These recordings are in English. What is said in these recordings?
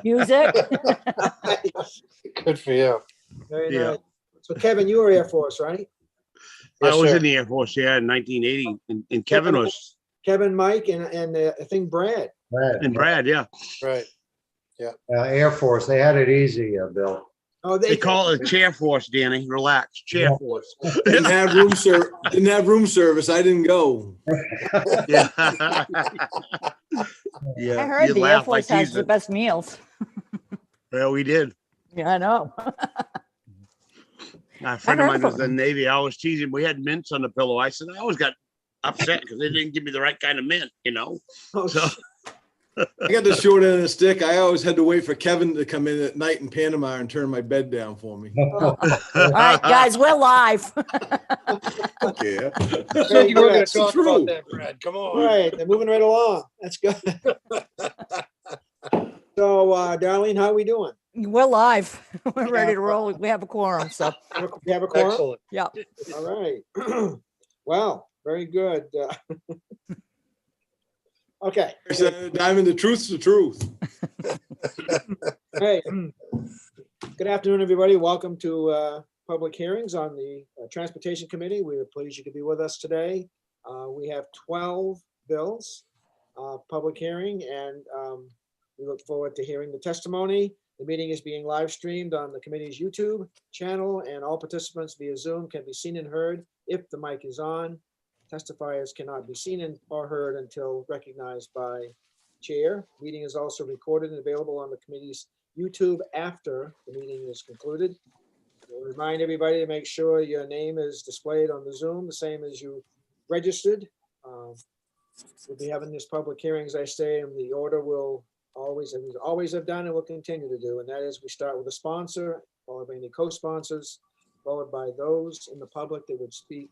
Music. Good for you. Very Yeah. nice. So Kevin, you were Air Force, right? I Yes, was sir. in the Air Force, in 1980, and Kevin was, Kevin, Mike, and I think Brad. and Brad, yeah. Right. Air Force, they had it easy, Bill. Oh, They call it a chair force, Danny. Relax, chair Yeah. force. Didn't have room service. I didn't go. Yeah. I Yeah. heard you the Air laugh, I Force has teased the it. best meals. Well, we did. Yeah, I know. A friend of heard mine was of in the them. Navy. I was teasing. We had mints on the pillow. I said, I always got upset because they didn't give me the right kind of mint, Oh, So, I got the short end of the stick. I always had to wait for Kevin to come in at night in Panama and turn my bed down for me. All right, guys, we're live. Yeah. Very You were going good. to talk True. about that, Brad. Come on. Right, they're moving right along. That's good. So, Darlene, how are we doing? We're live. We're ready to roll. We have a quorum, so We have a quorum? Excellent. yeah. All right. Well, very good. Okay. Diamond, the truth's the truth. Hey, good afternoon, everybody. Welcome to public hearings on the Transportation Committee. We are pleased you could be with us today. We have 12 bills, public hearing, and we look forward to hearing the testimony. The meeting is being live streamed on the committee's YouTube channel, and all participants via Zoom can be seen and heard if the mic is on. Testifiers cannot be seen or heard until recognized by chair. Meeting is also recorded and available on the committee's YouTube after the meeting is concluded. We'll remind everybody to make sure your name is displayed on the Zoom, the same as you registered. We'll be having this public hearing, as I say, and the order will always have done and will continue to do. And that is, we start with a sponsor, followed by any co-sponsors, followed by those in the public that would speak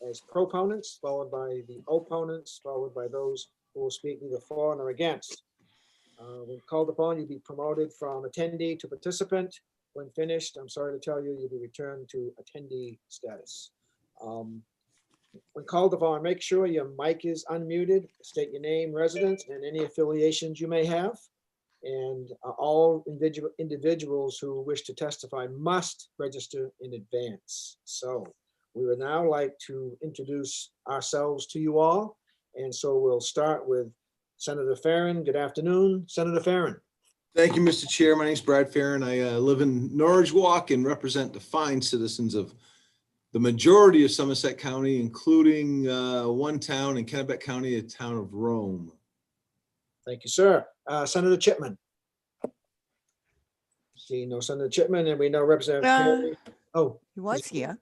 as proponents, followed by the opponents, followed by those who will speak either for or against. When called upon, you'll be promoted from attendee to participant. When finished, I'm sorry to tell you, you'll be returned to attendee status. When called upon, make sure your mic is unmuted, state your name, residence, and any affiliations you may have. And all individuals who wish to testify must register in advance. So we would now like to introduce ourselves to you all. And so we'll start with Senator Farren. Good afternoon, Senator Farren. Thank you, Mr. Chair. My name's Brad Farren. I live in Norwich Walk and represent the fine citizens of the majority of Somerset County, including one town in Kennebec County, a town of Rome. Thank you, sir. Senator Chipman. See no Senator Chipman, and we know Representative Perry. Oh, He was here.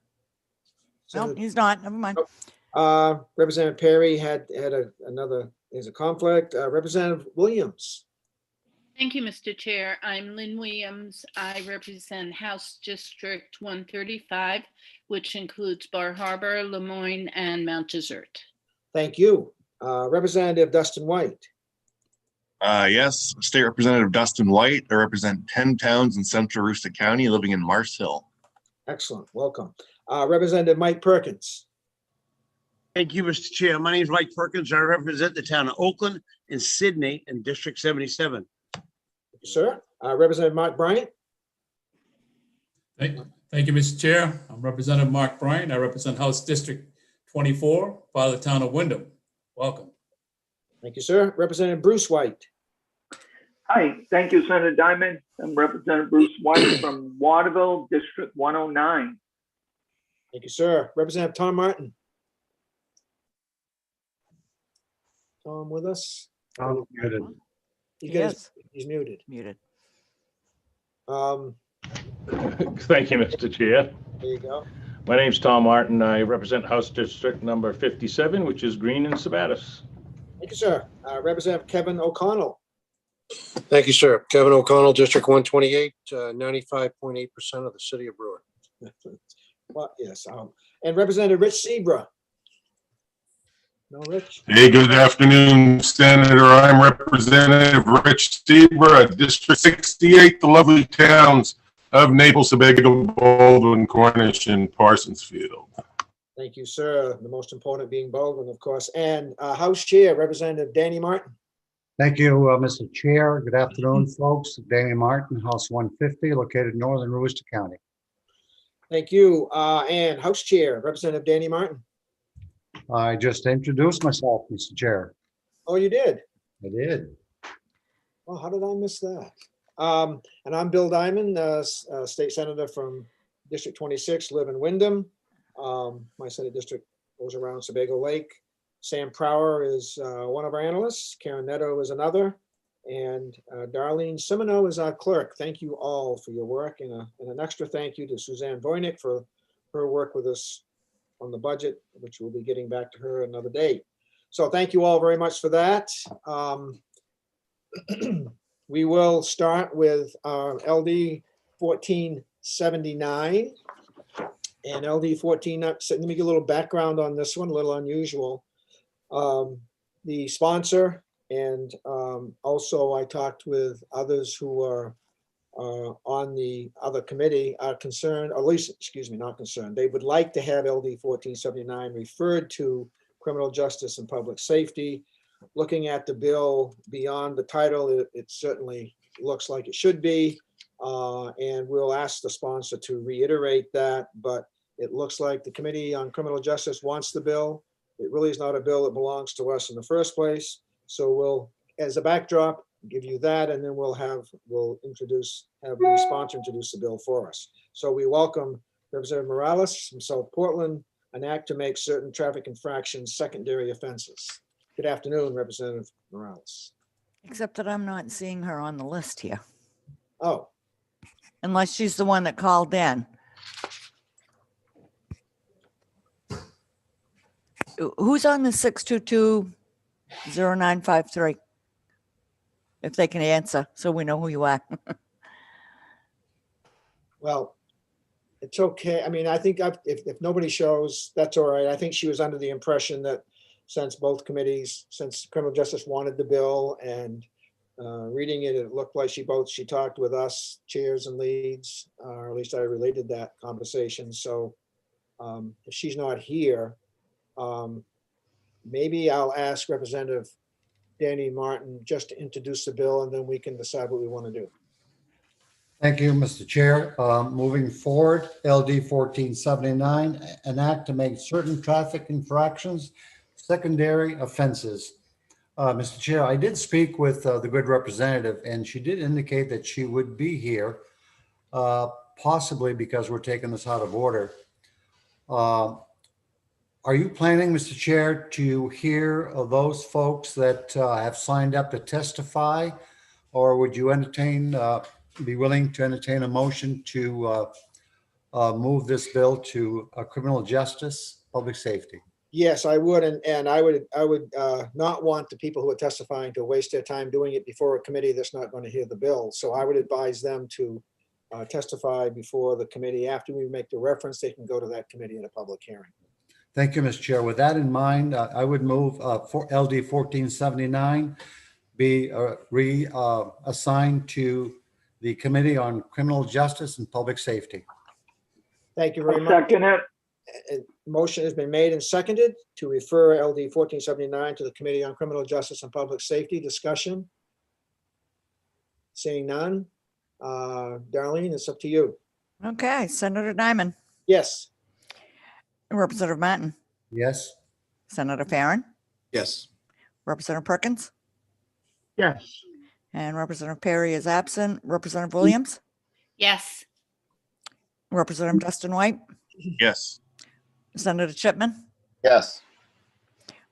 No, Senator- he's not. Never mind. Representative Perry had there's a conflict. Representative Williams. Thank you, Mr. Chair. I'm Lynn Williams. I represent House District 135, which includes Bar Harbor, Lemoyne, and Mount Desert. Thank you. Representative Dustin White. Yes, State Representative Dustin White. I represent 10 towns in central Aroostook County, living in Mars Hill. Excellent. Welcome. Representative Mike Perkins. Thank you, Mr. Chair. My name is Mike Perkins. I represent the town of Oakland and Sydney in District 77. Thank you, sir. Representative Mark Bryant. Thank you, Mr. Chair. I'm Representative Mark Bryant. I represent House District 24, part of the town of Wyndham. Welcome. Thank you, sir. Representative Bruce White. Hi, thank you, Senator Diamond. I'm Representative Bruce White from Waterville, District 109. Thank you, sir. Representative Tom Martin. Tom with us? I'm muted. He's muted. Muted. Thank you, Mr. Chair. There you go. My name's Tom Martin. I represent House District number 57, which is Green and Sabattis. Thank you, sir. Representative Kevin O'Connell. Thank you, sir. Kevin O'Connell, District 128, 95.8% of the city of Brewer. Well, yes. And Representative Rich Sebra. No, Rich? Hey, good afternoon, Senator. I'm Representative Rich Sebra, District 68, the lovely towns of Naples, Sebago, Baldwin, Cornish, and Parsonsfield. Thank you, sir. The most important being Baldwin, of course. And House Chair, Representative Danny Martin. Thank you, Mr. Chair. Good afternoon, folks. Danny Martin, House 150, located in northern Rooster County. Thank you. And House Chair, Representative Danny Martin. I just introduced myself, Mr. Chair. Oh, you did? I did. Well, how did I miss that? And I'm Bill Diamond, State Senator from District 26, live in Wyndham. My Senate district goes around Sebago Lake. Sam Prower is one of our analysts. Karen Neto is another. And Darlene Simino is our clerk. Thank you all for your work. And an extra thank you to Suzanne Voynick for her work with us on the budget, which we'll be getting back to her another day. So thank you all very much for that. We will start with LD 1479. And LD 14, let me give a little background on this one, a little unusual. The sponsor and also I talked with others who are on the other committee are concerned, or at least, excuse me, not concerned. They would like to have LD 1479 referred to criminal justice and public safety. Looking at the bill beyond the title, it certainly looks like it should be. And we'll ask the sponsor to reiterate that, but it looks like the Committee on Criminal Justice wants the bill. It really is not a bill that belongs to us in the first place. So we'll, as a backdrop, give you that, and then we'll have the sponsor introduce the bill for us. So we welcome Representative Morales from South Portland, an act to make certain traffic infractions secondary offenses. Good afternoon, Representative Morales. Except that I'm not seeing her on the list here, Oh, unless she's the one that called in. Who's on the 622-0953? If they can answer, so we know who you are. well, it's okay. I mean, I think if nobody shows, that's all right. I think she was under the impression that since both committees, since criminal justice wanted the bill and reading it, it looked like she talked with us, chairs and leads, or at least I related that conversation. So if she's not here, maybe I'll ask Representative Danny Martin just to introduce the bill, and then we can decide what we want to do. Thank you, Mr. Chair. Moving forward, LD 1479, an act to make certain traffic infractions secondary offenses. Mr. Chair, I did speak with the good representative, and she did indicate that she would be here, possibly because we're taking this out of order. Are you planning, Mr. Chair, to hear of those folks that have signed up to testify, or would you be willing to entertain a motion to move this bill to criminal justice, public safety? Yes, I would, and I would not want the people who are testifying to waste their time doing it before a committee that's not going to hear the bill. So I would advise them to testify before the committee. After we make the reference, they can go to that committee in a public hearing. Thank you, Mr. Chair. With that in mind, I would move for LD 1479 be reassigned to the Committee on Criminal Justice and Public Safety. Thank you very I'll much. second it. Motion has been made and seconded to refer LD 1479 to the Committee on Criminal Justice and Public Safety. Discussion? Seeing none. Darlene, it's up to you. Okay, Senator Diamond, Yes. Representative Martin, Yes. Senator Farren, Yes. Representative Perkins, Yes. and Representative Perry is absent. Representative Williams, Yes. Representative Dustin White, Yes. Senator Chipman, Yes.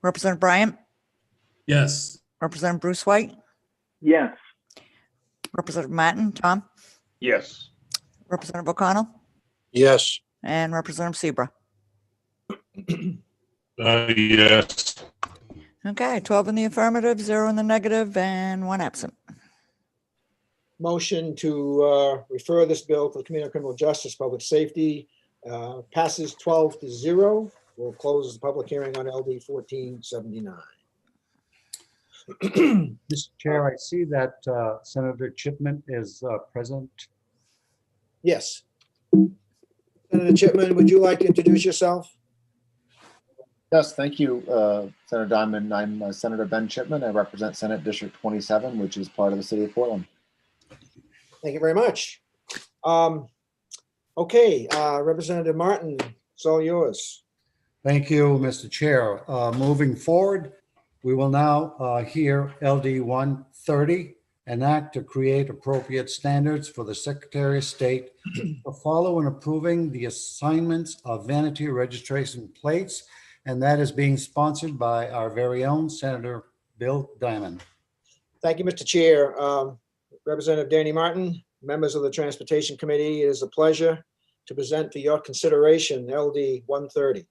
Representative Bryant, Yes. Representative Bruce White, Yes. Representative Martin, Tom, Yes. Representative O'Connell, Yes. and Representative Seabra. Yes. Okay, 12 in the affirmative, 0 in the negative, and 1 absent. Motion to refer this bill to the Committee on Criminal Justice, Public Safety passes 12-0. We'll close the public hearing on LD 1479. Mr. Chair, I see that Senator Chipman is present. Yes. Senator Chipman, would you like to introduce yourself? Yes, thank you, Senator Diamond. I'm Senator Ben Chipman. I represent Senate District 27, which is part of the city of Portland. Thank you very much. Okay, Representative Martin, it's all yours. Thank you, Mr. Chair. Moving forward, we will now hear LD 130, an act to create appropriate standards for the Secretary of State to follow in approving the assignments of vanity registration plates, and that is being sponsored by our very own Senator Bill Diamond. Thank you, Mr. Chair. Representative Danny Martin, members of the Transportation Committee, it is a pleasure to present for your consideration LD 130.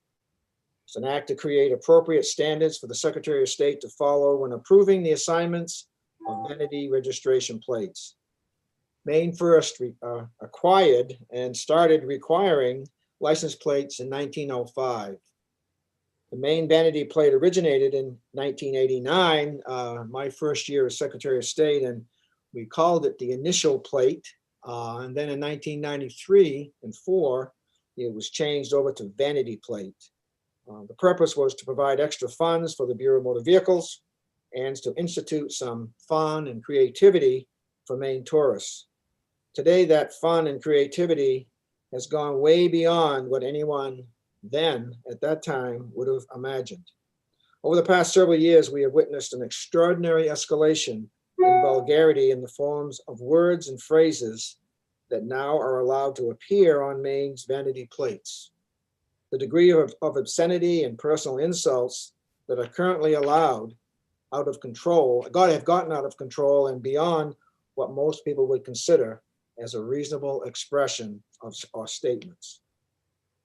It's an act to create appropriate standards for the Secretary of State to follow when approving the assignments of vanity registration plates. Maine first acquired and started requiring license plates in 1905. The Maine vanity plate originated in 1989, my first year as Secretary of State, and we called it the initial plate. And then in 1993 and 4, it was changed over to vanity plate. The purpose was to provide extra funds for the Bureau of Motor Vehicles and to institute some fun and creativity for Maine tourists. Today, that fun and creativity has gone way beyond what anyone then, at that time, would have imagined. Over the past several years, we have witnessed an extraordinary escalation in vulgarity in the forms of words and phrases that now are allowed to appear on Maine's vanity plates. The degree of obscenity and personal insults that are currently allowed out of control, have gotten out of control and beyond what most people would consider as a reasonable expression of our statements.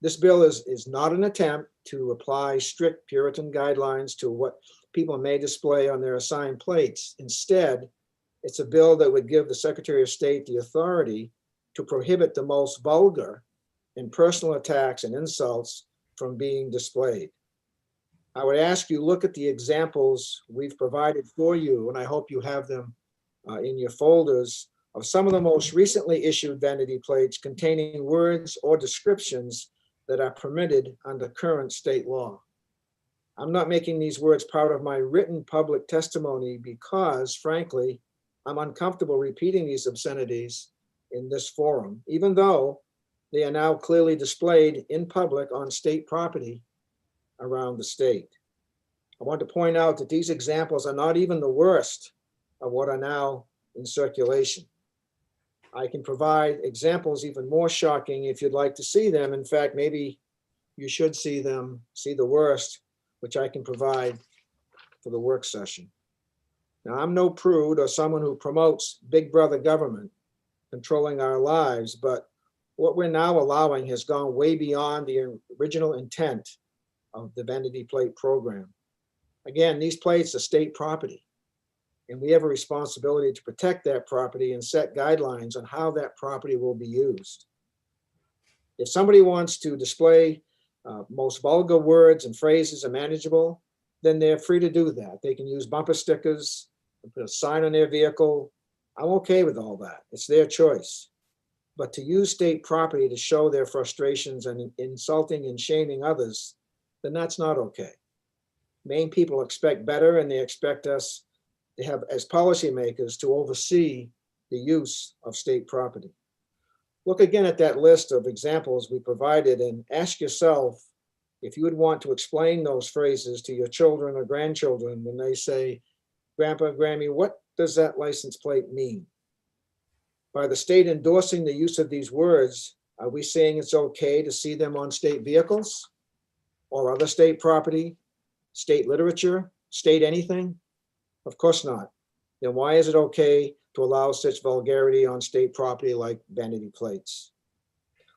This bill is not an attempt to apply strict Puritan guidelines to what people may display on their assigned plates. Instead, it's a bill that would give the Secretary of State the authority to prohibit the most vulgar and personal attacks and insults from being displayed. I would ask you, look at the examples we've provided for you, and I hope you have them in your folders, of some of the most recently issued vanity plates containing words or descriptions that are permitted under current state law. I'm not making these words part of my written public testimony because, frankly, I'm uncomfortable repeating these obscenities in this forum, even though they are now clearly displayed in public on state property around the state. I want to point out that these examples are not even the worst of what are now in circulation. I can provide examples even more shocking if you'd like to see them. In fact, maybe you should see them, see the worst, which I can provide for the work session. Now, I'm no prude or someone who promotes big brother government controlling our lives, but what we're now allowing has gone way beyond the original intent of the vanity plate program. Again, these plates are state property, and we have a responsibility to protect that property and set guidelines on how that property will be used. If somebody wants to display most vulgar words and phrases are manageable, then they're free to do that. They can use bumper stickers, put a sign on their vehicle. I'm okay with all that. It's their choice. But to use state property to show their frustrations and insulting and shaming others, then that's not okay. Maine people expect better, and they expect us to have, as policymakers, to oversee the use of state property. Look again at that list of examples we provided and ask yourself if you would want to explain those phrases to your children or grandchildren when they say, "Grandpa, Grammy, what does that license plate mean?" By the state endorsing the use of these words, are we saying it's okay to see them on state vehicles or other state property, state literature, state anything? Of course not. Then why is it okay to allow such vulgarity on state property like vanity plates?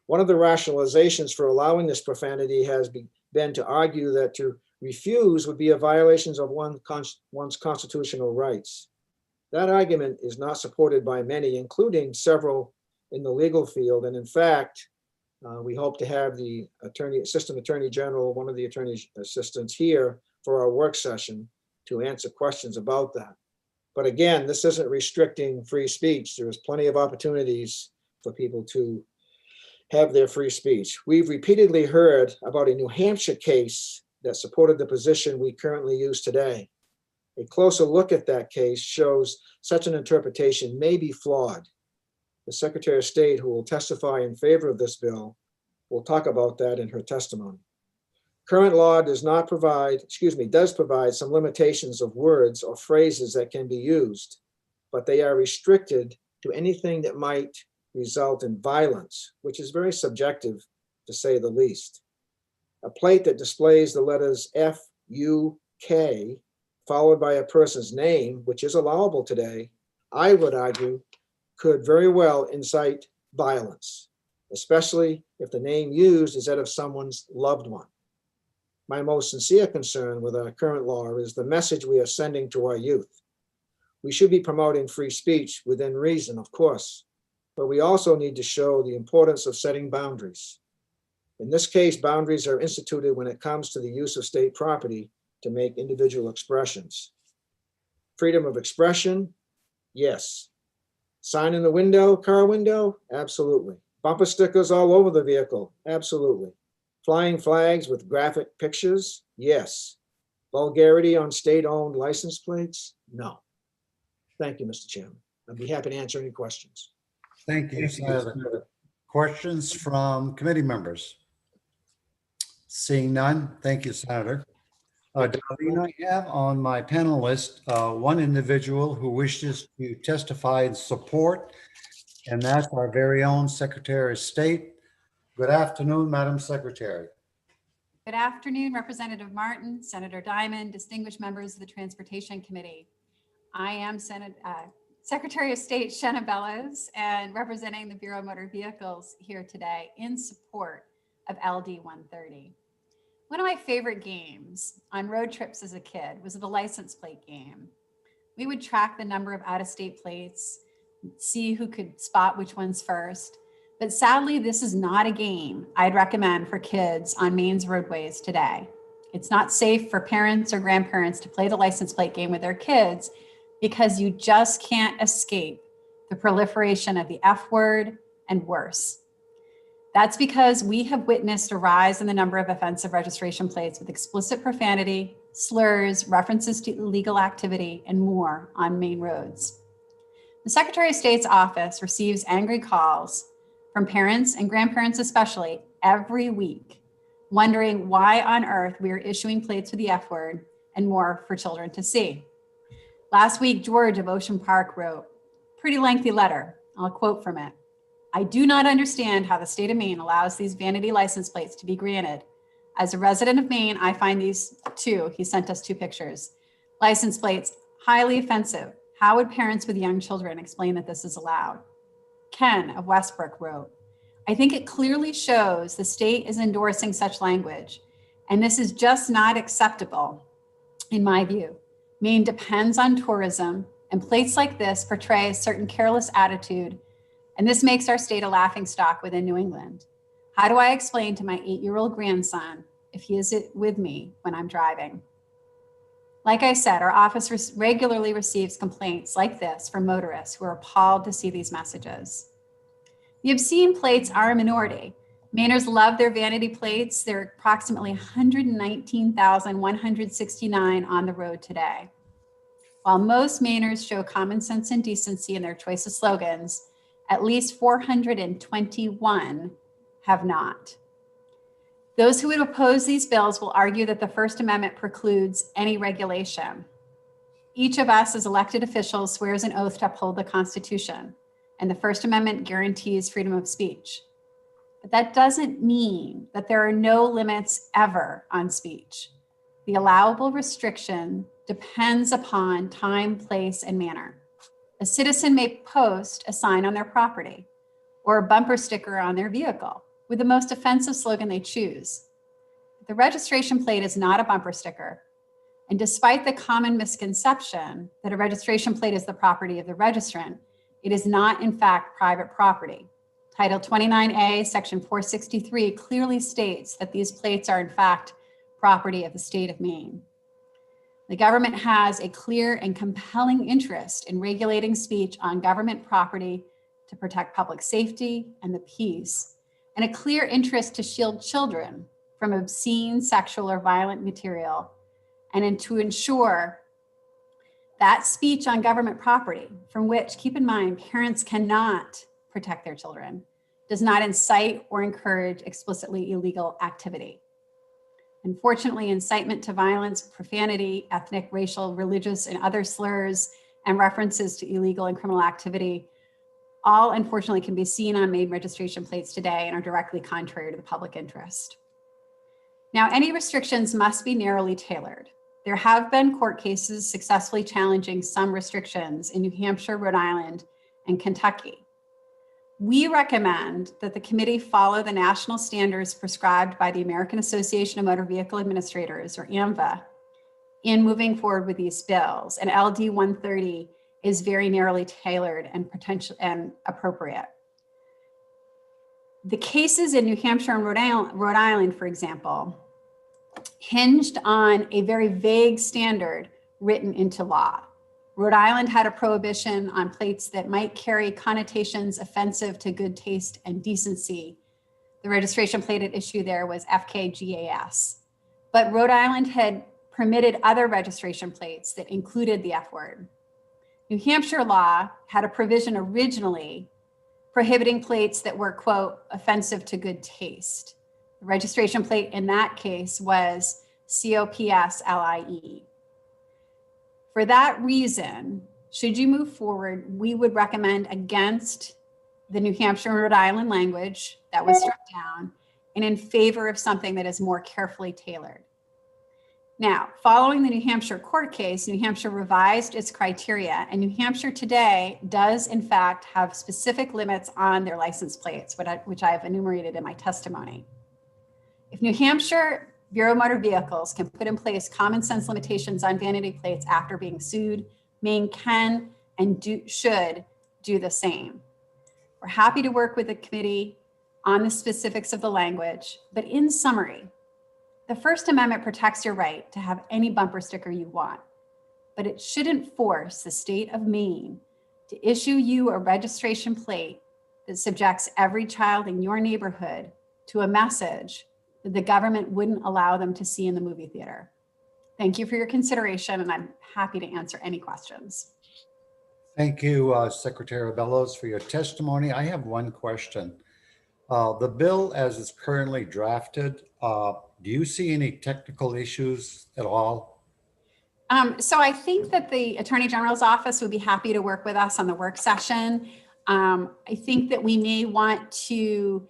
One of the rationalizations for allowing this profanity has been to argue that to refuse would be a violation of one's constitutional rights. That argument is not supported by many, including several in the legal field. And in fact, we hope to have the Assistant Attorney General, one of the attorney assistants here for our work session to answer questions about that. But again, this isn't restricting free speech. There's plenty of opportunities for people to have their free speech. We've repeatedly heard about a New Hampshire case that supported the position we currently use today. A closer look at that case shows such an interpretation may be flawed. The Secretary of State, who will testify in favor of this bill, will talk about that in her testimony. Current law does provide some limitations of words or phrases that can be used, but they are restricted to anything that might result in violence, which is very subjective, to say the least. A plate that displays the letters F-U-K followed by a person's name, which is allowable today, I would argue, could very well incite violence, especially if the name used is that of someone's loved one. My most sincere concern with our current law is the message we are sending to our youth. We should be promoting free speech within reason, of course, but we also need to show the importance of setting boundaries. In this case, boundaries are instituted when it comes to the use of state property to make individual expressions. Freedom of expression, yes. Sign in the window, car window, absolutely. Bumper stickers all over the vehicle, absolutely. Flying flags with graphic pictures, yes. Vulgarity on state-owned license plates, no. Thank you, Mr. Chairman. I'd be happy to answer any questions. Thank you, Senator. Questions from committee members? Seeing none, thank you, Senator. Darlene, I have on my panel list one individual who wishes to testify in support, and that's our very own Secretary of State. Good afternoon, Madam Secretary. Good afternoon, Representative Martin, Senator Diamond, distinguished members of the Transportation Committee. I am Secretary of State Shenna Bellows and representing the Bureau of Motor Vehicles here today in support of LD 130. One of my favorite games on road trips as a kid was the license plate game. We would track the number of out-of-state plates, see who could spot which ones first. But sadly, this is not a game I'd recommend for kids on Maine's roadways today. It's not safe for parents or grandparents to play the license plate game with their kids because you just can't escape the proliferation of the F word and worse. That's because we have witnessed a rise in the number of offensive registration plates with explicit profanity, slurs, references to illegal activity, and more on Maine roads. The Secretary of State's office receives angry calls from parents and grandparents especially every week, wondering why on earth we are issuing plates with the F word and more for children to see. Last week, George of Ocean Park wrote a pretty lengthy letter. I'll quote from it. I do not understand how the state of Maine allows these vanity license plates to be granted. As a resident of Maine, I find these two, he sent us 2 pictures, license plates highly offensive. How would parents with young children explain that this is allowed? Ken of Westbrook wrote, I think it clearly shows the state is endorsing such language, and this is just not acceptable in my view. Maine depends on tourism, and plates like this portray a certain careless attitude, and this makes our state a laughingstock within New England. How do I explain to my 8-year-old grandson if he is with me when I'm driving? Like I said, our office regularly receives complaints like this from motorists who are appalled to see these messages. The obscene plates are a minority. Mainers love their vanity plates. There are approximately 119,169 on the road today. While most Mainers show common sense and decency in their choice of slogans, at least 421 have not. Those who would oppose these bills will argue that the First Amendment precludes any regulation. Each of us as elected officials swears an oath to uphold the Constitution, and the First Amendment guarantees freedom of speech. But that doesn't mean that there are no limits ever on speech. The allowable restriction depends upon time, place, and manner. A citizen may post a sign on their property or a bumper sticker on their vehicle with the most offensive slogan they choose. The registration plate is not a bumper sticker. And despite the common misconception that a registration plate is the property of the registrant, it is not in fact private property. Title 29A, Section 463 clearly states that these plates are in fact property of the state of Maine. The government has a clear and compelling interest in regulating speech on government property to protect public safety and the peace, and a clear interest to shield children from obscene, sexual, or violent material, and to ensure that speech on government property, from which, keep in mind, parents cannot protect their children, does not incite or encourage explicitly illegal activity. Unfortunately, incitement to violence, profanity, ethnic, racial, religious, and other slurs, and references to illegal and criminal activity, all unfortunately can be seen on MAID registration plates today and are directly contrary to the public interest. Now, any restrictions must be narrowly tailored. There have been court cases successfully challenging some restrictions in New Hampshire, Rhode Island, and Kentucky. We recommend that the committee follow the national standards prescribed by the American Association of Motor Vehicle Administrators, or AMVA, in moving forward with these bills. And LD 130 is very narrowly tailored and potential and appropriate. The cases in New Hampshire and Rhode Island, for example, hinged on a very vague standard written into law. Rhode Island had a prohibition on plates that might carry connotations offensive to good taste and decency. The registration plate at issue there was FKGAS. But Rhode Island had permitted other registration plates that included the F word. New Hampshire law had a provision originally prohibiting plates that were, quote, offensive to good taste. The registration plate in that case was COPS-LIE. For that reason, should you move forward, we would recommend against the New Hampshire and Rhode Island language that was struck down and in favor of something that is more carefully tailored. Now, following the New Hampshire court case, New Hampshire revised its criteria, and New Hampshire today does in fact have specific limits on their license plates, which I have enumerated in my testimony. If New Hampshire Bureau of Motor Vehicles can put in place common sense limitations on vanity plates after being sued, Maine can and should do the same. We're happy to work with the committee on the specifics of the language, but in summary, the First Amendment protects your right to have any bumper sticker you want, but it shouldn't force the state of Maine to issue you a registration plate that subjects every child in your neighborhood to a message that the government wouldn't allow them to see in the movie theater. Thank you for your consideration, and I'm happy to answer any questions. Thank you, Secretary Bellows, for your testimony. I have one question. The bill as it's currently drafted, do you see any technical issues at all? So I think that the Attorney General's office would be happy to work with us on the work session. I think that we may want to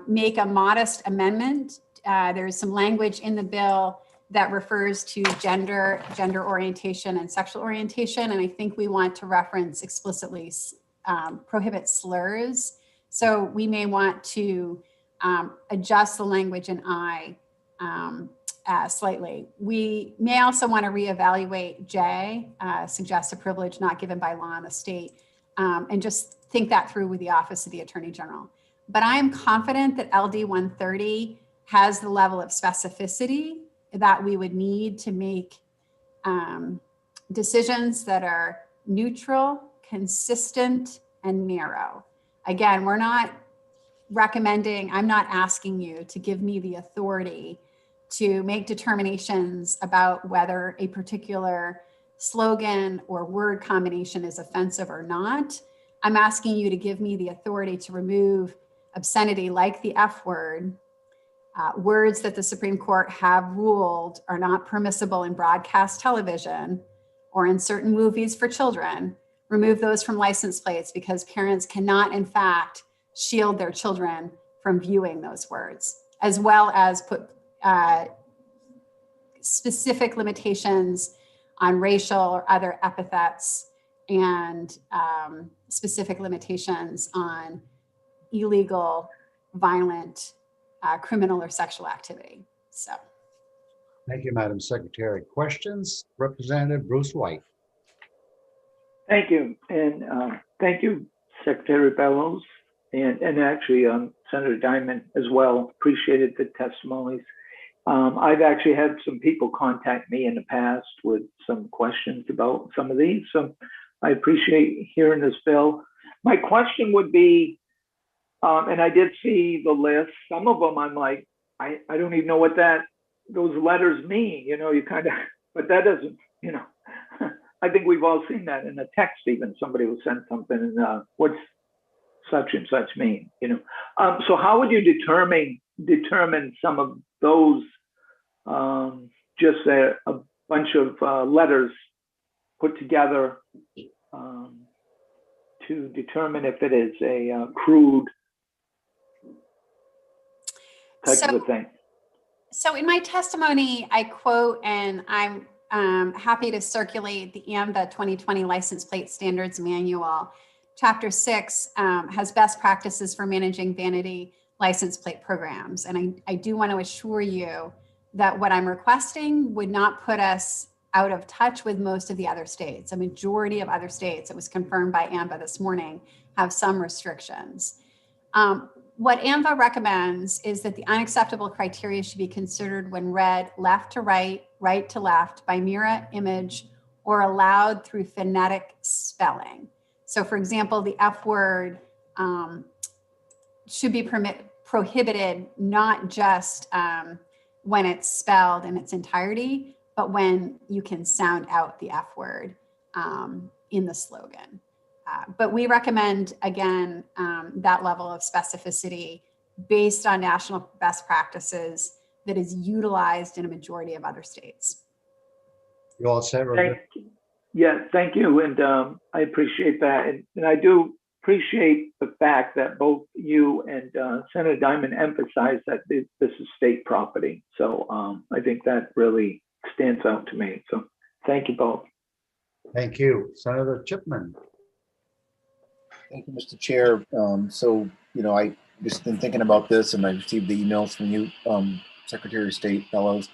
make a modest amendment. There's some language in the bill that refers to gender orientation and sexual orientation. And I think we want to reference explicitly prohibit slurs. So we may want to adjust the language in I slightly. We may also want to reevaluate J, suggest a privilege not given by law in the state, and just think that through with the Office of the Attorney General. But I am confident that LD 130 has the level of specificity that we would need to make decisions that are neutral, consistent, and narrow. Again, we're not recommending, I'm not asking you to give me the authority to make determinations about whether a particular slogan or word combination is offensive or not. I'm asking you to give me the authority to remove obscenity like the F word, words that the Supreme Court have ruled are not permissible in broadcast television or in certain movies for children. Remove those from license plates because parents cannot, in fact, shield their children from viewing those words, as well as put specific limitations on racial or other epithets and specific limitations on illegal, violent, criminal or sexual activity. So. Thank you, Madam Secretary. Questions? Representative Bruce White. Thank you. And thank you, Secretary Bellows, and actually Senator Diamond as well. Appreciated the testimonies. I've actually had some people contact me in the past with some questions about some of these. So I appreciate hearing this bill. My question would be, and I did see the list. Some of them I'm like, I don't even know what those letters mean, you know, you kind of, but that doesn't, you know, I think we've all seen that in a text even. Somebody will send something and what's such and such mean, you know? So how would you determine some of those, just a bunch of letters put together to determine if it is a crude type of a thing? So in my testimony, I quote, and I'm happy to circulate the AMVA 2020 License Plate Standards Manual. Chapter 6 has best practices for managing vanity license plate programs. And I do want to assure you that what I'm requesting would not put us out of touch with most of the other states. A majority of other states, it was confirmed by AMVA this morning, have some restrictions. What AMVA recommends is that the unacceptable criteria should be considered when read left to right, right to left by mirror image or allowed through phonetic spelling. So for example, the F word should be prohibited not just when it's spelled in its entirety, but when you can sound out the F word in the slogan. But we recommend, again, that level of specificity based on national best practices that is utilized in a majority of other states. You all set, Roger? Yeah, thank you. And I appreciate that. And I do appreciate the fact that both you and Senator Diamond emphasized that this is state property. So I think that really stands out to me. So thank you both. Thank you. Senator Chipman. Thank you, Mr. Chair. So, you know, I just been thinking about this and I received the emails from you, Secretary of State Bellows.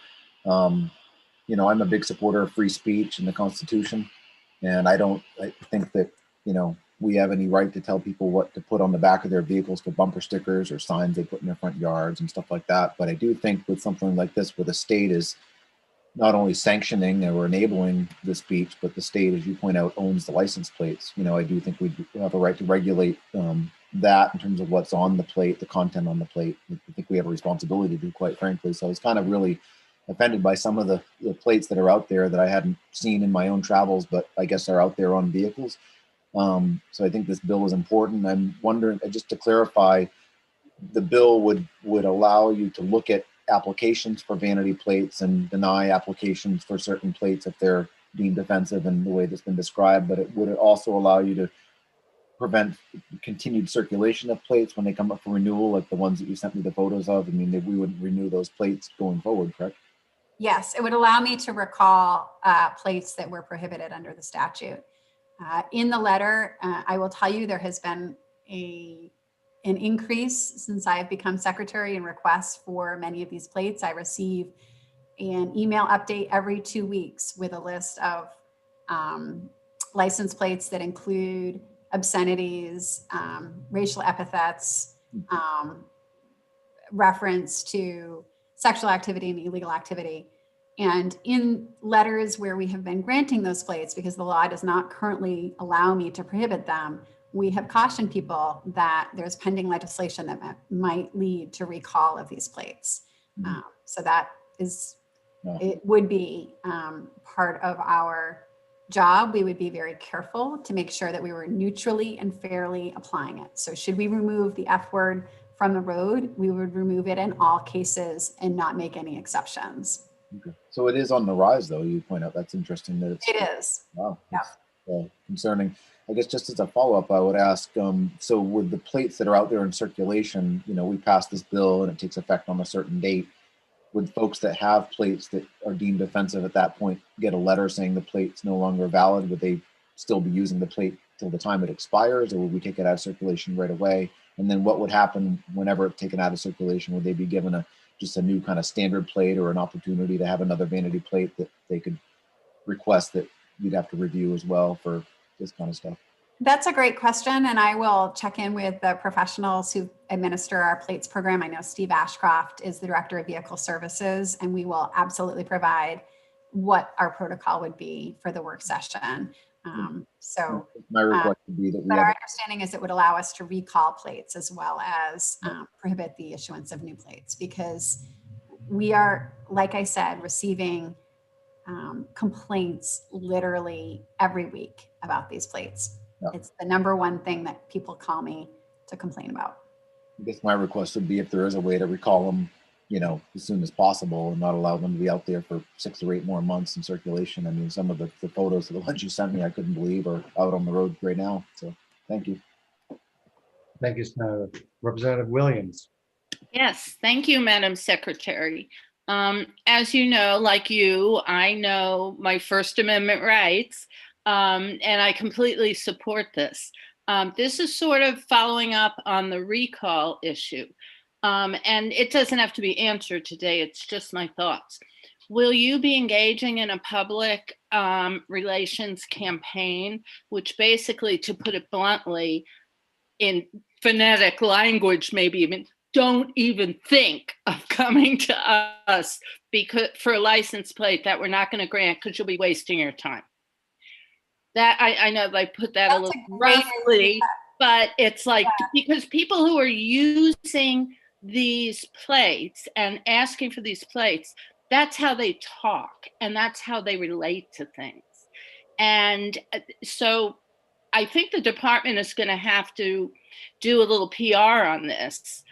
You know, I'm a big supporter of free speech and the Constitution. And I think that, you know, we have any right to tell people what to put on the back of their vehicles for bumper stickers or signs they put in their front yards and stuff like that. But I do think with something like this, where the state is not only sanctioning or enabling the speech, but the state, as you point out, owns the license plates. You know, I do think we have a right to regulate that in terms of what's on the plate, the content on the plate. I think we have a responsibility to do, quite frankly. So I was kind of really offended by some of the plates that are out there that I hadn't seen in my own travels, but I guess are out there on vehicles. So I think this bill is important. I'm wondering, just to clarify, the bill would allow you to look at applications for vanity plates and deny applications for certain plates if they're deemed offensive in the way that's been described, but it would also allow you to prevent continued circulation of plates when they come up for renewal, like the ones that you sent me the photos of. I mean, we wouldn't renew those plates going forward, correct? Yes, it would allow me to recall plates that were prohibited under the statute. In the letter, I will tell you there has been an increase since I have become secretary in requests for many of these plates. I receive an email update every 2 weeks with a list of license plates that include obscenities, racial epithets, reference to sexual activity and illegal activity. And in letters where we have been granting those plates, because the law does not currently allow me to prohibit them, we have cautioned people that there's pending legislation that might lead to recall of these plates. So that is, it would be part of our job. We would be very careful to make sure that we were neutrally and fairly applying it. So should we remove the F word from the road, we would remove it in all cases and not make any exceptions. Okay. So it is on the rise, though. You point out that's interesting that it is. Wow, concerning. I guess just as a follow-up, I would ask, so with the plates that are out there in circulation, you know, we passed this bill and it takes effect on a certain date. Would folks that have plates that are deemed offensive at that point get a letter saying the plate's no longer valid? Would they still be using the plate till the time it expires, or would we take it out of circulation right away? And then what would happen whenever it's taken out of circulation? Would they be given just a new kind of standard plate or an opportunity to have another vanity plate that they could request that you'd have to review as well for this kind of stuff? That's a great question, and I will check in with the professionals who administer our plates program. I know Steve Ashcroft is the Director of Vehicle Services, and we will absolutely provide what our protocol would be for the work session. So, My request would be that we but our have, understanding is it would allow us to recall plates as well as prohibit the issuance of new plates, because we are, like I said, receiving complaints literally every week about these plates. Yeah. It's the number one thing that people call me to complain about. I guess my request would be if there is a way to recall them, as soon as possible and not allow them to be out there for 6 or 8 more months in circulation. I mean, some of the photos of the ones you sent me, I couldn't believe are out on the road right now. So thank you. Thank you, Senator. Representative Williams. Yes, thank you, Madam Secretary. As you know, like you, I know my First Amendment rights, and I completely support this. This is sort of following up on the recall issue. And it doesn't have to be answered today, it's just my thoughts. Will you be engaging in a public relations campaign, which basically, to put it bluntly, in phonetic language, maybe even, don't even think of coming to us because for a license plate that we're not going to grant because you'll be wasting your time? That I know I put that a little roughly, but it's like, because people who are using these plates and asking for these plates, that's how they talk and that's how they relate to things. And so I think the department is going to have to do a little PR on this,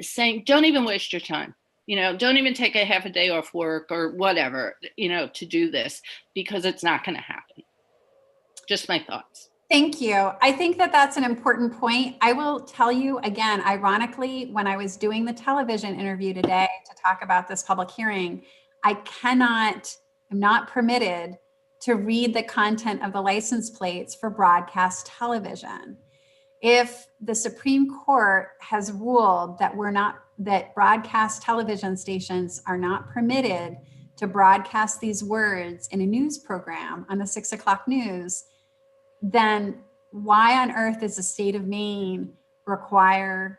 saying, don't even waste your time. Don't even take a half a day off work or whatever, to do this, because it's not going to happen. Just my thoughts. Thank you. I think that that's an important point. I will tell you again, ironically, when I was doing the television interview today to talk about this public hearing, I'm not permitted to read the content of the license plates for broadcast television. If the Supreme Court has ruled that broadcast television stations are not permitted to broadcast these words in a news program on the 6 o'clock news, then why on earth is the state of Maine required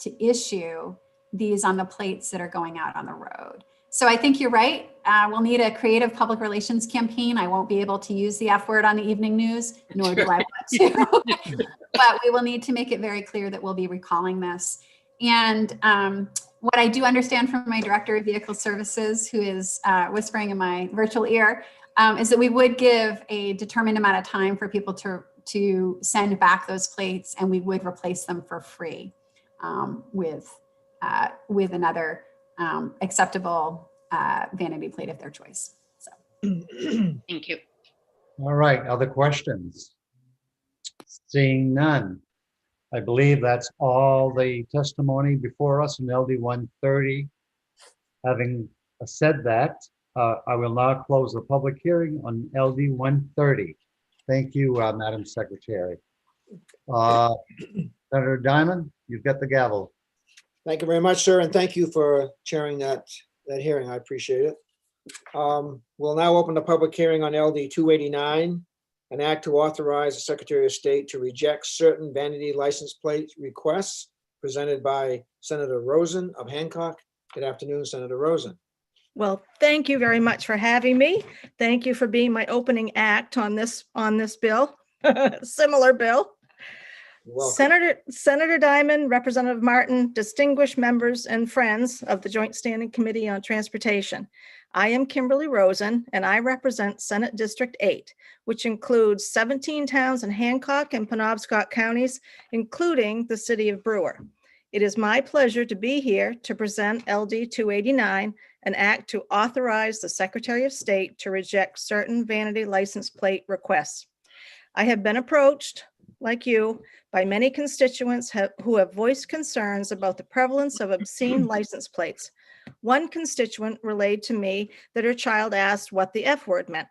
to issue these on the plates that are going out on the road? So I think you're right. We'll need a creative public relations campaign. I won't be able to use the F word on the evening news, nor do I want to. But we will need to make it very clear that we'll be recalling this. And what I do understand from my director of vehicle services, who is whispering in my virtual ear, is that we would give a determined amount of time for people to send back those plates, and we would replace them for free with another acceptable vanity plate of their choice. So, thank you. All right, other questions? Seeing none. I believe that's all the testimony before us in LD 130. Having said that, I will now close the public hearing on LD 130. Thank you, Madam Secretary. Senator Diamond, you've got the gavel. Thank you very much, sir, and thank you for chairing that hearing. I appreciate it. We'll now open the public hearing on LD 289, an act to authorize the Secretary of State to reject certain vanity license plate requests presented by Senator Rosen of Hancock. Good afternoon, Senator Rosen. Well, thank you very much for having me. Thank you for being my opening act on this bill, similar bill. Senator Diamond, Representative Martin, distinguished members and friends of the Joint Standing Committee on Transportation. I am Kimberly Rosen, and I represent Senate District 8, which includes 17 towns in Hancock and Penobscot counties, including the city of Brewer. It is my pleasure to be here to present LD 289, an act to authorize the Secretary of State to reject certain vanity license plate requests. I have been approached, like you, by many constituents who have voiced concerns about the prevalence of obscene license plates. One constituent relayed to me that her child asked what the F word meant.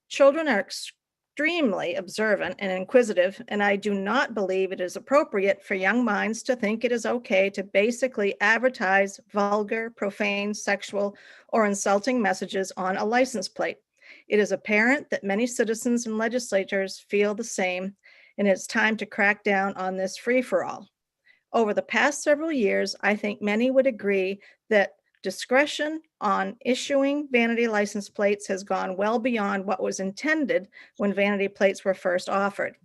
Children are extremely observant and inquisitive, and I do not believe it is appropriate for young minds to think it is okay to basically advertise vulgar, profane, sexual, or insulting messages on a license plate. It is apparent that many citizens and legislators feel the same, and it's time to crack down on this free-for-all. Over the past several years, I think many would agree that Discretion on issuing vanity license plates has gone well beyond what was intended when vanity plates were first offered.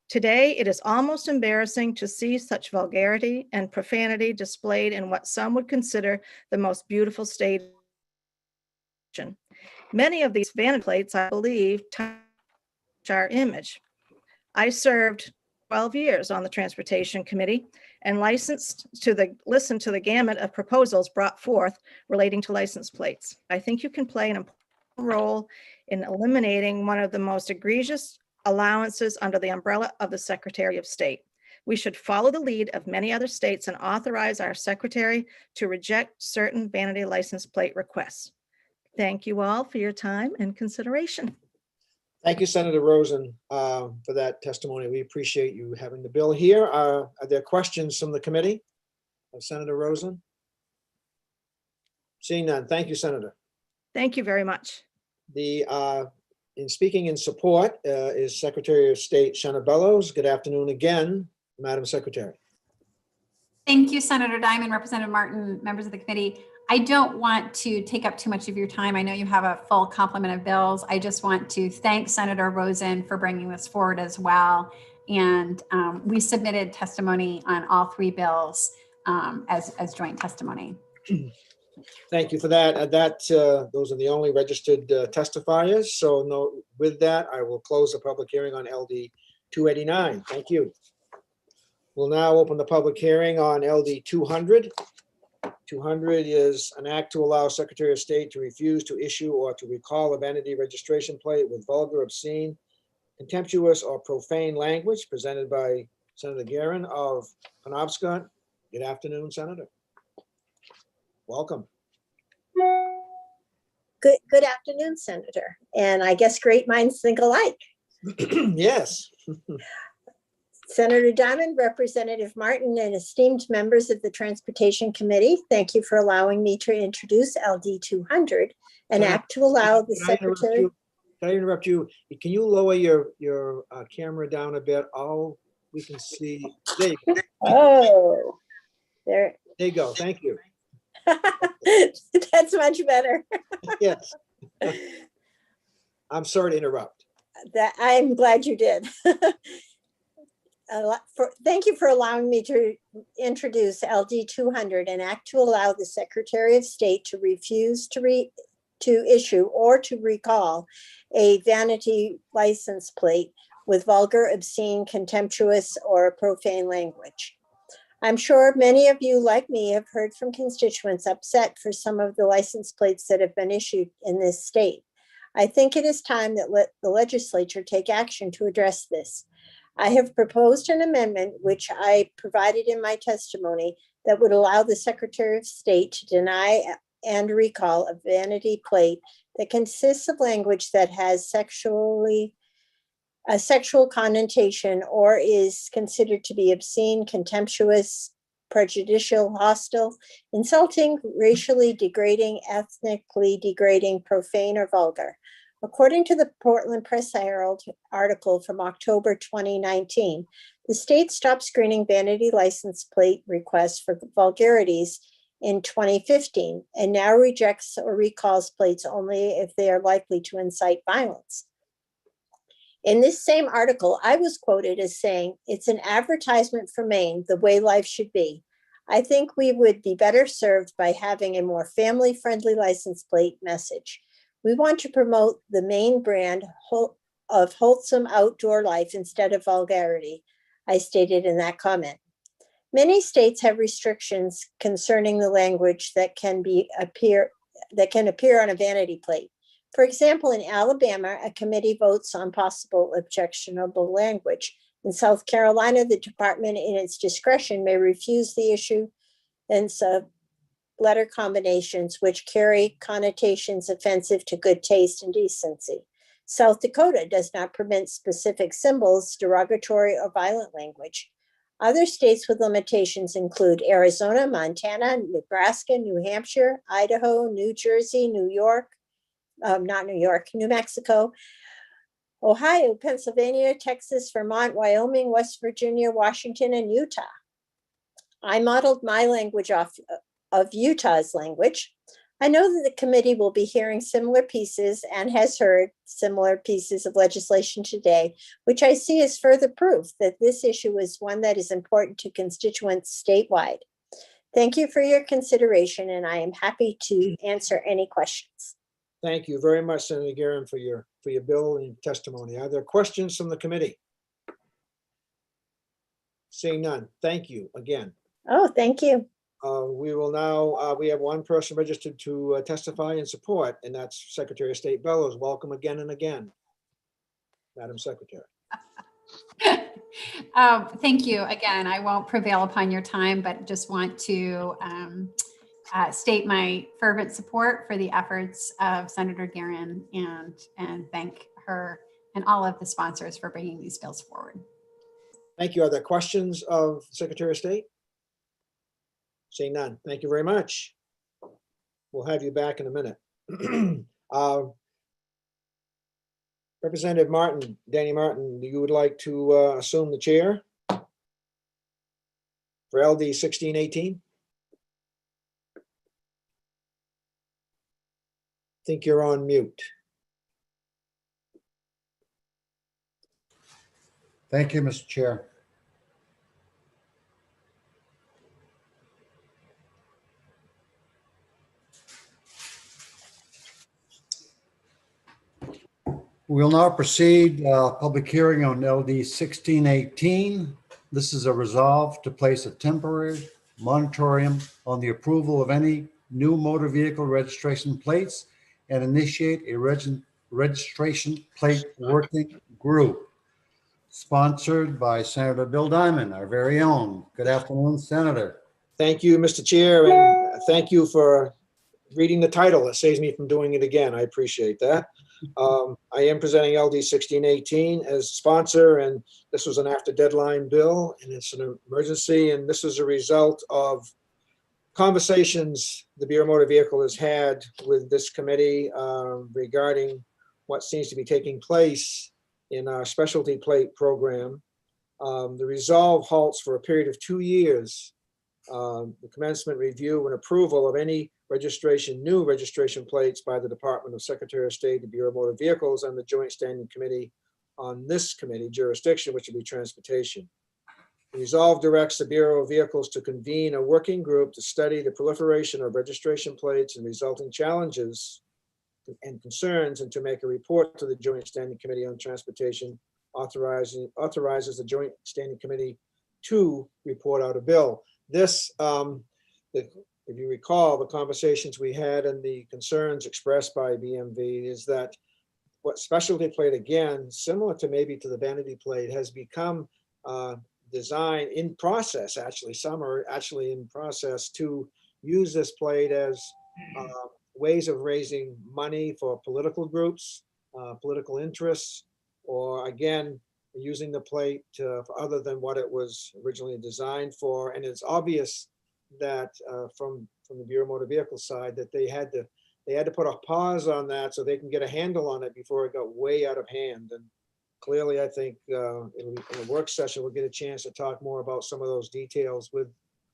Today, it is almost embarrassing to see such vulgarity and profanity displayed in what some would consider the most beautiful state. Many of these vanity plates, I believe, touch our image. I served 12 years on the Transportation Committee and listened to the gamut of proposals brought forth relating to license plates. I think you can play an important role in eliminating one of the most egregious allowances under the umbrella of the Secretary of State. We should follow the lead of many other states and authorize our Secretary to reject certain vanity license plate requests. Thank you all for your time and consideration. Thank you, Senator Rosen, for that testimony. We appreciate you having the bill here. Are there questions from the committee of Senator Rosen? Seeing none. Thank you, Senator. Thank you very much. In speaking in support is Secretary of State Shenna Bellows. Good afternoon again, Madam Secretary. Thank you, Senator Diamond, Representative Martin, members of the committee. I don't want to take up too much of your time. I know you have a full complement of bills. I just want to thank Senator Rosen for bringing this forward as well. And we submitted testimony on all three bills as joint testimony. Thank you for that. Those are the only registered testifiers. So with that, I will close the public hearing on LD 289. Thank you. We'll now open the public hearing on LD 200. 200 is an act to allow Secretary of State to refuse to issue or to recall a vanity registration plate with vulgar, obscene, contemptuous, or profane language, presented by Senator Garin of Penobscot. Good afternoon, Senator. Welcome. Good afternoon, Senator. And I guess great minds think alike. Yes. Senator Diamond, Representative Martin, and esteemed members of the Transportation Committee, thank you for allowing me to introduce LD 200, an act to allow the Secretary. Can I interrupt you? Can you lower your camera down a bit? All we can see. There you go. Oh, there. There you go. Thank you. That's much better. Yes. I'm sorry to interrupt. I'm glad you did. Thank you for allowing me to introduce LD 200, an act to allow the Secretary of State to refuse to issue or to recall a vanity license plate with vulgar, obscene, contemptuous, or profane language. I'm sure many of you, like me, have heard from constituents upset for some of the license plates that have been issued in this state. I think it is time that the legislature take action to address this. I have proposed an amendment, which I provided in my testimony, that would allow the Secretary of State to deny and recall a vanity plate that consists of language that has a sexual connotation or is considered to be obscene, contemptuous, prejudicial, hostile, insulting, racially degrading, ethnically degrading, profane, or vulgar. According to the Portland Press Herald article from October 2019, the state stopped screening vanity license plate requests for vulgarities in 2015 and now rejects or recalls plates only if they are likely to incite violence. In this same article, I was quoted as saying, "It's an advertisement for Maine, the way life should be. I think we would be better served by having a more family-friendly license plate message. We want to promote the Maine brand of wholesome outdoor life instead of vulgarity," I stated in that comment. Many states have restrictions concerning the language that can appear on a vanity plate. For example, in Alabama, a committee votes on possible objectionable language. In South Carolina, the department in its discretion may refuse the issue and letter combinations which carry connotations offensive to good taste and decency. South Dakota does not permit specific symbols, derogatory or violent language. Other states with limitations include Arizona, Montana, Nebraska, New Hampshire, Idaho, New Jersey, New Mexico, Ohio, Pennsylvania, Texas, Vermont, Wyoming, West Virginia, Washington, and Utah. I modeled my language off of Utah's language. I know that the committee will be hearing similar pieces and has heard similar pieces of legislation today, which I see as further proof that this issue is one that is important to constituents statewide. Thank you for your consideration, and I am happy to answer any questions. Thank you very much, Senator Guerin, for your bill and testimony. Are there questions from the committee? Seeing none, thank you again. Oh, thank you. We will now, we have one person registered to testify in support, and that's Secretary of State Bellows. Welcome again and again, Madam Secretary. Thank you again. I won't prevail upon your time, but just want to state my fervent support for the efforts of Senator Guerin and thank her and all of the sponsors for bringing these bills forward. Thank you. Are there questions of Secretary of State? Seeing none. Thank you very much. We'll have you back in a minute. Representative Martin, Danny Martin, you would like to assume the chair for LD 1618? Think you're on mute. Thank you, Mr. Chair. We'll now proceed, public hearing on LD 1618. This is a resolve to place a temporary moratorium on the approval of any new motor vehicle registration plates and initiate a registration plate working group. Sponsored by Senator Bill Diamond, our very own. Good afternoon, Senator. Thank you, Mr. Chair, and thank you for reading the title. It saves me from doing it again. I appreciate that. I am presenting LD 1618 as sponsor, and this was an after deadline bill, and it's an emergency, and this is a result of conversations the Bureau of Motor Vehicle has had with this committee regarding what seems to be taking place in our specialty plate program. The resolve halts for a period of 2 years the commencement, review, and approval of any new registration plates by the Department of Secretary of State, the Bureau of Motor Vehicles, and the Joint Standing Committee on this committee jurisdiction, which would be transportation. The resolve directs the Bureau of Vehicles to convene a working group to study the proliferation of registration plates and resulting challenges and concerns, and to make a report to the Joint Standing Committee on Transportation, authorizes the Joint Standing Committee to report out a bill. This, if you recall, the conversations we had and the concerns expressed by BMV is that what specialty plate, again, similar to maybe to the vanity plate, has become designed in process, actually, some are actually in process to use this plate as ways of raising money for political groups, political interests, or again, using the plate for other than what it was originally designed for. And it's obvious that from the Bureau of Motor Vehicle side that they had to put a pause on that so they can get a handle on it before it got way out of hand. And clearly, I think in a work session, we'll get a chance to talk more about some of those details with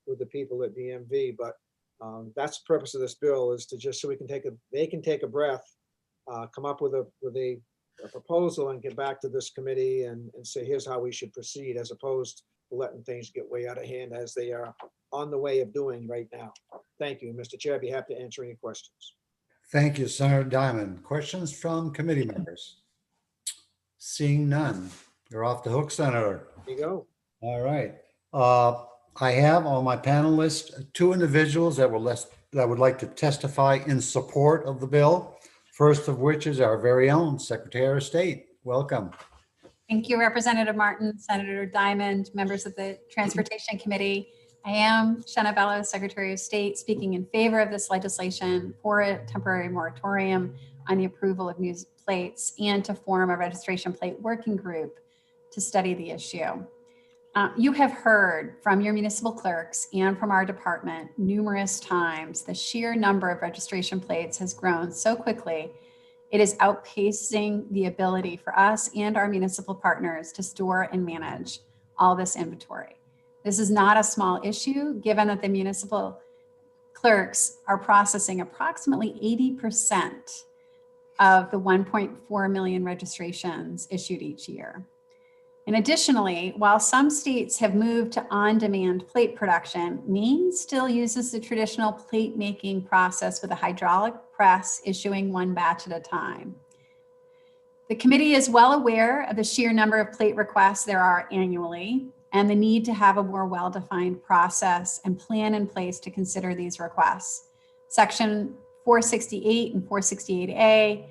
the people at BMV. But that's the purpose of this bill, is to just so they can take a breath, come up with a proposal and get back to this committee and say, here's how we should proceed, as opposed to letting things get way out of hand as they are on the way of doing right now. Thank you, Mr. Chair. I'd be happy to answer any questions. Thank you, Senator Diamond. Questions from committee members? Seeing none. You're off the hook, Senator. There you go. All right. I have on my panel list 2 individuals that would like to testify in support of the bill. First of which is our very own Secretary of State. Welcome. Thank you, Representative Martin, Senator Diamond, members of the Transportation Committee. I am Shenna Bellows, Secretary of State, speaking in favor of this legislation for a temporary moratorium on the approval of new plates and to form a registration plate working group to study the issue. You have heard from your municipal clerks and from our department numerous times the sheer number of registration plates has grown so quickly, it is outpacing the ability for us and our municipal partners to store and manage all this inventory. This is not a small issue, given that the municipal clerks are processing approximately 80% of the 1.4 million registrations issued each year. And additionally, while some states have moved to on-demand plate production, Maine still uses the traditional plate making process with a hydraulic press issuing one batch at a time. The committee is well aware of the sheer number of plate requests there are annually and the need to have a more well-defined process and plan in place to consider these requests. Section 468 and 468A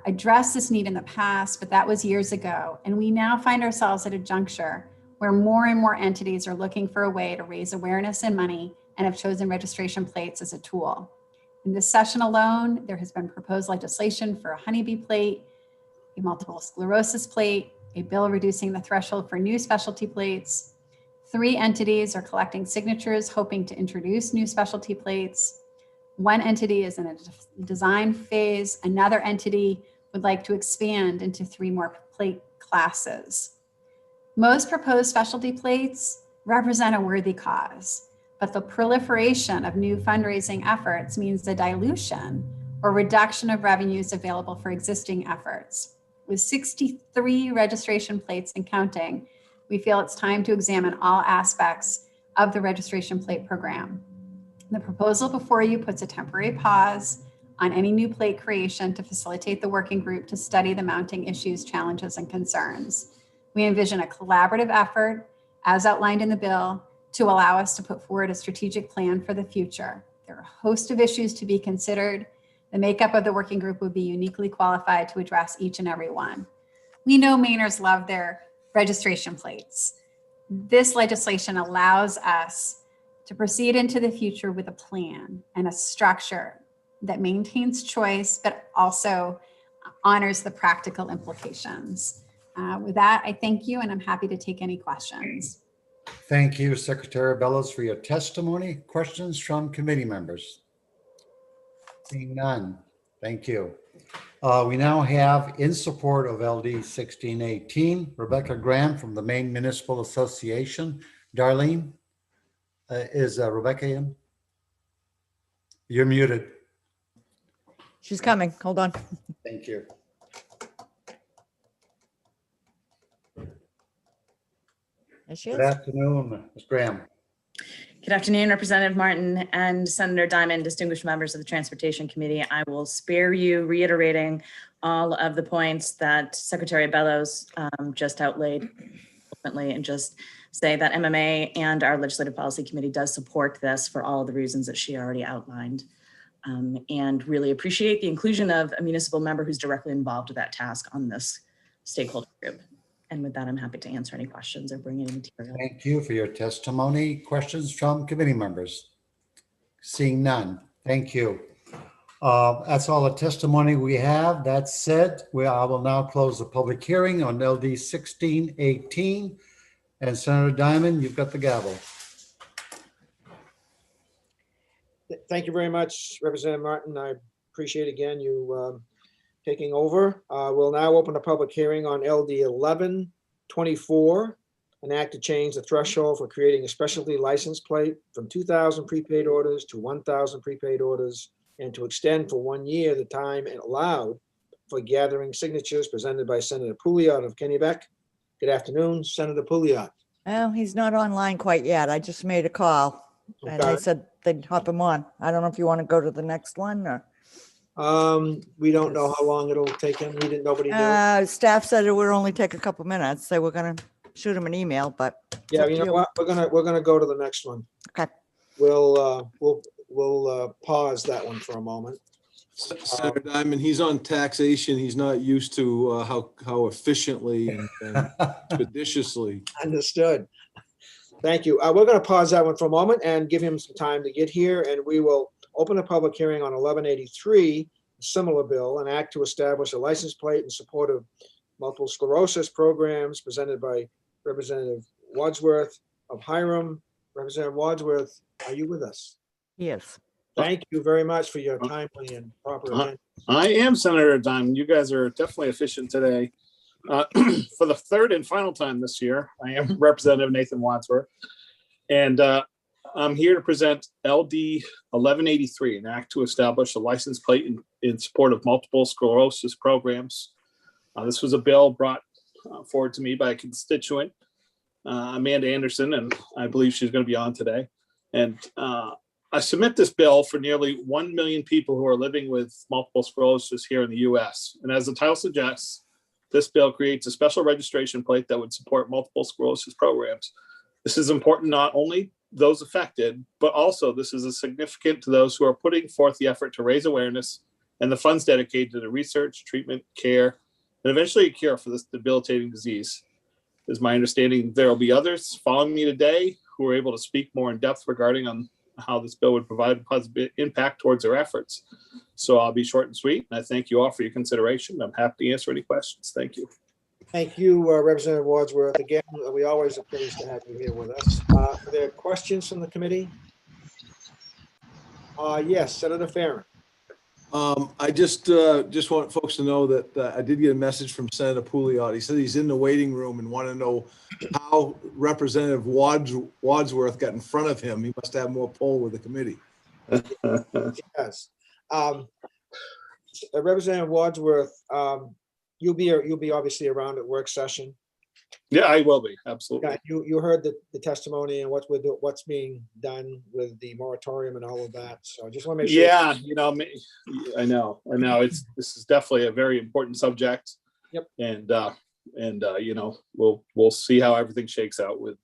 addressed this need in the past, but that was years ago. And we now find ourselves at a juncture where more and more entities are looking for a way to raise awareness and money and have chosen registration plates as a tool. In this session alone, there has been proposed legislation for a honeybee plate, a multiple sclerosis plate, a bill reducing the threshold for new specialty plates. 3 entities are collecting signatures, hoping to introduce new specialty plates. 1 entity is in a design phase. Another entity would like to expand into 3 more plate classes. Most proposed specialty plates represent a worthy cause, but the proliferation of new fundraising efforts means the dilution or reduction of revenues available for existing efforts. With 63 registration plates and counting, we feel it's time to examine all aspects of the registration plate program. The proposal before you puts a temporary pause on any new plate creation to facilitate the working group to study the mounting issues, challenges, and concerns. We envision a collaborative effort, as outlined in the bill, to allow us to put forward a strategic plan for the future. There are a host of issues to be considered. The makeup of the working group would be uniquely qualified to address each and every one. We know Mainers love their registration plates. This legislation allows us to proceed into the future with a plan and a structure that maintains choice, but also honors the practical implications. With that, I thank you, and I'm happy to take any questions. Thank you, Secretary Bellows, for your testimony. Questions from committee members? Seeing none. Thank you. We now have, in support of LD 1618, Rebecca Graham from the Maine Municipal Association. Darlene, is Rebecca in? You're muted. She's coming. Hold on. Thank you. There she Good is. afternoon, Ms. Graham. Good afternoon, Representative Martin and Senator Diamond, distinguished members of the Transportation Committee. I will spare you reiterating all of the points that Secretary Bellows just outlaid ultimately, and just say that MMA and our Legislative Policy Committee does support this for all the reasons that she already outlined, and really appreciate the inclusion of a municipal member who's directly involved with that task on this stakeholder group. And with that, I'm happy to answer any questions or bring any material. Thank you for your testimony. Questions from committee members? Seeing none. Thank you. That's all the testimony we have. That said, I will now close the public hearing on LD 1618. And Senator Diamond, you've got the gavel. Thank you very much, Representative Martin. I appreciate again you taking over. We'll now open a public hearing on LD 1124, an act to change the threshold for creating a specialty license plate from 2,000 prepaid orders to 1,000 prepaid orders, and to extend for 1 year the time allowed for gathering signatures, presented by Senator Pouliot of Kennebec. Good afternoon, Senator Pouliot. Well, he's not online quite yet. I just made a call and they said they'd hop him on. I don't know if you want to go to the next one or. We don't know how long it'll take him. Nobody knew. Staff said it would only take a couple minutes. They were gonna shoot him an email, but. it's Yeah, up you to know what? We're gonna go to the next one. Okay. We'll pause that one for a moment. Senator Diamond, he's on taxation. He's not used to how efficiently and expeditiously. Understood. Thank you. We're going to pause that one for a moment and give him some time to get here, and we will open a public hearing on 1183, a similar bill, an act to establish a license plate in support of multiple sclerosis programs, presented by Representative Wadsworth of Hiram. Representative Wadsworth, are you with us? Yes. Thank you very much for your timely and proper attention. I am Senator Diamond. You guys are definitely efficient today. For the third and final time this year, I am Representative Nathan Wadsworth. And I'm here to present LD 1183, an act to establish a license plate in support of multiple sclerosis programs. This was a bill brought forward to me by a constituent, Amanda Anderson, and I believe she's going to be on today. And I submit this bill for nearly 1 million people who are living with multiple sclerosis here in the US. And as the title suggests, this bill creates a special registration plate that would support multiple sclerosis programs. This is important not only those affected, but also this is significant to those who are putting forth the effort to raise awareness and the funds dedicated to the research, treatment, care, and eventually a cure for this debilitating disease. It is my understanding there will be others following me today who are able to speak more in depth regarding on how this bill would provide a positive impact towards their efforts. So I'll be short and sweet, and I thank you all for your consideration. I'm happy to answer any questions. Thank you. Thank you, Representative Wadsworth. Again, we always are pleased to have you here with us. Are there questions from the committee? Yes, Senator Farren. I just want folks to know that I did get a message from Senator Pouliot. He said he's in the waiting room and want to know how Representative Wadsworth got in front of him. He must have more pull with the committee. Yes. Representative Wadsworth, you'll be obviously around at work session. Yeah, I will be. Absolutely. Yeah, you heard the testimony and what's being done with the moratorium and all of that. So I just want to make sure. Yeah, I know. This is definitely a very important subject. Yep. And we'll see how everything shakes out with.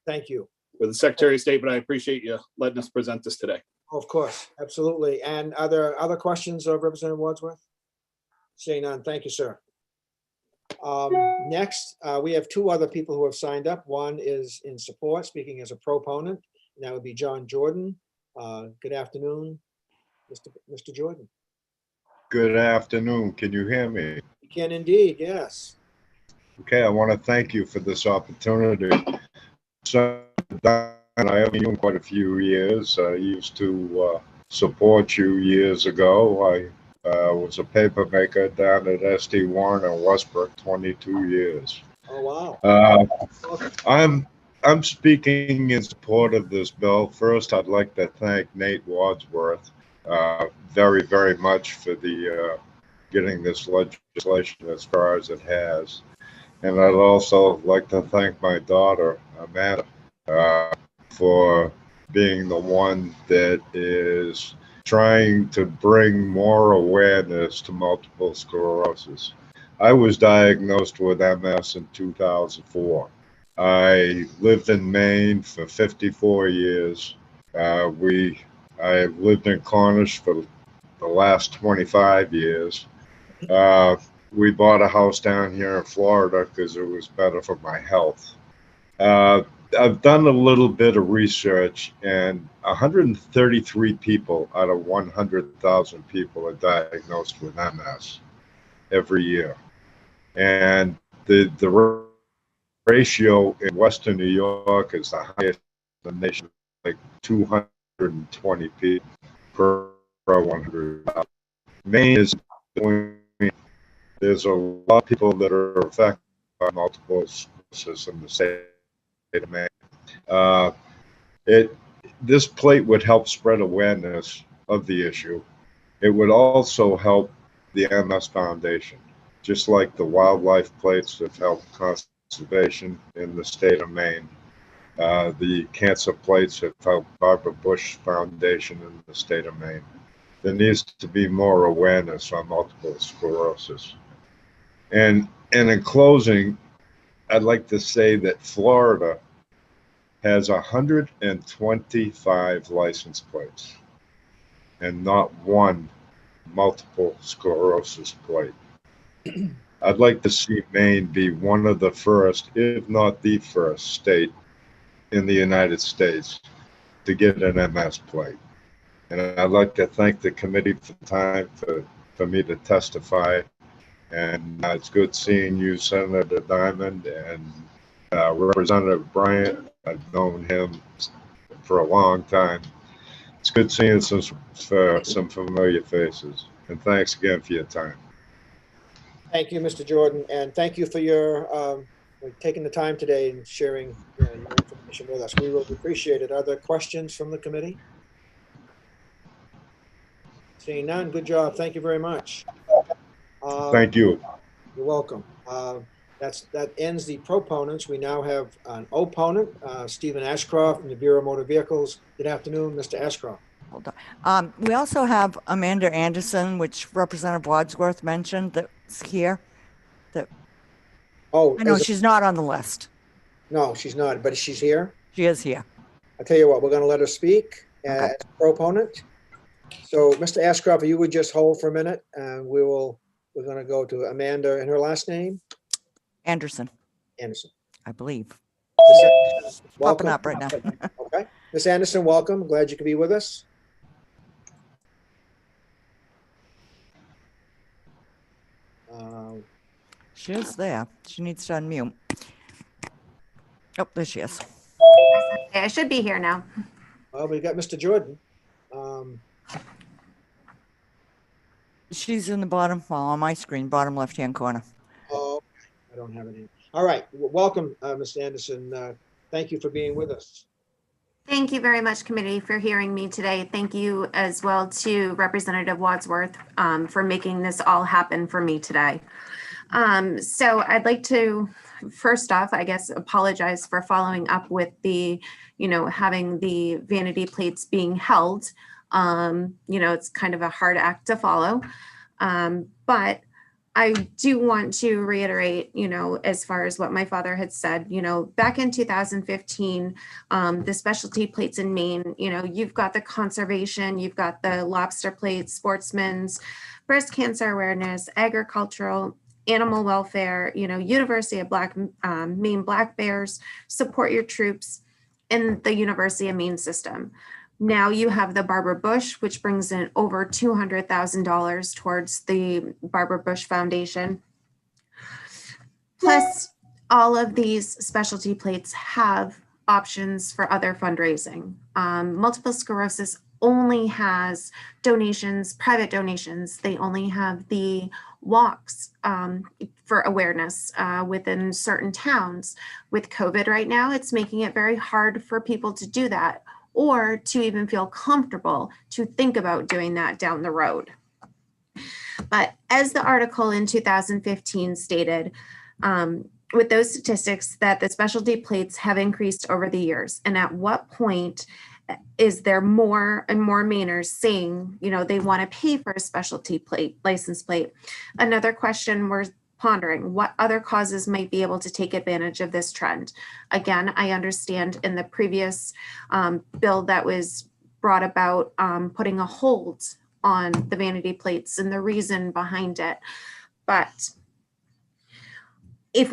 Thank you. With the Secretary of State, but I appreciate you letting us present this today. Of course, absolutely. And are there other questions of Representative Wadsworth? Seeing none, thank you, sir. Next, we have two other people who have signed up. One is in support, speaking as a proponent, and that would be John Jordan. Good afternoon, Mr. Jordan. Good afternoon. Can you hear me? You can indeed, yes. Okay, I want to thank you for this opportunity. So, I have known quite a few years. I used to support you years ago. I was a paper maker down at SD Warren in Westbrook, 22 years. Oh, wow. I'm speaking in support of this bill. First, I'd like to thank Nate Wadsworth very, very much for the getting this legislation as far as it has. And I'd also like to thank my daughter, Amanda, for being the one that is trying to bring more awareness to multiple sclerosis. I was diagnosed with MS in 2004. I lived in Maine for 54 years. I lived in Cornish for the last 25 years. We bought a house down here in Florida because it was better for my health. I've done a little bit of research, and 133 people out of 100,000 people are diagnosed with MS every year. And the ratio in Western New York is the highest in the nation, like 220 people per 100,000. Maine is there's a lot of people that are affected by multiple sclerosis in the state of Maine. This plate would help spread awareness of the issue. It would also help the MS Foundation, just like the wildlife plates have helped conservation in the state of Maine. The cancer plates have helped Barbara Bush Foundation in the state of Maine. There needs to be more awareness on multiple sclerosis. And in closing, I'd like to say that Florida has 125 license plates and not one multiple sclerosis plate. I'd like to see Maine be one of the first, if not the first state in the United States to get an MS plate. And I'd like to thank the committee for the time for me to testify. And it's good seeing you, Senator Diamond, and Representative Bryant. I've known him for a long time. It's good seeing some familiar faces. And thanks again for your time. Thank you, Mr. Jordan, and thank you for your taking the time today and sharing your information. information with us. We will appreciate it. Are there questions from the committee? Seeing none, good job. Thank you very much. Thank you. You're welcome. That ends the proponents. We now have an opponent, Stephen Ashcroft from the Bureau of Motor Vehicles. Good afternoon, Mr. Ashcroft. Hold on. We also have Amanda Anderson, which Representative Wadsworth mentioned, that's here. Oh, I know she's not on the list. No, she's not, but she's here. She is here. I'll tell you what, we're going to let her speak as a proponent. So, Mr. Ashcroft, you would just hold for a minute, and we're going to go to Amanda and her last name. Anderson, Anderson. I believe. Welcome. Popping up right now. Okay. Ms. Anderson, welcome. Glad you could be with us. She is there. She needs to unmute. Oh, there she is. I should be here now. Well, we got Mr. Jordan. She's in the bottom, well, on my screen, bottom left-hand corner. Oh, I don't have it in. All right. Welcome, Ms. Anderson. Thank you for being with us. Thank you very much, committee, for hearing me today. Thank you as well to Representative Wadsworth for making this all happen for me today. So I'd like to, first off, I guess, apologize for following up with the, having the vanity plates being held. It's kind of a hard act to follow. But I do want to reiterate, as far as what my father had said, back in 2015, the specialty plates in Maine, you've got the conservation, you've got the lobster plates, sportsmen's, breast cancer awareness, agricultural, animal welfare, University of Maine Black Bears, support your troops, and the University of Maine system. Now you have the Barbara Bush, which brings in over $200,000 towards the Barbara Bush Foundation. Plus, all of these specialty plates have options for other fundraising. Multiple sclerosis only has donations, private donations. They only have the walks for awareness within certain towns. With COVID right now, it's making it very hard for people to do that, or to even feel comfortable to think about doing that down the road. But as the article in 2015 stated, with those statistics that the specialty plates have increased over the years, and at what point is there more and more Mainers saying, they want to pay for a specialty plate, license plate? Another question we're pondering, what other causes might be able to take advantage of this trend? Again, I understand in the previous bill that was brought about putting a hold on the vanity plates and the reason behind it. But if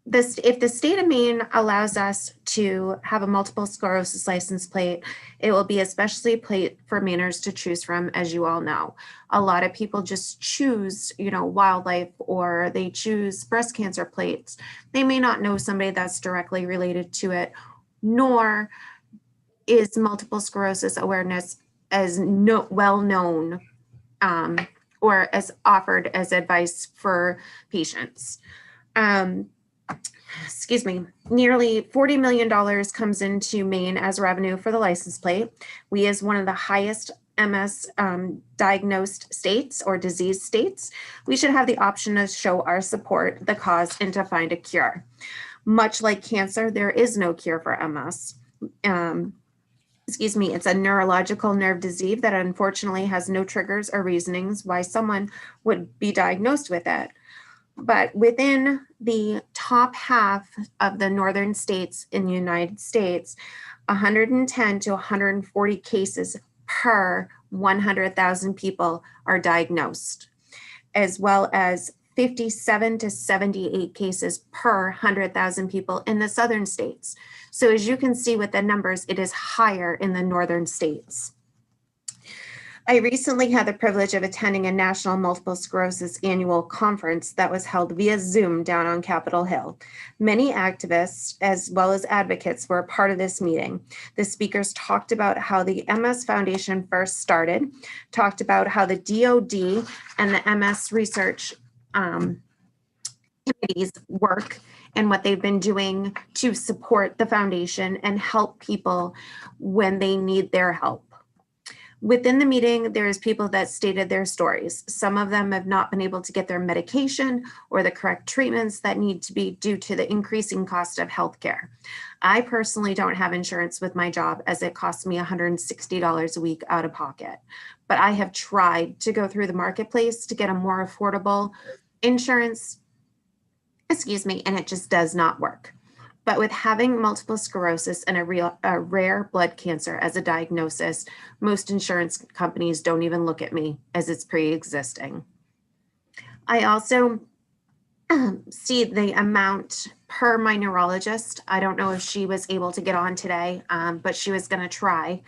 the state of Maine allows us to have a multiple sclerosis license plate, it will be a specialty plate for Mainers to choose from, as you all know. A lot of people just choose, wildlife, or they choose breast cancer plates. They may not know somebody that's directly related to it, nor is multiple sclerosis awareness as well known or as offered as advice for patients. Excuse me, nearly $40 million comes into Maine as revenue for the license plate. We, as one of the highest MS diagnosed states or disease states, we should have the option to show our support, the cause, and to find a cure. Much like cancer, there is no cure for MS. It's a neurological nerve disease that unfortunately has no triggers or reasonings why someone would be diagnosed with it. But within the top half of the northern states in the United States, 110 to 140 cases per 100,000 people are diagnosed, as well as 57 to 78 cases per 100,000 people in the southern states. So as you can see with the numbers, it is higher in the northern states. I recently had the privilege of attending a national multiple sclerosis annual conference that was held via Zoom down on Capitol Hill. Many activists, as well as advocates, were a part of this meeting. The speakers talked about how the MS Foundation first started, talked about how the DOD and the MS research committees work, and what they've been doing to support the foundation and help people when they need their help. Within the meeting, there's people that stated their stories. Some of them have not been able to get their medication or the correct treatments that need to be due to the increasing cost of healthcare. I personally don't have insurance with my job, as it costs me $160 a week out of pocket. But I have tried to go through the marketplace to get a more affordable insurance, and it just does not work. But with having multiple sclerosis and a rare blood cancer as a diagnosis, most insurance companies don't even look at me, as it's pre-existing. I also see the amount per my neurologist. I don't know if she was able to get on today, but she was going to try.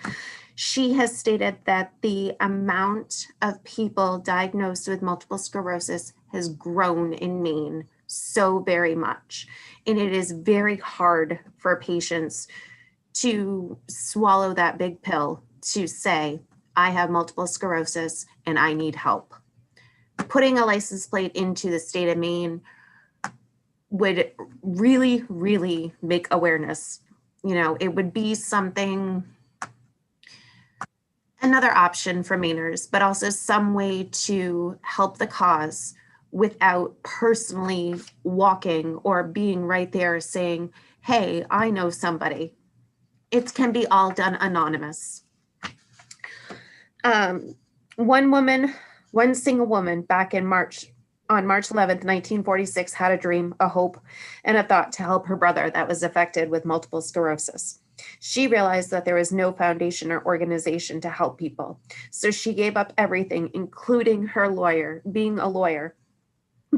She has stated that the amount of people diagnosed with multiple sclerosis has grown in Maine so very much. And it is very hard for patients to swallow that big pill to say, I have multiple sclerosis and I need help. Putting a license plate into the state of Maine would really, really make awareness. You know, it would be something, another option for Mainers, but also some way to help the cause without personally walking or being right there saying, hey, I know somebody. It can be all done anonymous. One single woman back in on March 11th, 1946, had a dream, a hope, and a thought to help her brother that was affected with multiple sclerosis. She realized that there was no foundation or organization to help people. So she gave up everything, including her lawyer, being a lawyer,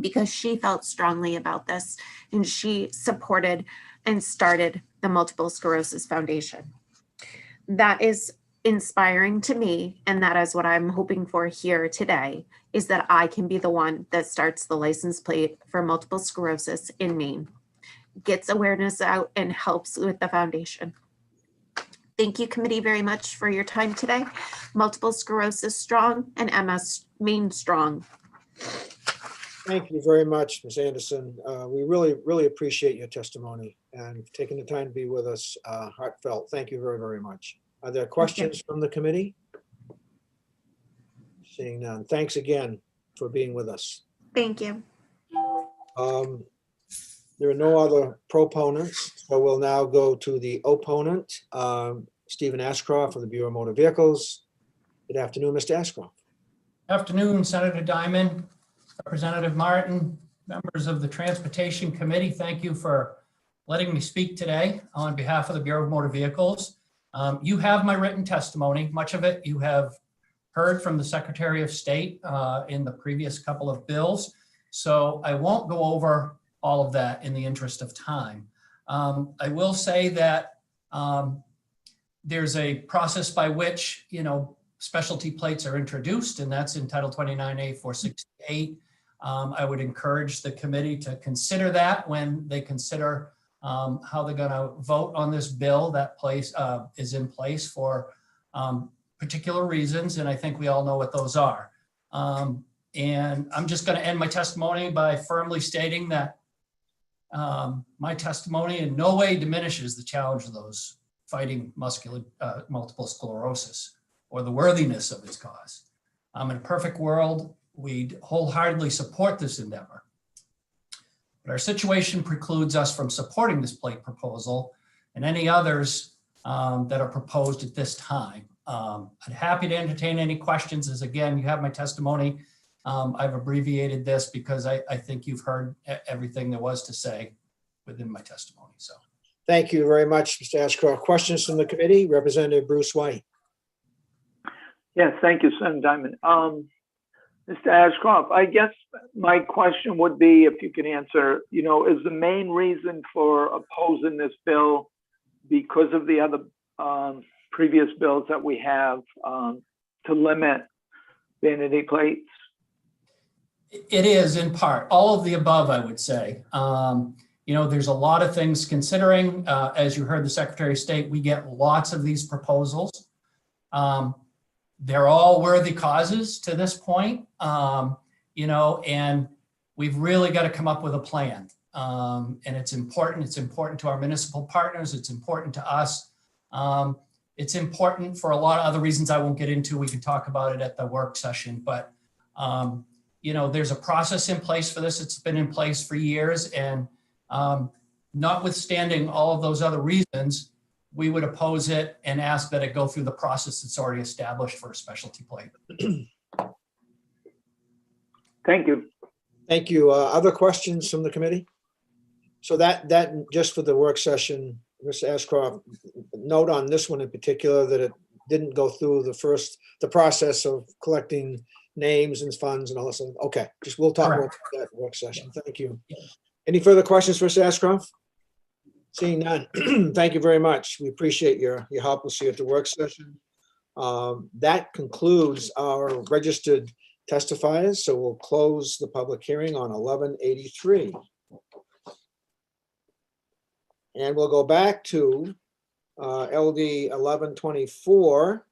because she felt strongly about this, and she supported and started the Multiple Sclerosis Foundation. That is inspiring to me, and that is what I'm hoping for here today, is that I can be the one that starts the license plate for multiple sclerosis in Maine, gets awareness out, and helps with the foundation. Thank you, committee, very much for your time today. Multiple sclerosis strong and MS Maine strong. Thank you very much, Ms. Anderson. We really, really appreciate your testimony and taking the time to be with us. Heartfelt. Thank you very, very much. Are there questions from the committee? Seeing none. Thanks again for being with us. Thank you. There are no other proponents, so we'll now go to the opponent, Stephen Ashcroft of the Bureau of Motor Vehicles. Good afternoon, Mr. Ashcroft. Afternoon, Senator Diamond, Representative Martin, members of the Transportation Committee. Thank you for letting me speak today on behalf of the Bureau of Motor Vehicles. You have my written testimony. Much of it you have heard from the Secretary of State in the previous couple of bills. So I won't go over all of that in the interest of time. I will say that there's a process by which, specialty plates are introduced, and that's in Title 29A 468. I would encourage the committee to consider that when they consider how they're going to vote on this bill. That is in place for particular reasons, and I think we all know what those are. And I'm just going to end my testimony by firmly stating that my testimony in no way diminishes the challenge of those fighting multiple sclerosis or the worthiness of its cause. In a perfect world, we'd wholeheartedly support this endeavor. But our situation precludes us from supporting this plate proposal and any others that are proposed at this time. I'm happy to entertain any questions, as again, you have my testimony. I've abbreviated this because I think you've heard everything there was to say within my testimony. So, thank you very much, Mr. Ashcroft. Questions from the committee? Representative Bruce White. Yes, thank you, Senator Diamond. Mr. Ashcroft, I guess my question would be, if you can answer, is the main reason for opposing this bill because of the other previous bills that we have to limit vanity plates? It is in part, all of the above, I would say. There's a lot of things considering, as you heard the Secretary of State, we get lots of these proposals. They're all worthy causes to this point, and we've really got to come up with a plan. And it's important. It's important to our municipal partners. It's important to us. It's important for a lot of other reasons I won't get into. We can talk about it at the work session, but there's a process in place for this. It's been in place for years, and notwithstanding all of those other reasons, we would oppose it and ask that it go through the process that's already established for a specialty plate. Thank you. Thank you. Other questions from the committee? So that just for the work session, Mr. Ashcroft, note on this one in particular that it didn't go through the process of collecting names and funds and all that stuff. Okay, just we'll talk about that work session. Thank you. Any further questions for Mr. Ashcroft? Seeing none. Thank you very much. We appreciate your help. We'll see you at the work session. That concludes our registered testifiers. So we'll close the public hearing on 1183. And we'll go back to LD 1124.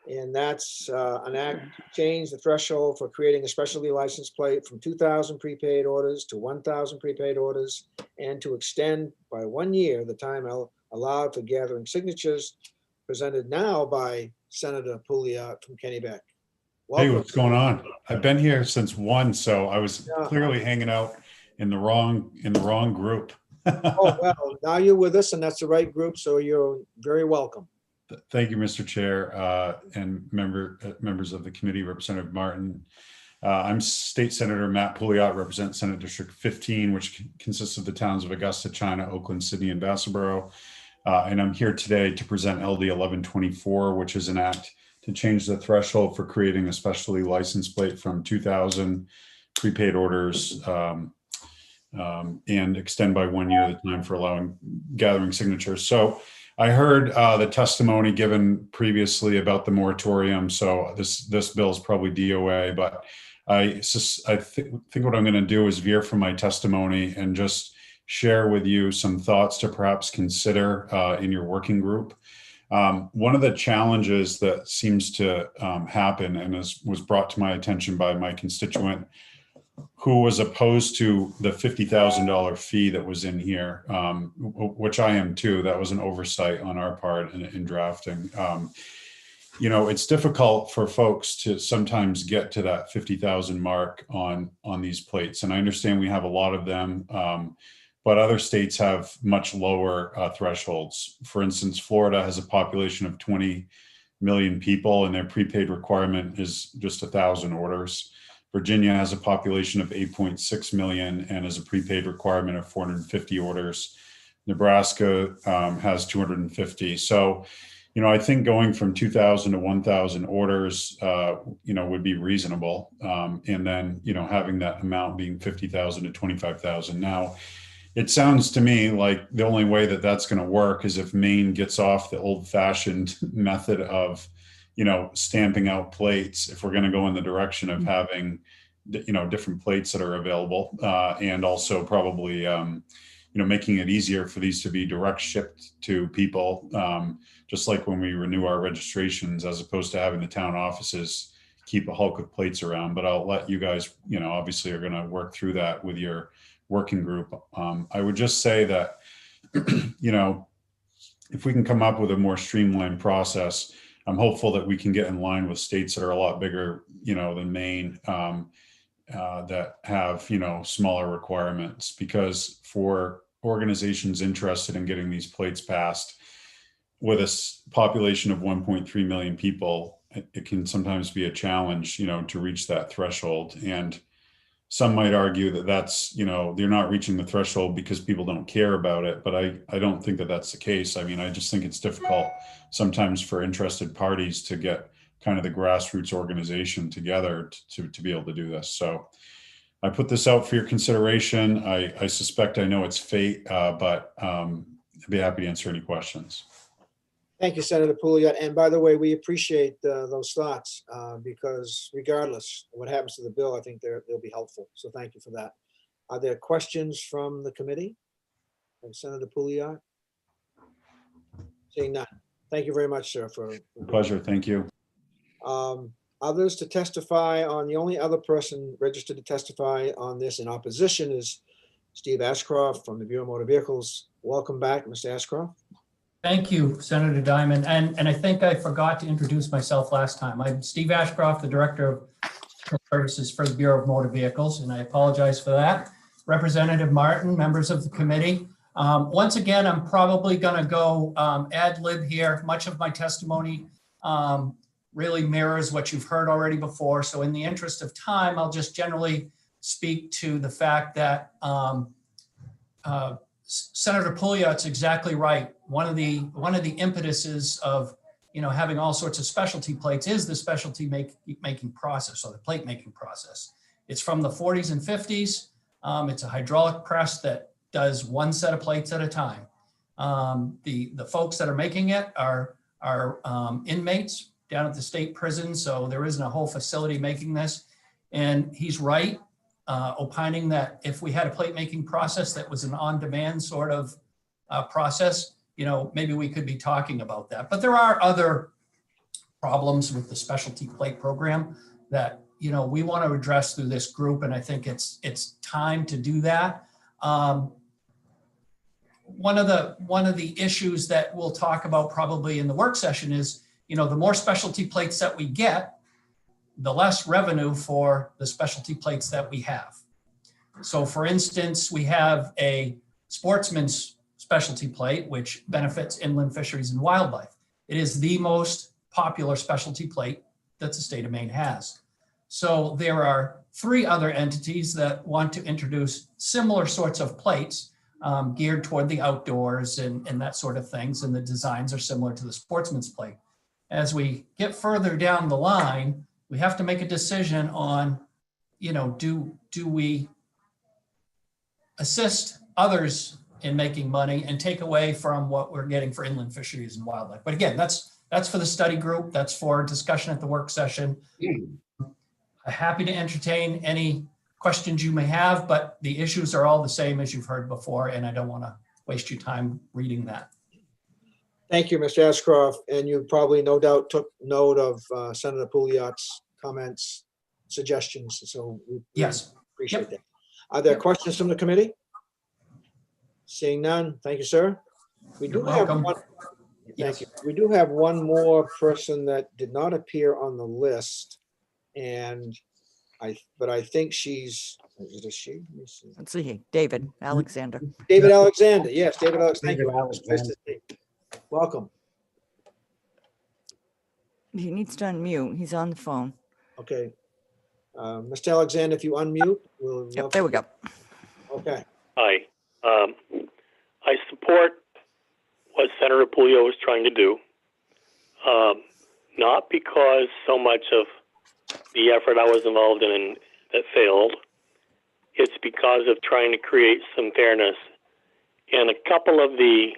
And that's an act to change the threshold for creating a specialty license plate from 2,000 prepaid orders to 1,000 prepaid orders, and to extend by 1 year the time allowed for gathering signatures, presented now by Senator Pouliot from Kennebec. Hey, what's going on? I've been here since 1, so I was clearly hanging out in the wrong group. Oh, well, now you're with us, and that's the right group, so you're very welcome. Thank you, Mr. Chair, and members of the committee, Representative Martin. I'm State Senator Matt Pouliot, represent Senate District 15, which consists of the towns of Augusta, China, Oakland, Sydney, and Vassarboro. And I'm here today to present LD 1124, which is an act to change the threshold for creating a specialty license plate from 2,000 prepaid orders and extend by 1 year the time for gathering signatures. So I heard the testimony given previously about the moratorium. So this bill is probably DOA, but I think what I'm going to do is veer from my testimony and just share with you some thoughts to perhaps consider in your working group. One of the challenges that seems to happen and was brought to my attention by my constituent who was opposed to the $50,000 fee that was in here, which I am too. That was an oversight on our part in drafting. It's difficult for folks to sometimes get to that 50,000 mark on these plates. And I understand we have a lot of them, but other states have much lower thresholds. For instance, Florida has a population of 20 million people and their prepaid requirement is just 1,000 orders. Virginia has a population of 8.6 million and has a prepaid requirement of 450 orders. Nebraska has 250. So, I think going from 2,000 to 1,000 orders, would be reasonable. And then, having that amount being 50,000 to 25,000. Now, it sounds to me like the only way that that's going to work is if Maine gets off the old-fashioned method of stamping out plates, if we're going to go in the direction of having, different plates that are available, and also probably, making it easier for these to be direct shipped to people, just like when we renew our registrations, as opposed to having the town offices keep a hulk of plates around. But I'll let you guys, obviously are going to work through that with your working group. I would just say that, if we can come up with a more streamlined process, I'm hopeful that we can get in line with states that are a lot bigger, than Maine, that have, smaller requirements. Because for organizations interested in getting these plates passed, with a population of 1.3 million people, it can sometimes be a challenge, to reach that threshold. And some might argue that that's, they're not reaching the threshold because people don't care about it. But I don't think that that's the case. I mean, I just think it's difficult sometimes for interested parties to get kind of the grassroots organization together to be able to do this. So I put this out for your consideration. I suspect I know it's fate, but I'd be happy to answer any questions. Thank you, Senator Pouliot. And by the way, we appreciate those thoughts because regardless of what happens to the bill, I think they'll be helpful. So thank you for that. Are there questions from the committee? And Senator Pouliot? Seeing none. Thank you very much, sir. Pleasure. Thank you. Others to testify on, the only other person registered to testify on this in opposition is Steve Ashcroft from the Bureau of Motor Vehicles. Welcome back, Mr. Ashcroft. Thank you, Senator Diamond. And I think I forgot to introduce myself last time. I'm Steve Ashcroft, the Director of Services for the Bureau of Motor Vehicles, and I apologize for that. Representative Martin, members of the committee. Once again, I'm probably going to go ad lib here. Much of my testimony really mirrors what you've heard already before. So in the interest of time, I'll just generally speak to the fact that Senator Pouliot's exactly right. One of the impetuses of having all sorts of specialty plates is the specialty making process, or the plate making process. It's from the 40s and 50s. It's a hydraulic press that does one set of plates at a time. The folks that are making it are inmates down at the state prison, so there isn't a whole facility making this. And he's right, opining that if we had a plate making process that was an on-demand sort of process, maybe we could be talking about that. But there are other problems with the specialty plate program that we want to address through this group, and I think it's time to do that. One of the issues that we'll talk about probably in the work session is, the more specialty plates that we get, the less revenue for the specialty plates that we have. So for instance, we have a sportsman's specialty plate, which benefits inland fisheries and wildlife. It is the most popular specialty plate that the state of Maine has. So there are 3 other entities that want to introduce similar sorts of plates geared toward the outdoors and that sort of things. And the designs are similar to the sportsman's plate. As we get further down the line, we have to make a decision on, do we assist others in making money and take away from what we're getting for inland fisheries and wildlife? But again, that's for the study group. That's for discussion at the work session. I'm happy to entertain any questions you may have, but the issues are all the same as you've heard before, and I don't want to waste your time reading that. Thank you, Mr. Ashcroft. And you probably no doubt took note of Senator Pouliot's comments, suggestions. So we appreciate that. Are there questions from the committee? Seeing none, thank you, sir. We do have one. Thank you. We do have one more person that did not appear on the list, and but I think she's. Is it a she? Let's see, David Alexander. David Alexander. Yes, David Alexander. Thank you. Nice to see you. Welcome. He needs to unmute. He's on the phone. Okay. Mr. Alexander, if you unmute, we'll. Yep, there we go. Okay. Hi. I support what Senator Pouliot is trying to do, not because so much of the effort I was involved in that failed. It's because of trying to create some fairness. In a couple of the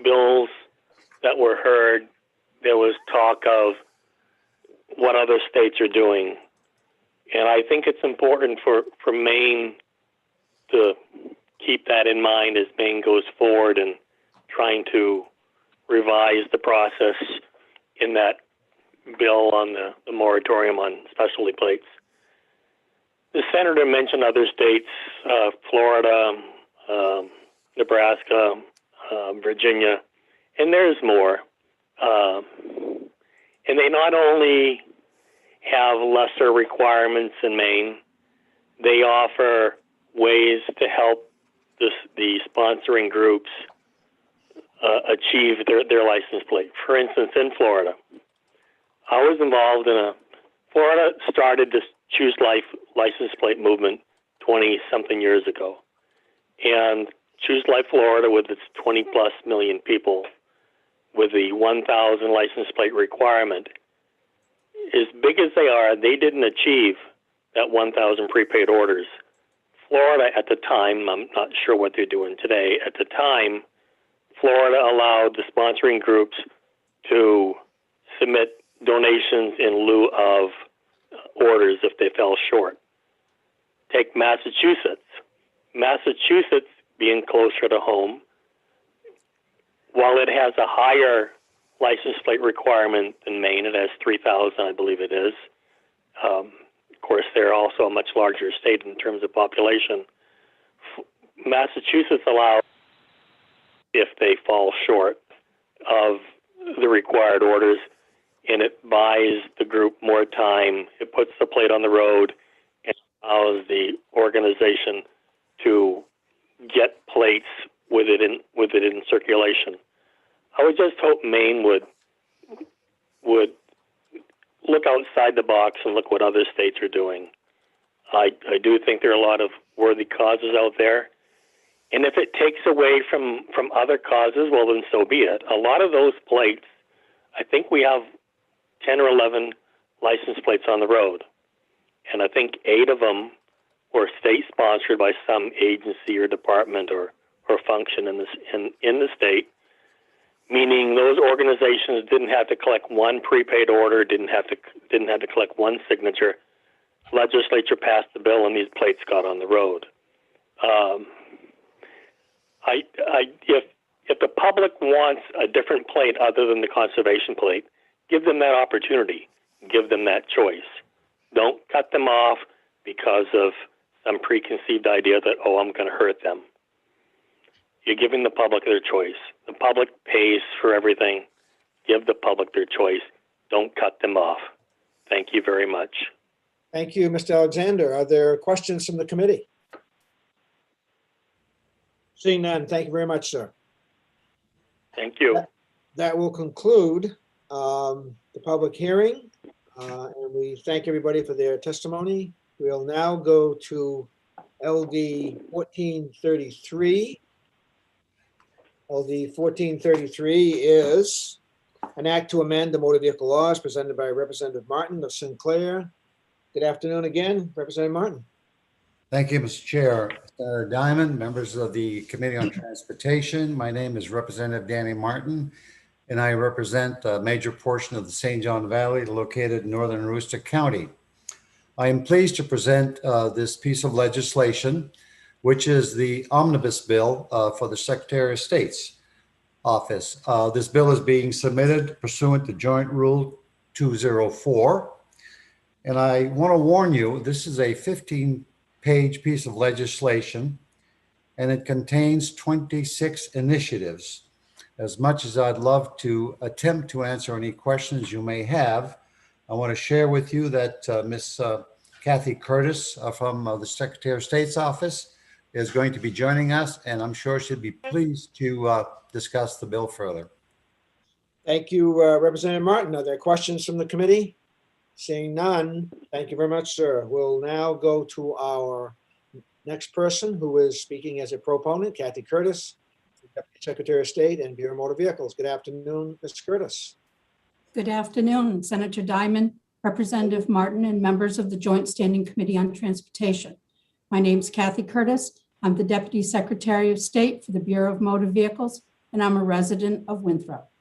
bills that were heard, there was talk of what other states are doing. And I think it's important for Maine to keep that in mind as Maine goes forward and trying to revise the process in that bill on the moratorium on specialty plates. The senator mentioned other states, Florida, Nebraska, Virginia, and there's more. And they not only have lesser requirements in Maine, they offer ways to help the sponsoring groups achieve their license plate. For instance, in Florida, I was involved in Florida started this Choose Life license plate movement 20-something years ago. And Choose Life Florida, with its 20+ million people, with the 1,000 license plate requirement, as big as they are, they didn't achieve that 1,000 prepaid orders. Florida at the time, I'm not sure what they're doing today, at the time, Florida allowed the sponsoring groups to submit donations in lieu of orders if they fell short. Take Massachusetts. Massachusetts, being closer to home, while it has a higher license plate requirement than Maine, it has 3,000, I believe it is. Of course, they're also a much larger state in terms of population. Massachusetts allows, if they fall short of the required orders, and it buys the group more time. It puts the plate on the road and allows the organization to get plates with it in circulation. I would just hope Maine would look outside the box and look what other states are doing. I do think there are a lot of worthy causes out there. And if it takes away from other causes, well, then so be it. A lot of those plates, I think we have 10 or 11 license plates on the road. And I think 8 of them were state-sponsored by some agency or department or function in the state, meaning those organizations didn't have to collect one prepaid order, didn't have to collect one signature. Legislature passed the bill, and these plates got on the road. If the public wants a different plate other than the conservation plate, give them that opportunity. Give them that choice. Don't cut them off because of some preconceived idea that, oh, I'm going to hurt them. You're giving the public their choice. The public pays for everything. Give the public their choice. Don't cut them off. Thank you very much. Thank you, Mr. Alexander. Are there questions from the committee? Seeing none, thank you very much, sir. Thank you. That will conclude the public hearing, and we thank everybody for their testimony. We'll now go to LD 1433. LD 1433 is an act to amend the motor vehicle laws presented by Representative Martin of Sinclair. Good afternoon again, Representative Martin. Thank you, Mr. Chair. Senator Diamond, members of the Committee on Transportation. My name is Representative Danny Martin, and I represent a major portion of the St. John Valley located in northern Aroostook County. I am pleased to present this piece of legislation, which is the omnibus bill for the Secretary of State's office. This bill is being submitted pursuant to Joint Rule 204. And I want to warn you, this is a 15-page piece of legislation, and it contains 26 initiatives. As much as I'd love to attempt to answer any questions you may have, I want to share with you that Miss Kathy Curtis from the Secretary of State's office is going to be joining us, and I'm sure she'd be pleased to discuss the bill further. Thank you, Representative Martin. Are there questions from the committee? Seeing none, thank you very much, sir. We'll now go to our next person who is speaking as a proponent, Kathy Curtis, Deputy Secretary of State and Bureau of Motor Vehicles. Good afternoon, Ms. Curtis. Good afternoon, Senator Diamond, Representative Martin, and members of the Joint Standing Committee on Transportation. My name is Kathy Curtis. I'm the Deputy Secretary of State for the Bureau of Motor Vehicles, and I'm a resident of Winthrop.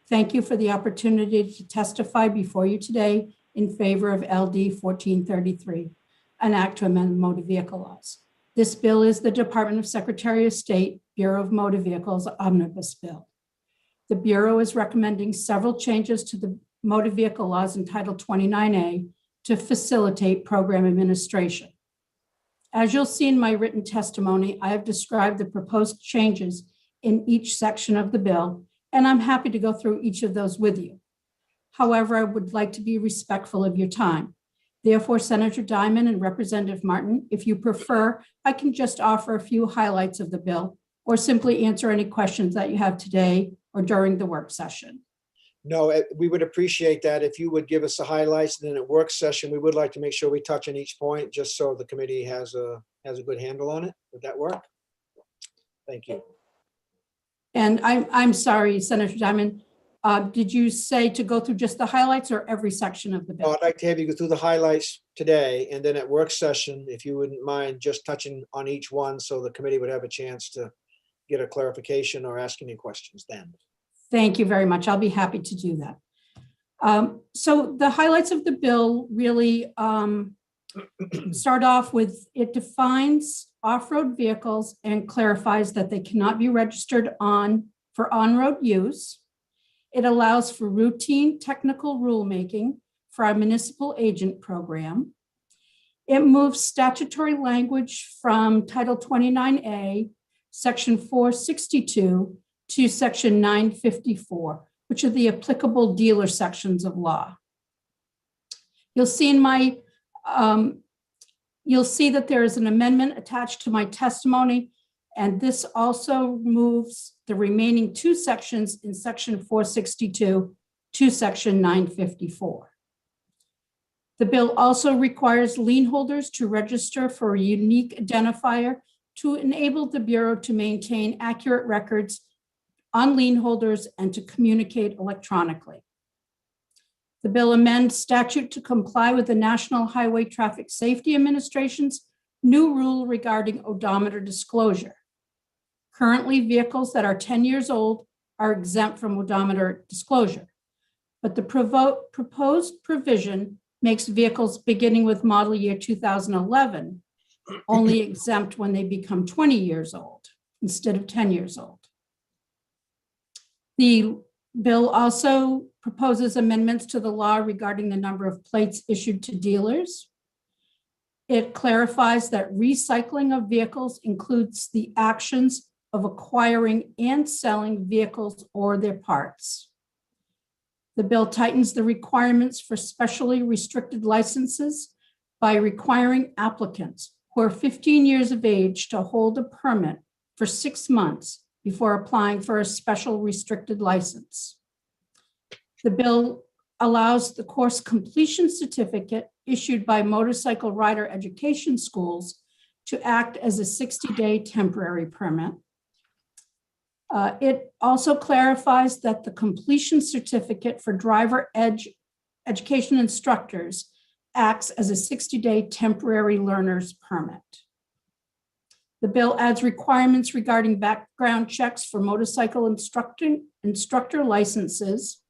Thank you for the opportunity to testify before you today in favor of LD 1433, an act to amend motor vehicle laws. This bill is the Department of Secretary of State, Bureau of Motor Vehicles Omnibus Bill. The Bureau is recommending several changes to the motor vehicle laws in Title 29A to facilitate program administration. As you'll see in my written testimony, I have described the proposed changes in each section of the bill, and I'm happy to go through each of those with you. However, I would like to be respectful of your time. Therefore, Senator Diamond and Representative Martin, if you prefer, I can just offer a few highlights of the bill or simply answer any questions that you have today or during the work session. No, we would appreciate that if you would give us the highlights, and then at work session, we would like to make sure we touch on each point just so the committee has a good handle on it. Would that work? Thank you. And I'm sorry, Senator Diamond, did you say to go through just the highlights or every section of the bill? I'd like to have you go through the highlights today, and then at work session, if you wouldn't mind just touching on each one so the committee would have a chance to get a clarification or ask any questions then. Thank you very much. I'll be happy to do that. So the highlights of the bill really start off with, it defines off-road vehicles and clarifies that they cannot be registered for on-road use. It allows for routine technical rulemaking for our municipal agent program. It moves statutory language from Title 29A, Section 462 to Section 954, which are the applicable dealer sections of law. You'll see in my, you'll see that there is an amendment attached to my testimony, and this also moves the remaining two sections in Section 462 to Section 954. The bill also requires lien holders to register for a unique identifier to enable the Bureau to maintain accurate records on lien holders and to communicate electronically. The bill amends statute to comply with the National Highway Traffic Safety Administration's new rule regarding odometer disclosure. Currently, vehicles that are 10 years old are exempt from odometer disclosure, but the proposed provision makes vehicles beginning with model year 2011 only exempt when they become 20 years old instead of 10 years old. The bill also proposes amendments to the law regarding the number of plates issued to dealers. It clarifies that recycling of vehicles includes the actions of acquiring and selling vehicles or their parts. The bill tightens the requirements for specially restricted licenses by requiring applicants who are 15 years of age to hold a permit for 6 months before applying for a special restricted license. The bill allows the course completion certificate issued by motorcycle rider education schools to act as a 60-day temporary permit. It also clarifies that the completion certificate for driver education instructors acts as a 60-day temporary learner's permit. The bill adds requirements regarding background checks for motorcycle instructor licenses,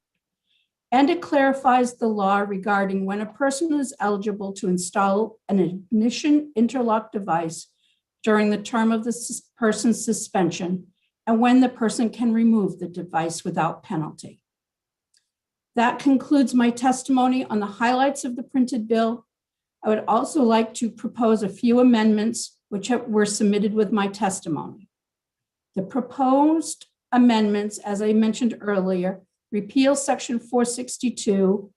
and it clarifies the law regarding when a person is eligible to install an ignition interlock device during the term of the person's suspension and when the person can remove the device without penalty. That concludes my testimony on the highlights of the printed bill. I would also like to propose a few amendments which were submitted with my testimony. The proposed amendments, as I mentioned earlier, repeal Section 462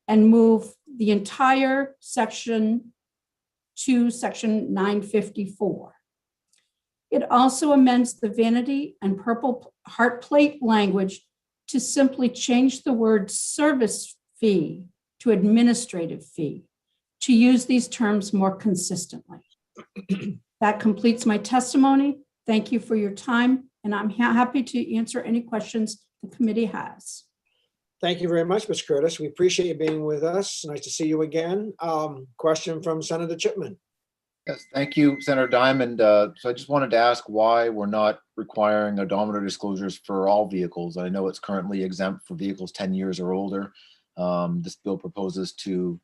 and move the entire section to Section 954. It also amends the vanity and purple heart plate language to simply change the word service fee to administrative fee to use these terms more consistently. That completes my testimony. Thank you for your time, and I'm happy to answer any questions the committee has. Thank you very much, Ms. Curtis. We appreciate you being with us. Nice to see you again. Question from Senator Chipman. Yes, thank you, Senator Diamond. So I just wanted to ask why we're not requiring odometer disclosures for all vehicles. I know it's currently exempt for vehicles 10 years or older. This bill proposes to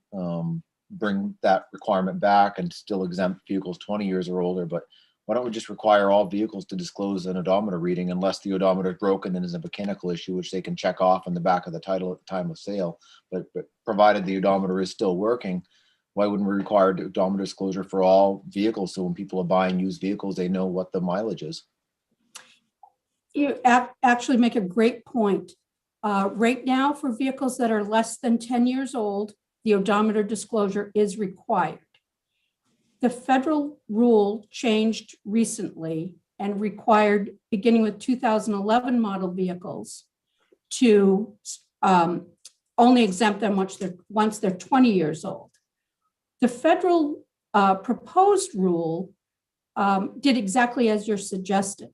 bring that requirement back and still exempt vehicles 20 years or older. But why don't we just require all vehicles to disclose an odometer reading unless the odometer is broken and is a mechanical issue, which they can check off on the back of the title at the time of sale. But provided the odometer is still working, why wouldn't we require odometer disclosure for all vehicles? So when people are buying used vehicles, they know what the mileage is. You actually make a great point. Right now, for vehicles that are less than 10 years old, the odometer disclosure is required. The federal rule changed recently and required, beginning with 2011 model vehicles, to only exempt them once they're 20 years old. The federal proposed rule did exactly as you're suggesting,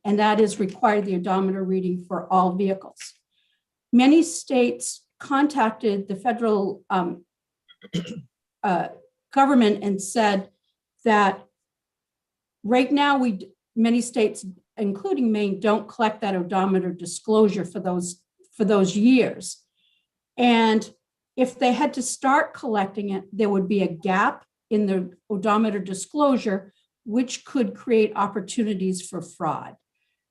and that is require the odometer reading for all vehicles. Many states contacted the federal government and said that right now many states, including Maine, don't collect that odometer disclosure for those years. And if they had to start collecting it, there would be a gap in the odometer disclosure, which could create opportunities for fraud.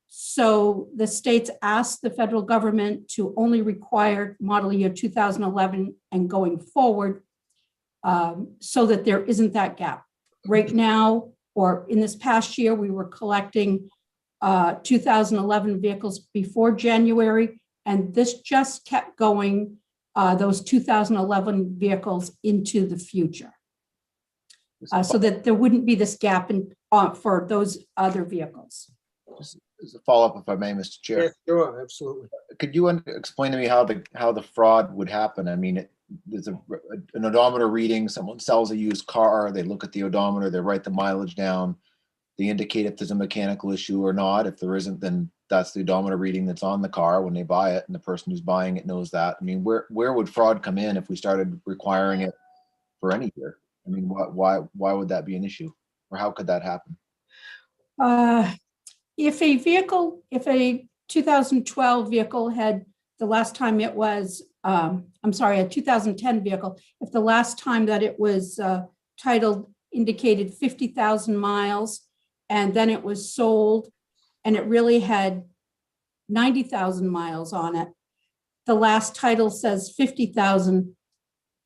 So the states asked the federal government to only require model year 2011 and going forward so that there isn't that gap. Right now, or in this past year, we were collecting 2011 vehicles before January, and this just kept going, those 2011 vehicles into the future. So that there wouldn't be this gap in, for those other vehicles. As a follow-up, if I may, Mr. Chair. Yeah, sure, absolutely. Could you explain to me how the fraud would happen? I mean, there's an odometer reading, someone sells a used car, they look at the odometer, they write the mileage down, they indicate if there's a mechanical issue or not. If there isn't, then that's the odometer reading that's on the car when they buy it, and the person who's buying it knows that. I mean, where would fraud come in if we started requiring it for any year? I mean, why would that be an issue, or how could that happen? If a 2012 vehicle had, the last time it was, I'm sorry, a 2010 vehicle, if the last time that it was titled indicated 50,000 miles, and then it was sold and it really had 90,000 miles on it, the last title says 50,000,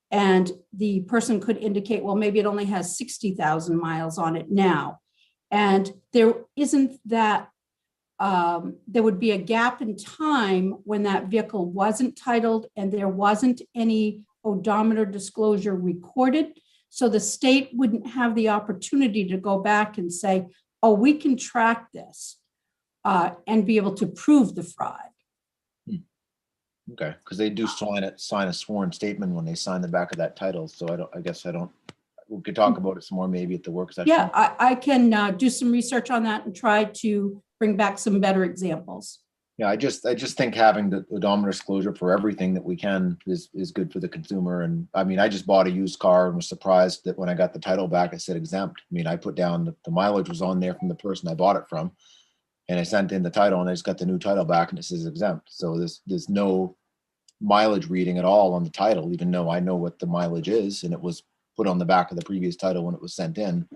and the person could indicate, well, maybe it only has 60,000 miles on it now. And there isn't that, there would be a gap in time when that vehicle wasn't titled and there wasn't any odometer disclosure recorded. So the state wouldn't have the opportunity to go back and say, oh, we can track this and be able to prove the fraud. Okay, because they do sign a sworn statement when they sign the back of that title. So we could talk about it some more maybe at the work session. Yeah, I can do some research on that and try to bring back some better examples. Yeah, I just think having the odometer disclosure for everything that we can is good for the consumer. And I mean, I just bought a used car and was surprised that when I got the title back, it said exempt. I mean, I put down the mileage was on there from the person I bought it from, and I sent in the title and I just got the new title back and it says exempt. So there's no mileage reading at all on the title, even though I know what the mileage is, and it was put on the back of the previous title when it was sent in.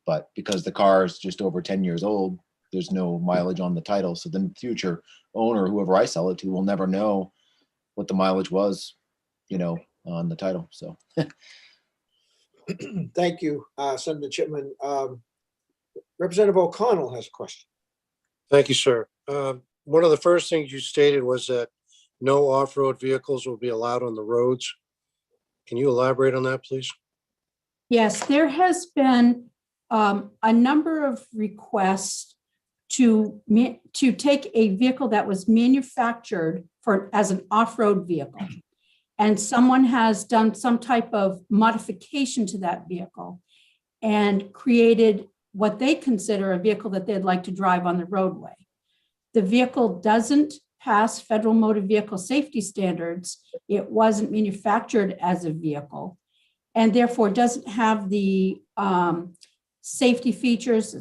But because the car is just over 10 years old, there's no mileage on the title. So then the future owner, whoever I sell it to, will never know what the mileage was, on the title. So. Thank you, Senator Chipman. Representative O'Connell has a question. Thank you, sir. One of the first things you stated was that no off-road vehicles will be allowed on the roads. Can you elaborate on that, please? Yes, there has been a number of requests to take a vehicle that was manufactured as an off-road vehicle, and someone has done some type of modification to that vehicle and created what they consider a vehicle that they'd like to drive on the roadway. The vehicle doesn't pass federal motor vehicle safety standards. It wasn't manufactured as a vehicle, and therefore doesn't have the safety features,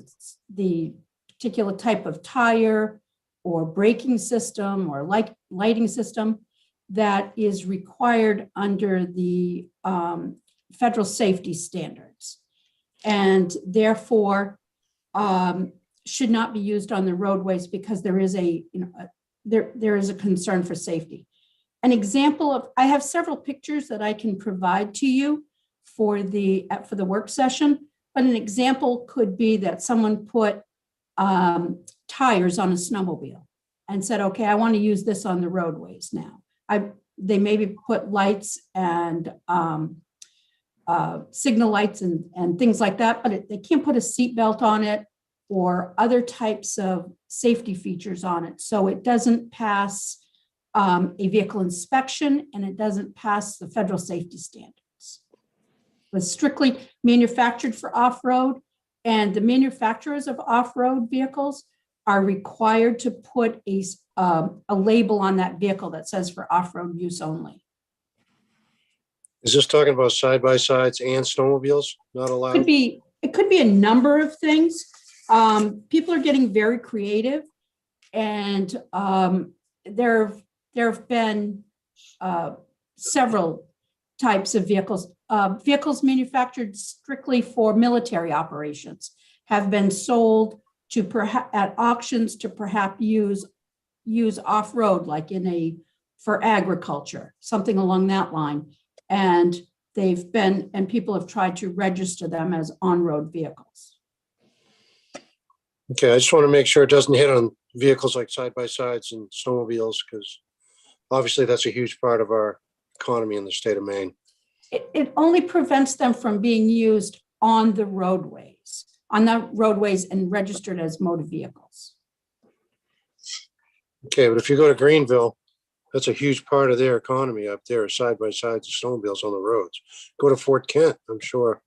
the particular type of tire or braking system or lighting system that is required under the federal safety standards, and therefore should not be used on the roadways because there is there is a concern for safety. An example of, I have several pictures that I can provide to you for the work session, but an example could be that someone put tires on a snowmobile and said, okay, I want to use this on the roadways now. They maybe put lights and signal lights and things like that, but they can't put a seat belt on it or other types of safety features on it. So it doesn't pass a vehicle inspection, and it doesn't pass the federal safety standards. It was strictly manufactured for off-road, and the manufacturers of off-road vehicles are required to put a label on that vehicle that says for off-road use only. Is this talking about side-by-sides and snowmobiles not allowed? It could be a number of things. People are getting very creative, and there have been several types of vehicles. Vehicles manufactured strictly for military operations have been sold to at auctions to perhaps use off-road, like for agriculture, something along that line. And they've been, and people have tried to register them as on-road vehicles. Okay, I just want to make sure it doesn't hit on vehicles like side-by-sides and snowmobiles, because obviously that's a huge part of our economy in the state of Maine. It only prevents them from being used on the roadways and registered as motor vehicles. Okay, but if you go to Greenville, that's a huge part of their economy up there, side-by-sides and snowmobiles on the roads. Go to Fort Kent, I'm sure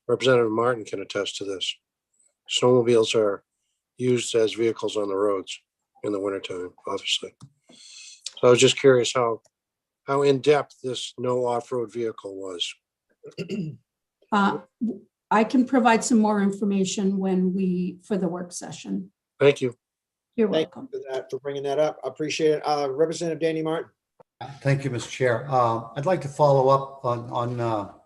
Representative Martin can attest to this. Snowmobiles are used as vehicles on the roads in the wintertime, obviously. So I was just curious how in-depth this no off-road vehicle was. I can provide some more information for the work session. Thank you. You're Thank welcome. you for bringing that up. I appreciate it. Representative Danny Martin. Thank you, Mr. Chair. I'd like to follow up on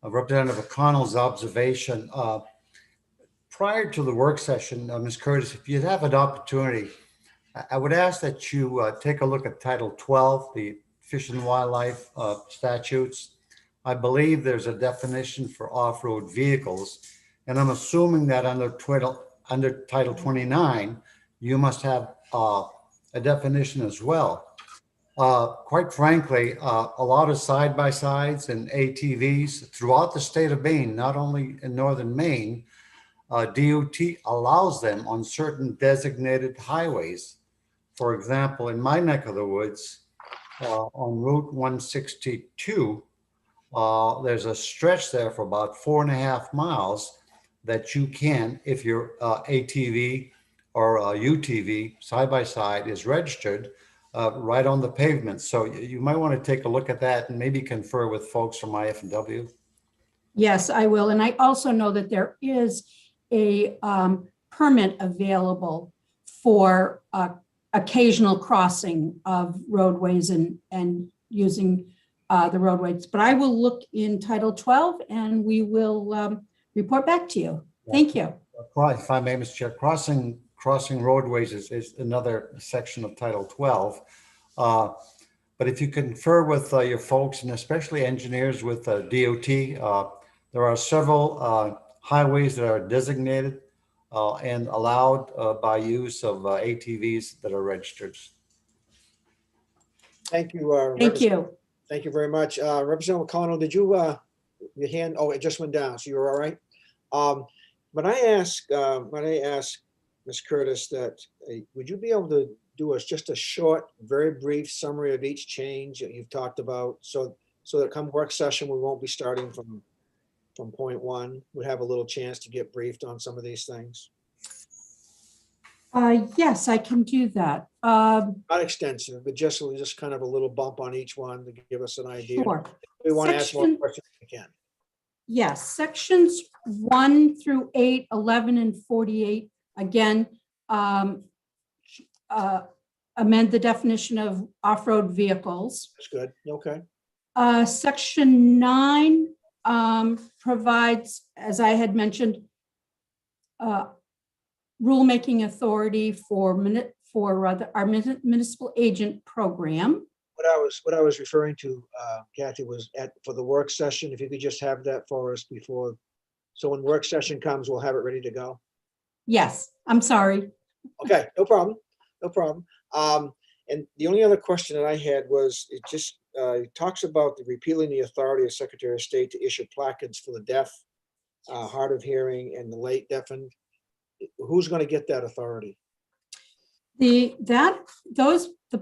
Representative O'Connell's observation. Prior to the work session, Ms. Curtis, if you'd have an opportunity, I would ask that you take a look at Title 12, the Fish and Wildlife statutes. I believe there's a definition for off-road vehicles, and I'm assuming that under Title 29, you must have a definition as well. Quite frankly, a lot of side-by-sides and ATVs throughout the state of Maine, not only in northern Maine, DOT allows them on certain designated highways. For example, in my neck of the woods, on Route 162, there's a stretch there for about 4.5 miles that you can, if your ATV or UTV side-by-side is registered, right on the pavement. So you might want to take a look at that and maybe confer with folks from IFW. Yes, I will. And I also know that there is a permit available for occasional crossing of roadways and using the roadways. But I will look in Title 12 and we will report back to you. Thank you. If I may, Mr. Chair, crossing roadways is another section of Title 12. But if you confer with your folks, and especially engineers with DOT, there are several highways that are designated and allowed by use of ATVs that are registered. Thank you. Thank you. Thank you very much. Representative O'Connell, did you, your hand, oh, it just went down, so you're all right? When I ask Ms. Curtis that, would you be able to do us just a short, very brief summary of each change that you've talked about, so that come work session, we won't be starting from point one. We'd have a little chance to get briefed on some of these things. Yes, I can do that. Not extensive, but just kind of a little bump on each one to give us an idea. Sure. If we want to ask more questions, we can. Yes, sections 1 through 8, 11, and 48, again, amend the definition of off-road vehicles. That's good. Okay. Section 9 provides, as I had mentioned, rulemaking authority for our municipal agent program. What I was referring to, Kathy, was for the work session. If you could just have that for us before, so when work session comes, we'll have it ready to go. Yes, I'm sorry. Okay, no problem, no problem. And the only other question that I had was, it talks about repealing the authority of Secretary of State to issue placards for the deaf, hard of hearing, and the late deafened. Who's going to get that authority? The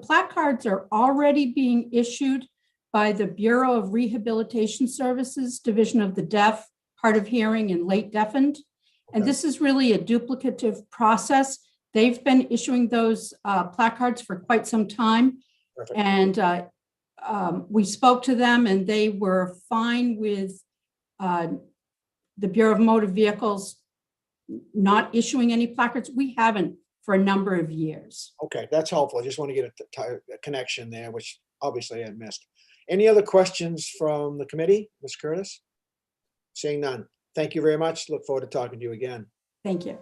placards are already being issued by the Bureau of Rehabilitation Services, Division of the Deaf, Hard of Hearing, and Late Deafened. And this is really a duplicative process. They've been issuing those placards for quite some time. Perfect. And we spoke to them and they were fine with the Bureau of Motor Vehicles not issuing any placards. We haven't for a number of years. Okay, that's helpful. I just want to get a connection there, which obviously I had missed. Any other questions from the committee, Ms. Curtis? Seeing none. Thank you very much. Look forward to talking to you again. Thank you.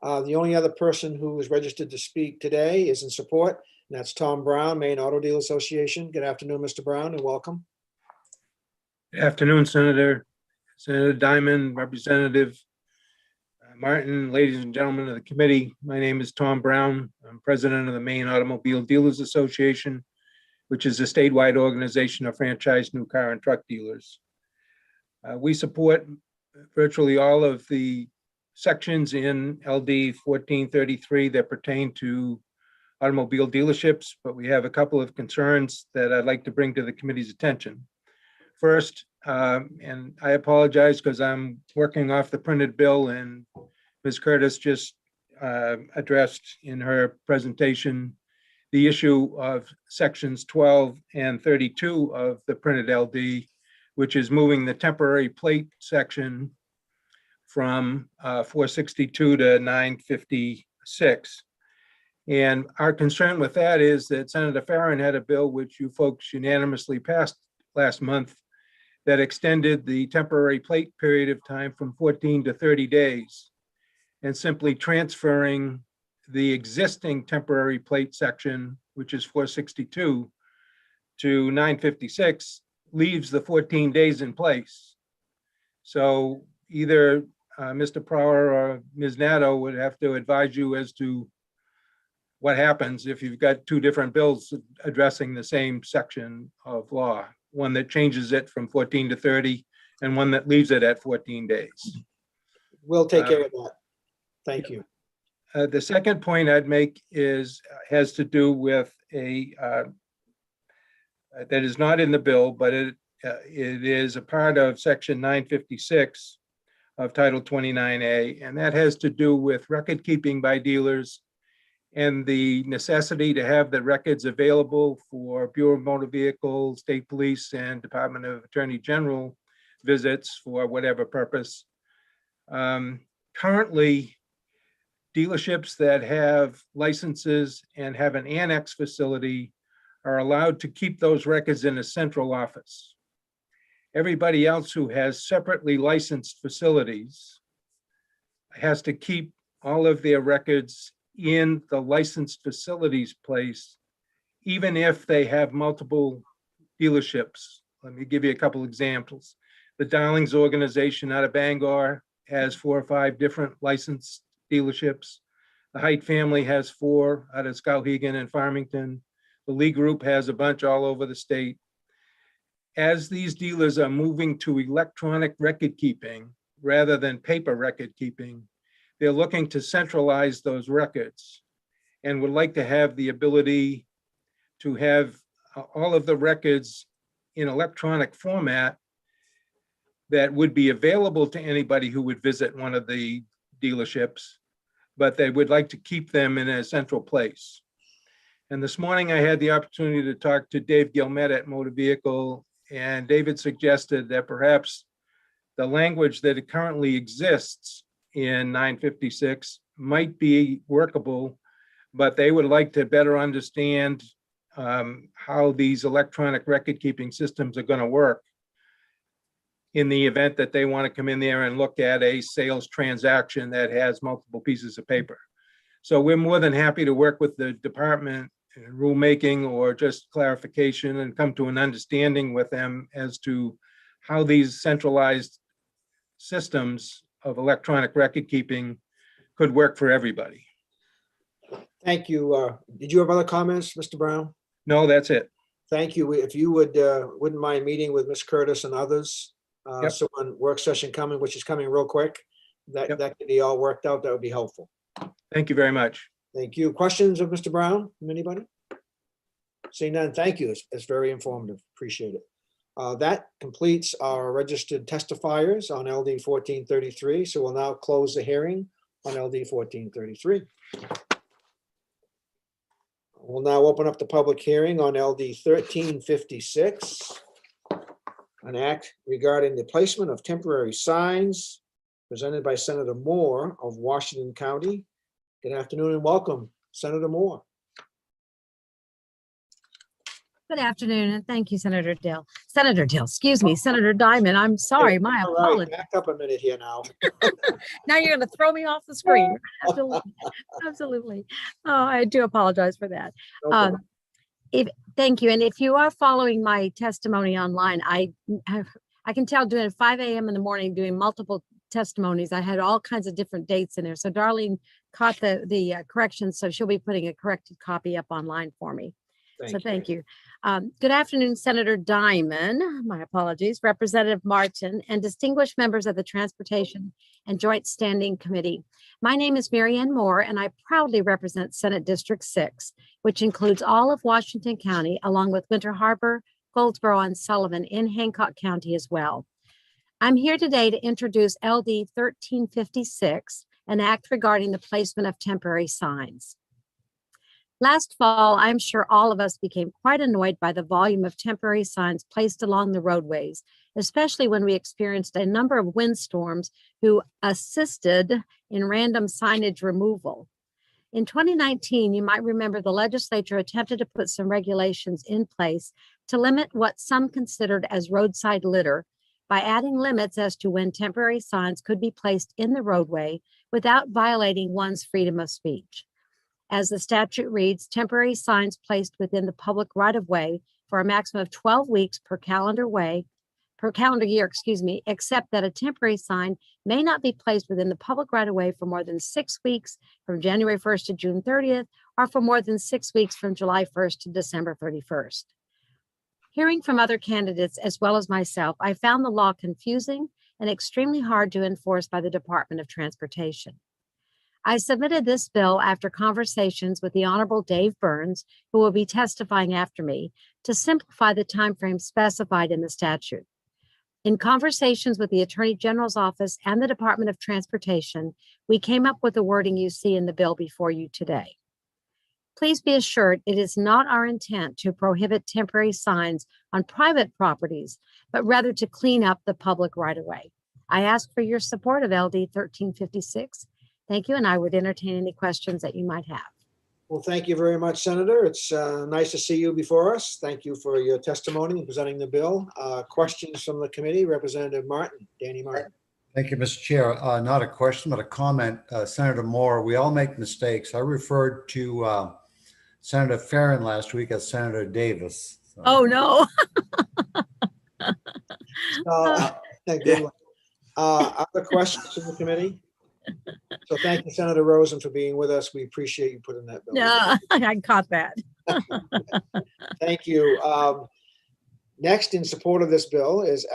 The only other person who is registered to speak today is in support, and that's Tom Brown, Maine Auto Dealer Association. Good afternoon, Mr. Brown, and welcome. Good afternoon, Senator Diamond, Representative Martin, ladies and gentlemen of the committee. My name is Tom Brown. I'm president of the Maine Automobile Dealers Association, which is a statewide organization of franchised new car and truck dealers. We support virtually all of the sections in LD 1433 that pertain to automobile dealerships, but we have a couple of concerns that I'd like to bring to the committee's attention. First, and I apologize because I'm working off the printed bill, and Ms. Curtis just addressed in her presentation the issue of sections 12 and 32 of the printed LD, which is moving the temporary plate section from 462 to 956. And our concern with that is that Senator Farren had a bill which you folks unanimously passed last month that extended the temporary plate period of time from 14 to 30 days, and simply transferring the existing temporary plate section, which is 462, to 956, leaves the 14 days in place. So either Mr. Prower or Ms. Nato would have to advise you as to what happens if you've got two different bills addressing the same section of law, one that changes it from 14 to 30 and one that leaves it at 14 days. We'll take care of that. Thank you. The second point I'd make has to do with that is not in the bill, but it is a part of section 956 of Title 29A, and that has to do with record keeping by dealers and the necessity to have the records available for Bureau of Motor Vehicles, State Police, and Department of Attorney General visits for whatever purpose. Currently, dealerships that have licenses and have an annex facility are allowed to keep those records in a central office. Everybody else who has separately licensed facilities has to keep all of their records in the licensed facilities place, even if they have multiple dealerships. Let me give you a couple examples. The Darlings organization out of Bangor has 4 or 5 different licensed dealerships. The Height family has 4 out of Skowhegan and Farmington. The Lee Group has a bunch all over the state. As these dealers are moving to electronic record keeping rather than paper record keeping, they're looking to centralize those records and would like to have the ability to have all of the records in electronic format that would be available to anybody who would visit one of the dealerships, but they would like to keep them in a central place. And this morning I had the opportunity to talk to Dave Gilmet at Motor Vehicle, and David suggested that perhaps the language that currently exists in 956 might be workable, but they would like to better understand how these electronic record keeping systems are going to work in the event that they want to come in there and look at a sales transaction that has multiple pieces of paper. So we're more than happy to work with the department in rulemaking or just clarification and come to an understanding with them as to how these centralized systems of electronic record keeping could work for everybody. Thank you. Did you have other comments, Mr. Brown? No, that's it. Thank you. If you wouldn't mind meeting with Ms. Curtis and others, Yep. so on work session coming, which is coming real quick, that could be all worked out, that would be helpful. Thank you very much. Thank you. Questions of Mr. Brown from anybody? Seeing none, thank you. It's very informative. Appreciate it. That completes our registered testifiers on LD 1433. So we'll now close the hearing on LD 1433. We'll now open up the public hearing on LD 1356, an act regarding the placement of temporary signs presented by Senator Moore of Washington County. Good afternoon and welcome, Senator Moore. Good afternoon, and thank you, Senator Dill. Senator Dill, excuse me, Senator Diamond. I'm sorry, my All right, apologies. back up a minute here now. Now you're going to throw me off the screen. Absolutely. Absolutely. Oh, I do apologize for that. No problem. Thank you. And if you are following my testimony online, I I can tell doing 5 a.m. in the morning, doing multiple testimonies. I had all kinds of different dates in there. So Darlene caught the corrections. So she'll be putting a corrected copy up online for me. So thank you. Good afternoon, Senator Diamond. My apologies, Representative Martin, and distinguished members of the Transportation and Joint Standing Committee. My name is Mary Ann Moore, and I proudly represent Senate District 6, which includes all of Washington County, along with Winter Harbor, Goldsboro, and Sullivan in Hancock County as well. I'm here today to introduce LD 1356, an act regarding the placement of temporary signs. Last fall, I'm sure all of us became quite annoyed by the volume of temporary signs placed along the roadways, especially when we experienced a number of windstorms who assisted in random signage removal. In 2019, you might remember the legislature attempted to put some regulations in place to limit what some considered as roadside litter by adding limits as to when temporary signs could be placed in the roadway without violating one's freedom of speech. As the statute reads, temporary signs placed within the public right-of-way for a maximum of 12 weeks per calendar year, except that a temporary sign may not be placed within the public right-of-way for more than 6 weeks from January 1st to June 30th, or for more than 6 weeks from July 1st to December 31st. Hearing from other candidates as well as myself, I found the law confusing and extremely hard to enforce by the Department of Transportation. I submitted this bill after conversations with the Honorable Dave Burns, who will be testifying after me, to simplify the timeframe specified in the statute. In conversations with the Attorney General's office and the Department of Transportation, we came up with the wording you see in the bill before you today. Please be assured it is not our intent to prohibit temporary signs on private properties, but rather to clean up the public right-of-way. I ask for your support of LD 1356. Thank you, and I would entertain any questions that you might have. Well, thank you very much, Senator. It's nice to see you before us. Thank you for your testimony and presenting the bill. Questions from the committee, Representative Martin, Danny Martin. Thank you, Mr. Chair. Not a question, but a comment. Senator Moore, we all make mistakes. I referred to Senator Farron last week as Senator Davis. So. Oh, no. Thank you. Other questions from the committee? So thank you, Senator Rosen, for being with us. We appreciate you putting that bill. Yeah, I caught that. Thank you. Next, in support of this bill is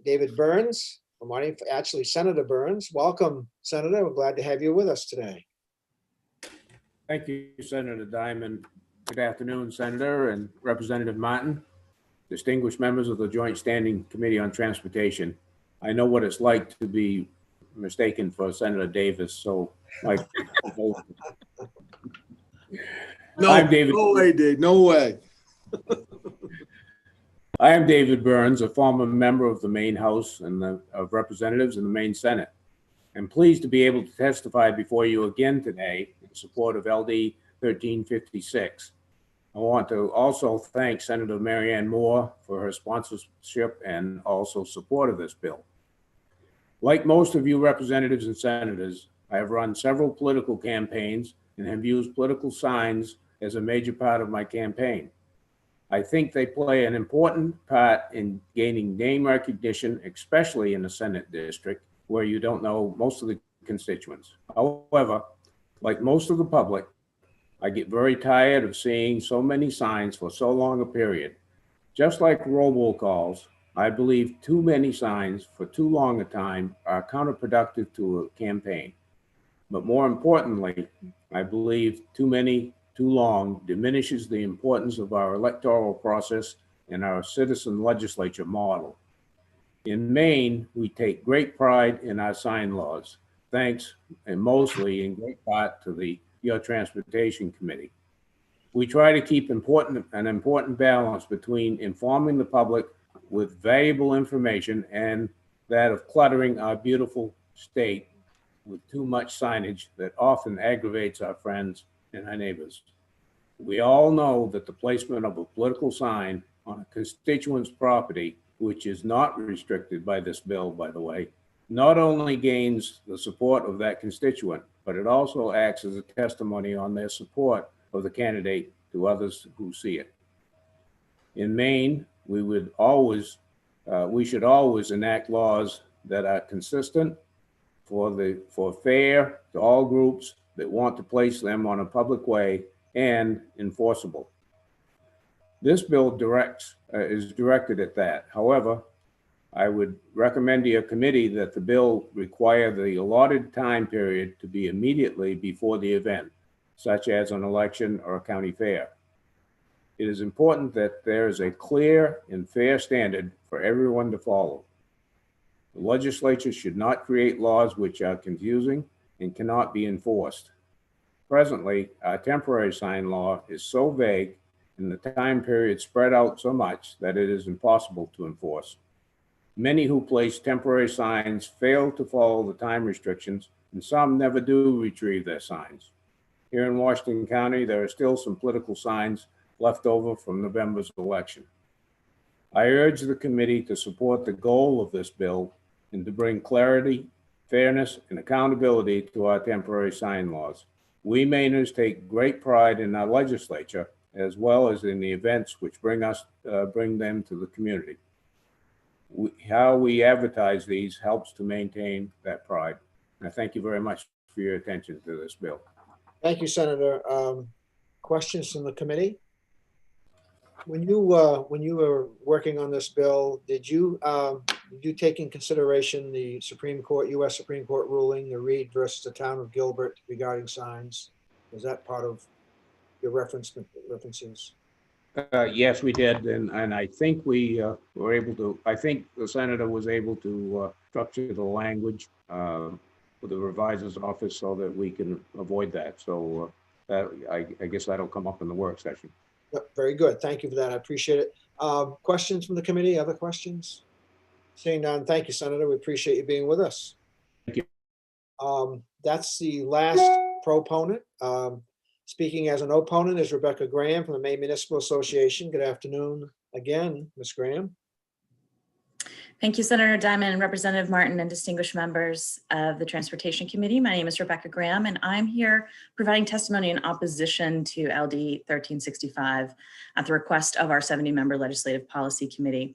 David Burns. Actually, Senator Burns. Welcome, Senator. We're glad to have you with us today. Thank you, Senator Diamond. Good afternoon, Senator and Representative Martin, distinguished members of the Joint Standing Committee on Transportation. I know what it's like to be mistaken for Senator Davis, so like I'm David. No way, Dave. No way. I am David Burns, a former member of the Maine House and of Representatives and the Maine Senate. I'm pleased to be able to testify before you again today in support of LD 1356. I want to also thank Senator Mary Ann Moore for her sponsorship and also support of this bill. Like most of you representatives and senators, I have run several political campaigns and have used political signs as a major part of my campaign. I think they play an important part in gaining name recognition, especially in the Senate district, where you don't know most of the constituents. However, like most of the public, I get very tired of seeing so many signs for so long a period. Just like robocalls, I believe too many signs for too long a time are counterproductive to a campaign. But more importantly, I believe too many, too long diminishes the importance of our electoral process and our citizen legislature model. In Maine, we take great pride in our sign laws, thanks and mostly in great part to your Transportation Committee. We try to keep an important balance between informing the public with valuable information and that of cluttering our beautiful state with too much signage that often aggravates our friends and our neighbors. We all know that the placement of a political sign on a constituent's property, which is not restricted by this bill, by the way, not only gains the support of that constituent, but it also acts as a testimony on their support of the candidate to others who see it. In Maine, we would always we should always enact laws that are consistent for fair to all groups that want to place them on a public way and enforceable. This bill is directed at that. However, I would recommend to your committee that the bill require the allotted time period to be immediately before the event, such as an election or a county fair. It is important that there is a clear and fair standard for everyone to follow. The legislature should not create laws which are confusing and cannot be enforced. Presently, our temporary sign law is so vague and the time period spread out so much that it is impossible to enforce. Many who place temporary signs fail to follow the time restrictions, and some never do retrieve their signs. Here in Washington County, there are still some political signs left over from November's election. I urge the committee to support the goal of this bill and to bring clarity, fairness, and accountability to our temporary sign laws. We Mainers take great pride in our legislature, as well as in the events which bring them to the community. How we advertise these helps to maintain that pride. I thank you very much for your attention to this bill. Thank you, Senator. Questions from the committee? When you were working on this bill, did you take in consideration the Supreme Court, U.S. Supreme Court ruling, the Reed versus the town of Gilbert regarding signs? Was that part of your references? Yes, we did, and I think we were able to. I think the senator was able to structure the language for the reviser's office so that we can avoid that. So I guess that'll come up in the work session. Yep, very good. Thank you for that. I appreciate it. Questions from the committee? Other questions? Seeing none, thank you, Senator. We appreciate you being with us. Thank you. That's the last proponent. Speaking as an opponent is Rebecca Graham from the Maine Municipal Association. Good afternoon again, Ms. Graham. Thank you, Senator Diamond, Representative Martin, and distinguished members of the Transportation Committee. My name is Rebecca Graham, and I'm here providing testimony in opposition to LD 1365 at the request of our 70-member Legislative Policy Committee.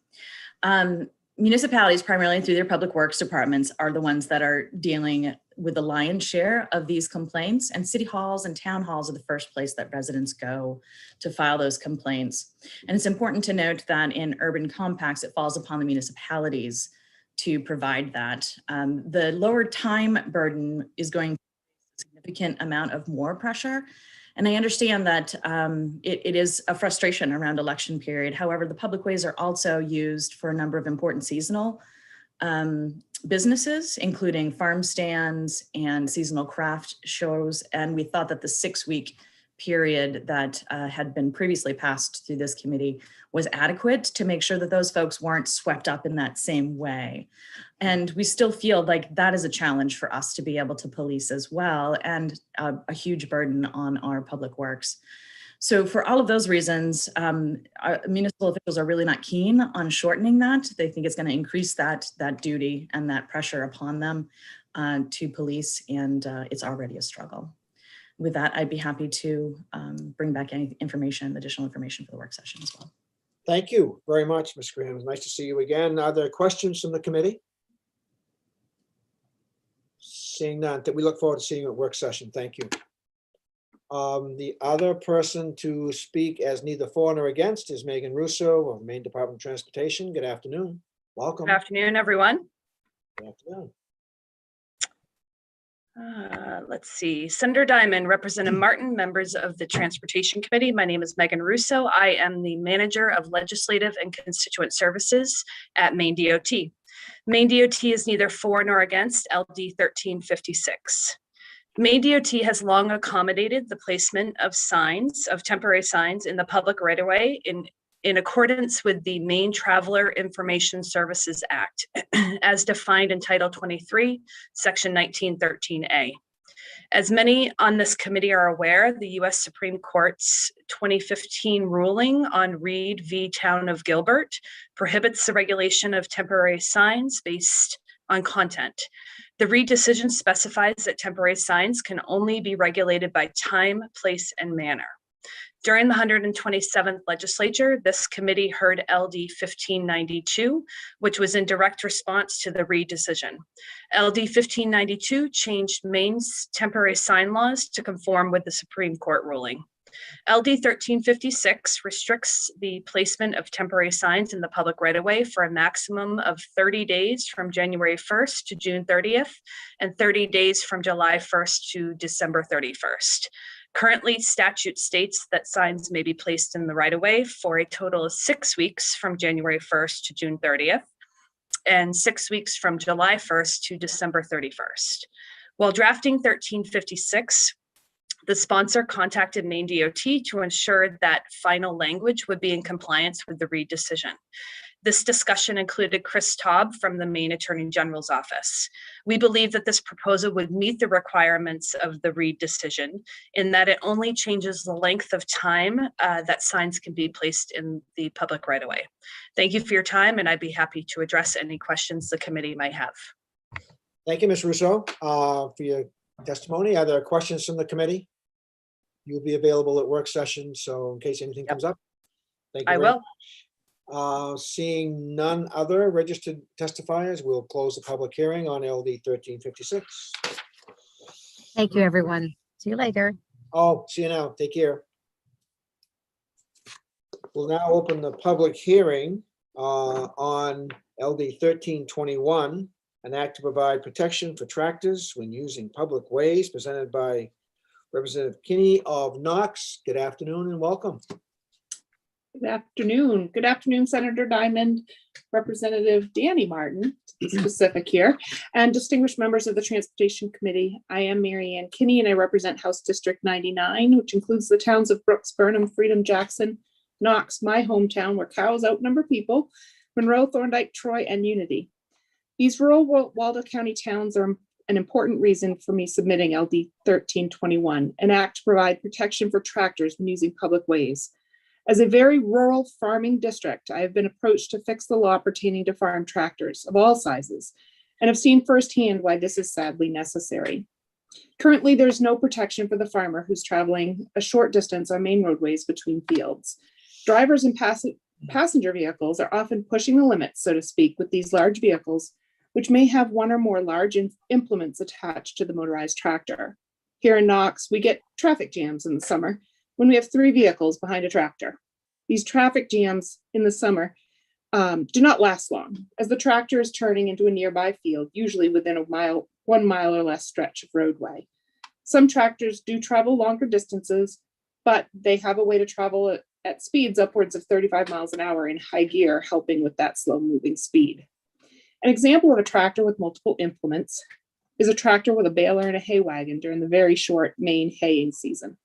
Municipalities, primarily through their public works departments, are the ones that are dealing with the lion's share of these complaints, and city halls and town halls are the first place that residents go to file those complaints. And it's important to note that in urban compacts, it falls upon the municipalities to provide that. The lower time burden is going to be a significant amount of more pressure. And I understand that it is a frustration around election period. However, the public ways are also used for a number of important seasonal businesses, including farm stands and seasonal craft shows. And we thought that the 6-week period that had been previously passed through this committee was adequate to make sure that those folks weren't swept up in that same way. And we still feel like that is a challenge for us to be able to police as well, and a huge burden on our public works. So for all of those reasons, our municipal officials are really not keen on shortening that. They think it's going to increase that duty and that pressure upon them to police, and it's already a struggle. With that, I'd be happy to bring back any information, additional information for the work session as well. Thank you very much, Ms. Graham. It's nice to see you again. Are there questions from the committee? Seeing none, we look forward to seeing you at work session. Thank you. The other person to speak as neither for nor against is Megan Russo of the Maine Department of Transportation. Good afternoon. Welcome. Good afternoon, everyone. Good afternoon. Let's see. Senator Diamond, Representative Martin, members of the Transportation Committee. My name is Megan Russo. I am the Manager of Legislative and Constituent Services at Maine DOT. Maine DOT is neither for nor against LD 1356. Maine DOT has long accommodated the placement of signs, of temporary signs in the public right-of-way in accordance with the Maine Traveler Information Services Act, as defined in Title 23, Section 1913A. As many on this committee are aware, the U.S. Supreme Court's 2015 ruling on Reed v. Town of Gilbert prohibits the regulation of temporary signs based on content. The Reed decision specifies that temporary signs can only be regulated by time, place, and manner. During the 127th legislature, this committee heard LD 1592, which was in direct response to the Reed decision. LD 1592 changed Maine's temporary sign laws to conform with the Supreme Court ruling. LD 1356 restricts the placement of temporary signs in the public right-of-way for a maximum of 30 days from January 1st to June 30th and 30 days from July 1st to December 31st. Currently, statute states that signs may be placed in the right-of-way for a total of 6 weeks from January 1st to June 30th and 6 weeks from July 1st to December 31st. While drafting 1356, the sponsor contacted Maine DOT to ensure that final language would be in compliance with the Reed decision. This discussion included Chris Taub from the Maine Attorney General's office. We believe that this proposal would meet the requirements of the Reed decision in that it only changes the length of time that signs can be placed in the public right-of-way. Thank you for your time, and I'd be happy to address any questions the committee might have. Thank you, Ms. Russo, for your testimony. Are there questions from the committee? You'll be available at work session, so in case anything comes up. Thank you. I will. Seeing none other registered testifiers, we'll close the public hearing on LD 1356. Thank you, everyone. See you later. Oh, see you now. Take care. We'll now open the public hearing on LD 1321, an act to provide protection for tractors when using public ways, presented by Representative Kinney of Knox. Good afternoon and welcome. Good afternoon. Good afternoon, Senator Diamond, Representative Danny Martin, to be specific here, and distinguished members of the Transportation Committee. I am Mary Ann Kinney, and I represent House District 99, which includes the towns of Brooks, Burnham, Freedom, Jackson, Knox, my hometown, where cows outnumber people, Monroe, Thorndike, Troy, and Unity. These rural Waldo County towns are an important reason for me submitting LD 1321, an act to provide protection for tractors when using public ways. As a very rural farming district, I have been approached to fix the law pertaining to farm tractors of all sizes and have seen firsthand why this is sadly necessary. Currently, there's no protection for the farmer who's traveling a short distance on main roadways between fields. Drivers and passenger vehicles are often pushing the limits, so to speak, with these large vehicles, which may have one or more large implements attached to the motorized tractor. Here in Knox, we get traffic jams in the summer when we have 3 vehicles behind a tractor. These traffic jams in the summer do not last long, as the tractor is turning into a nearby field, usually within 1 mile or less stretch of roadway. Some tractors do travel longer distances, but they have a way to travel at speeds upwards of 35 miles an hour in high gear, helping with that slow moving speed. An example of a tractor with multiple implements is a tractor with a baler and a hay wagon during the very short Maine haying season.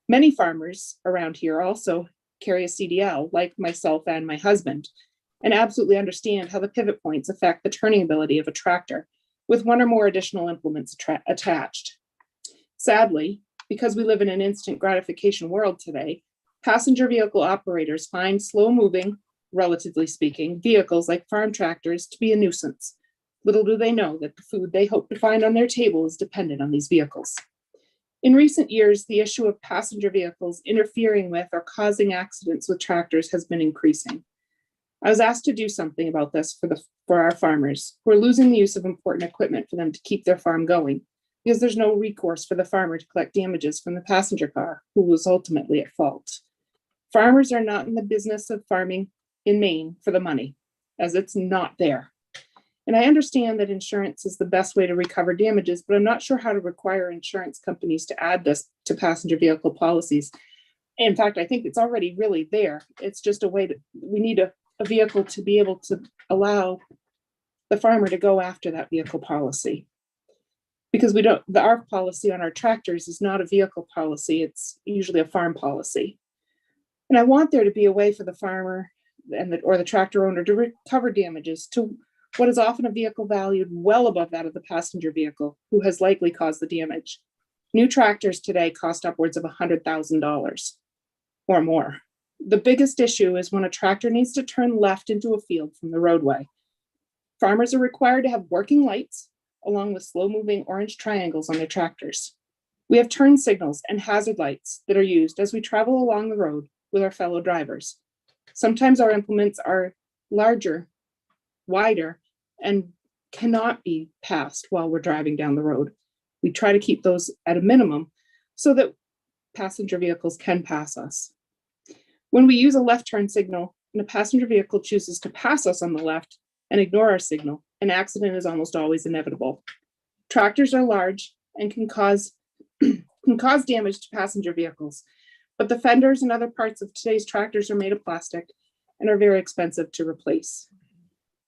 Many farmers around here also carry a CDL, like myself and my husband, and absolutely understand how the pivot points affect the turning ability of a tractor with 1 or more additional implements attached. Sadly, because we live in an instant gratification world today, passenger vehicle operators find slow-moving, relatively speaking, vehicles like farm tractors to be a nuisance. Little do they know that the food they hope to find on their table is dependent on these vehicles. In recent years, the issue of passenger vehicles interfering with or causing accidents with tractors has been increasing. I was asked to do something about this for our farmers who are losing the use of important equipment for them to keep their farm going, because there's no recourse for the farmer to collect damages from the passenger car who was ultimately at fault. Farmers are not in the business of farming in Maine for the money, as it's not there. And I understand that insurance is the best way to recover damages, but I'm not sure how to require insurance companies to add this to passenger vehicle policies. In fact, I think it's already really there. It's just a way that we need a vehicle to be able to allow the farmer to go after that vehicle policy. Because our policy on our tractors is not a vehicle policy, it's usually a farm policy. And I want there to be a way for the farmer or the tractor owner to recover damages to what is often a vehicle valued well above that of the passenger vehicle who has likely caused the damage. New tractors today cost upwards of $100,000 or more. The biggest issue is when a tractor needs to turn left into a field from the roadway. Farmers are required to have working lights along with slow-moving orange triangles on their tractors. We have turn signals and hazard lights that are used as we travel along the road with our fellow drivers. Sometimes our implements are larger, wider, and cannot be passed while we're driving down the road. We try to keep those at a minimum so that passenger vehicles can pass us. When we use a left turn signal and a passenger vehicle chooses to pass us on the left and ignore our signal, an accident is almost always inevitable. Tractors are large and can cause damage to passenger vehicles, but the fenders and other parts of today's tractors are made of plastic and are very expensive to replace.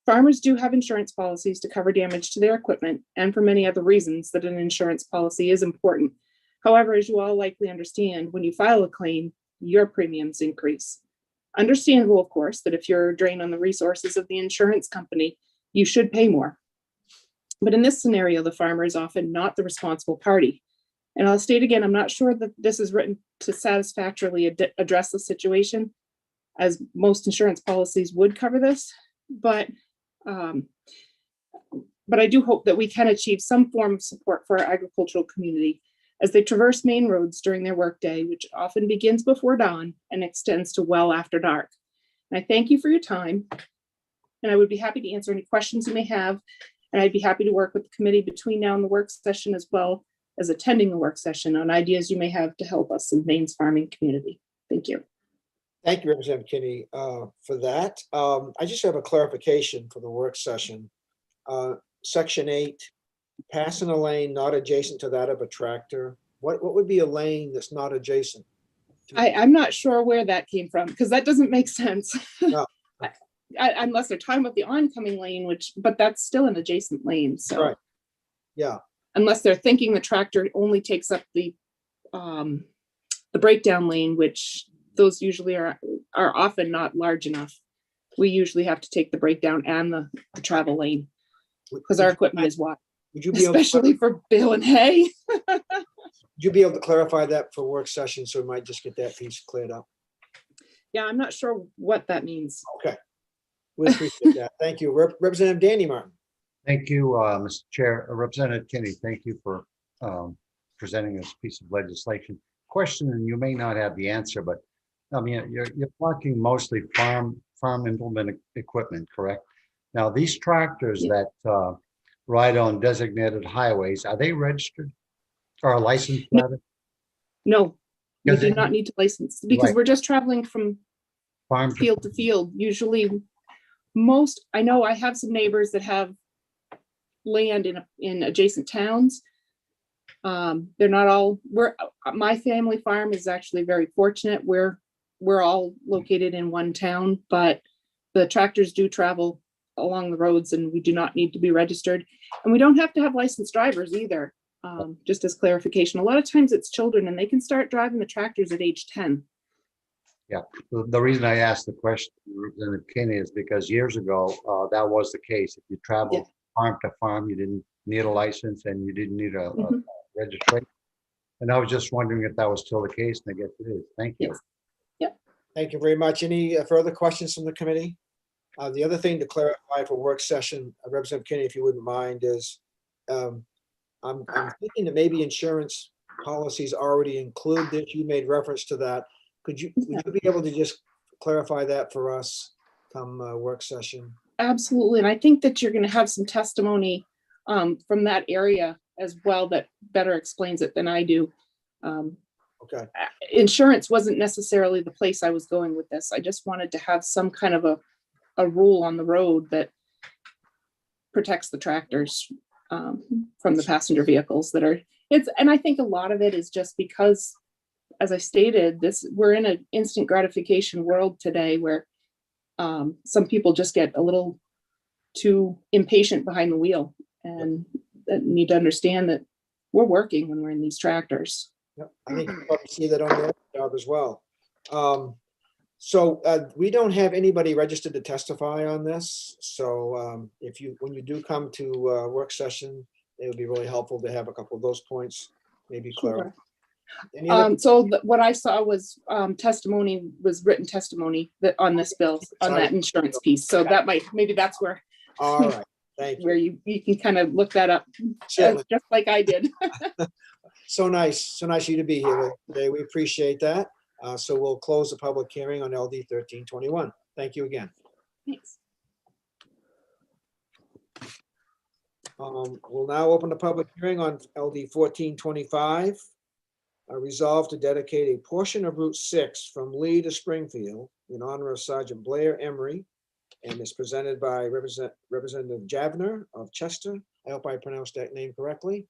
Farmers do have insurance policies to cover damage to their equipment and for many other reasons that an insurance policy is important. However, as you all likely understand, when you file a claim, your premiums increase. Understandable, of course, that if you're drained on the resources of the insurance company, you should pay more. But in this scenario, the farmer is often not the responsible party. And I'll state again, I'm not sure that this is written to satisfactorily address the situation, as most insurance policies would cover this, but I do hope that we can achieve some form of support for our agricultural community as they traverse main roads during their workday, which often begins before dawn and extends to well after dark. And I thank you for your time, and I would be happy to answer any questions you may have, and I'd be happy to work with the committee between now and the work session, as well as attending the work session, on ideas you may have to help us in Maine's farming community. Thank you. Thank you, Representative Kinney, for that. I just have a clarification for the work session. Section 8, passing a lane not adjacent to that of a tractor. What would be a lane that's not adjacent? I'm not sure where that came from, because that doesn't make sense. No. Unless they're talking about the oncoming lane, but that's still an adjacent lane, so. Right. Yeah. Unless they're thinking the tractor only takes up the breakdown lane, which those usually are often not large enough. We usually have to take the breakdown and the travel lane because our equipment is wide, Would you be able especially for bale and hay. would you be able to clarify that for work session, so we might just get that piece cleared up? Yeah, I'm not sure what that means. Okay. We appreciate that. Thank you. Representative Danny Martin. Thank you, Mr. Chair. Representative Kinney, thank you for presenting this piece of legislation. Question, and you may not have the answer, but I mean, you're talking mostly farm implement equipment, correct? Now, these tractors that ride on designated highways, are they registered or licensed? No, we Because do it- not need to license because Right. we're just traveling from Farm field to field. Usually I know I have some neighbors that have land in adjacent towns. They're not all, my family farm is actually very fortunate. We're all located in one town, but the tractors do travel along the roads and we do not need to be registered. And we don't have to have licensed drivers either. Just as clarification, a lot of times it's children and they can start driving the tractors at age 10. Yeah, the reason I asked the question, Representative Kinney, is because years ago, that was the case. If you traveled farm to farm, you didn't need a license and you didn't need a registration. And I was just wondering if that was still the case, and I guess it is. Thank you. Thank you very much. Any further questions from the committee? The other thing to clarify for work session, Representative Kinney, if you wouldn't mind, is I'm thinking that maybe insurance policies already include this. You made reference to that. Would you be able to just clarify that for us come work session? Absolutely. And I think that you're going to have some testimony from that area as well that better explains it than I do. Okay. Insurance wasn't necessarily the place I was going with this. I just wanted to have some kind of a rule on the road that protects the tractors from the passenger vehicles that are, and I think a lot of it is just because, as I stated, we're in an instant gratification world today where some people just get a little too impatient behind the wheel and need to understand that we're working when we're in these tractors. Yep. I think you probably see that on your job as well. So we don't have anybody registered to testify on this. So when you do come to work session, it would be really helpful to have a couple of those points maybe clarified. What I saw was written testimony that on this bill, on that insurance piece. So that maybe that's where. All right, thank you. Where you can kind of look that up, Certainly. just like I did. So nice of you to be here with us today. We appreciate that. So we'll close the public hearing on LD 1321. Thank you again. Thanks. We'll now open the public hearing on LD 1425. Resolve to dedicate a portion of Route 6 from Lee to Springfield in honor of Sergeant Blair Emery, and is presented by Representative Javner of Chester. I hope I pronounced that name correctly.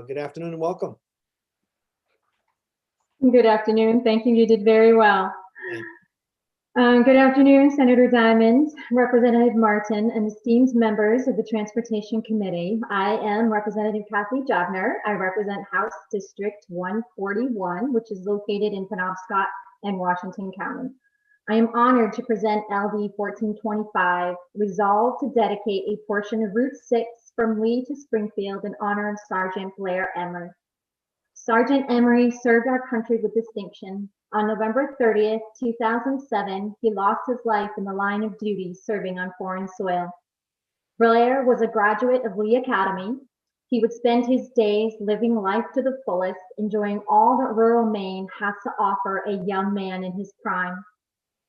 Good afternoon and welcome. Good afternoon. Thank you. You did very well. Good afternoon, Senator Diamond, Representative Martin, and esteemed members of the Transportation Committee. I am Representative Kathy Javner. I represent House District 141, which is located in Penobscot and Washington County. I am honored to present LD 1425, resolved to dedicate a portion of Route 6 from Lee to Springfield in honor of Sergeant Blair Emery. Sergeant Emery served our country with distinction. On November 30th, 2007, he lost his life in the line of duty serving on foreign soil. Blair was a graduate of Lee Academy. He would spend his days living life to the fullest, enjoying all that rural Maine has to offer a young man in his prime.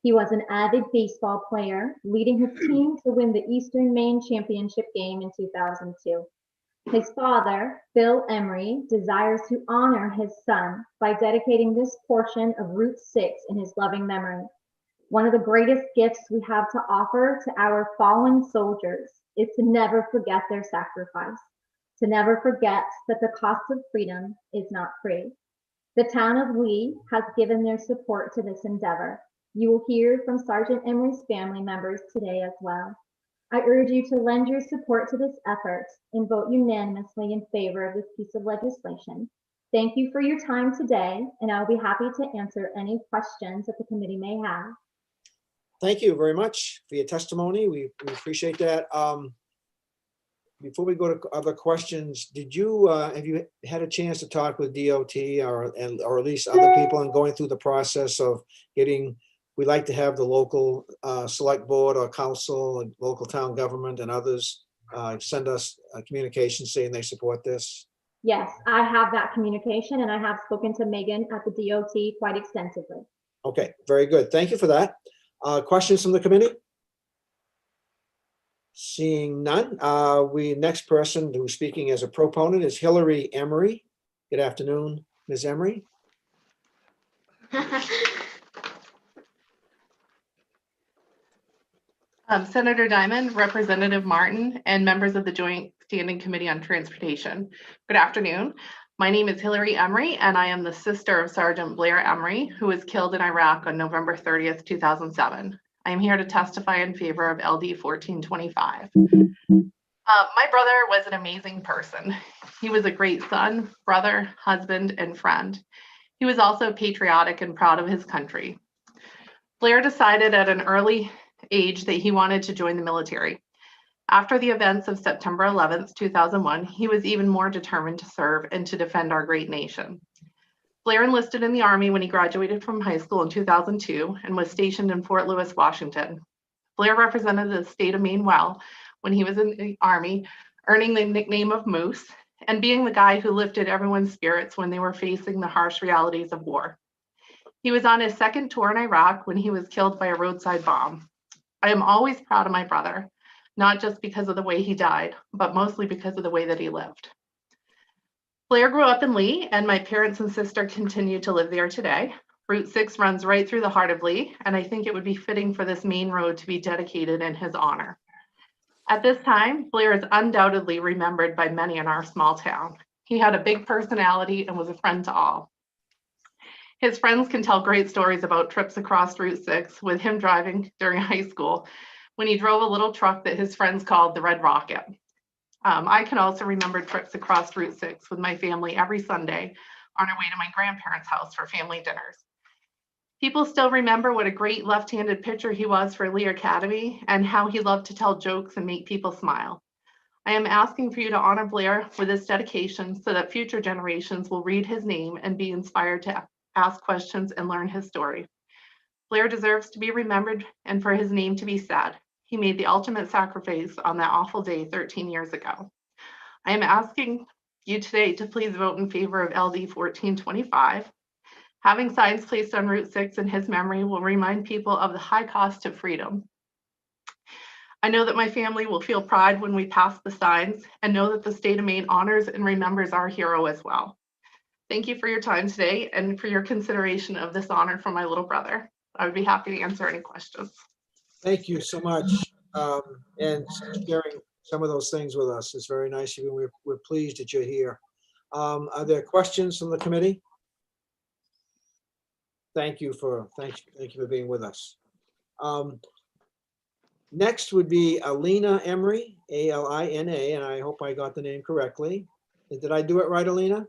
He was an avid baseball player, leading his team to win the Eastern Maine Championship game in 2002. His father, Bill Emery, desires to honor his son by dedicating this portion of Route 6 in his loving memory. One of the greatest gifts we have to offer to our fallen soldiers is to never forget their sacrifice, to never forget that the cost of freedom is not free. The town of Lee has given their support to this endeavor. You will hear from Sergeant Emery's family members today as well. I urge you to lend your support to this effort and vote unanimously in favor of this piece of legislation. Thank you for your time today, and I'll be happy to answer any questions that the committee may have. Thank you very much for your testimony. We appreciate that. Before we go to other questions, did you have you had a chance to talk with DOT or at least other people in going through the process of getting? We like to have the local select board or council and local town government and others send us a communication saying they support this. Yes, I have that communication, and I have spoken to Megan at the DOT quite extensively. Okay, very good. Thank you for that. Questions from the committee? Seeing none, next person who's speaking as a proponent is Hillary Emery. Good afternoon, Ms. Emery. Senator Diamond, Representative Martin, and members of the Joint Standing Committee on Transportation. Good afternoon. My name is Hillary Emery, and I am the sister of Sergeant Blair Emery, who was killed in Iraq on November 30th, 2007. I am here to testify in favor of LD 1425. My brother was an amazing person. He was a great son, brother, husband, and friend. He was also patriotic and proud of his country. Blair decided at an early age that he wanted to join the military. After the events of September 11th, 2001, he was even more determined to serve and to defend our great nation. Blair enlisted in the Army when he graduated from high school in 2002 and was stationed in Fort Lewis, Washington. Blair represented the state of Maine well when he was in the Army, earning the nickname of Moose and being the guy who lifted everyone's spirits when they were facing the harsh realities of war. He was on his second tour in Iraq when he was killed by a roadside bomb. I am always proud of my brother, not just because of the way he died, but mostly because of the way that he lived. Blair grew up in Lee, and my parents and sister continue to live there today. Route 6 runs right through the heart of Lee, and I think it would be fitting for this main road to be dedicated in his honor. At this time, Blair is undoubtedly remembered by many in our small town. He had a big personality and was a friend to all. His friends can tell great stories about trips across Route 6 with him driving during high school when he drove a little truck that his friends called the Red Rocket. I can also remember trips across Route 6 with my family every Sunday on our way to my grandparents' house for family dinners. People still remember what a great left-handed pitcher he was for Lee Academy and how he loved to tell jokes and make people smile. I am asking for you to honor Blair with this dedication so that future generations will read his name and be inspired to ask questions and learn his story. Blair deserves to be remembered and for his name to be said. He made the ultimate sacrifice on that awful day 13 years ago. I am asking you today to please vote in favor of LD 1425. Having signs placed on Route 6 in his memory will remind people of the high cost of freedom. I know that my family will feel pride when we pass the signs and know that the state of Maine honors and remembers our hero as well. Thank you for your time today and for your consideration of this honor from my little brother. I would be happy to answer any questions. Thank you so much. And sharing some of those things with us. It's very nice of you. We're pleased that you're here. Are there questions from the committee? Thank you for being with us. Next would be Alina Emery, A-L-I-N-A, and I hope I got the name correctly. Did I do it right, Alina?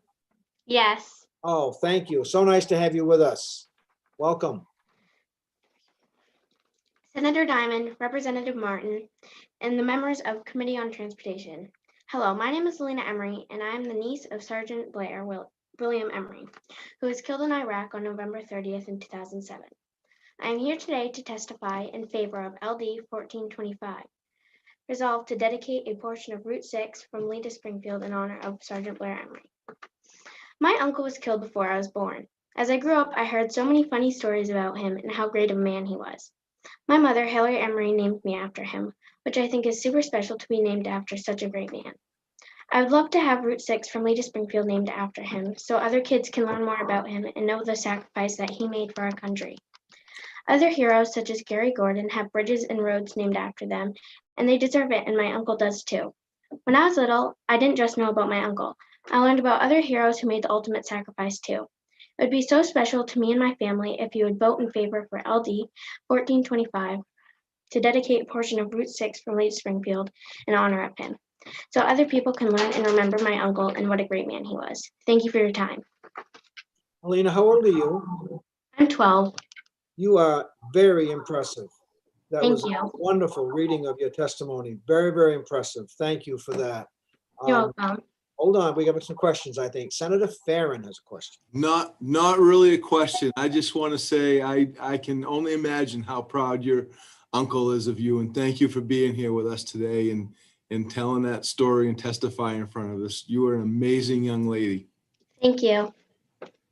Yes. Oh, thank you. So nice to have you with us. Welcome. Senator Diamond, Representative Martin, and the members of Committee on Transportation. Hello, my name is Alina Emery, and I am the niece of Sergeant Blair William Emery, who was killed in Iraq on November 30th in 2007. I am here today to testify in favor of LD 1425, resolved to dedicate a portion of Route 6 from Lee to Springfield in honor of Sergeant Blair Emery. My uncle was killed before I was born. As I grew up, I heard so many funny stories about him and how great of a man he was. My mother, Hillary Emery, named me after him, which I think is super special to be named after such a great man. I would love to have Route 6 from Lee to Springfield named after him so other kids can learn more about him and know the sacrifice that he made for our country. Other heroes such as Gary Gordon have bridges and roads named after them, and they deserve it, and my uncle does too. When I was little, I didn't just know about my uncle. I learned about other heroes who made the ultimate sacrifice too. It would be so special to me and my family if you would vote in favor for LD 1425 to dedicate a portion of Route 6 from Lee to Springfield in honor of him, so other people can learn and remember my uncle and what a great man he was. Thank you for your time. Alina, how old are you? I'm 12. You are very impressive. That Thank was you. a wonderful reading of your testimony. Very, very impressive. Thank you for that. You're welcome. Hold on, we got some questions, I think. Senator Farren has a question. Not really a question. I just want to say I can only imagine how proud your uncle is of you, and thank you for being here with us today and telling that story and testifying in front of us. You are an amazing young lady. Thank you.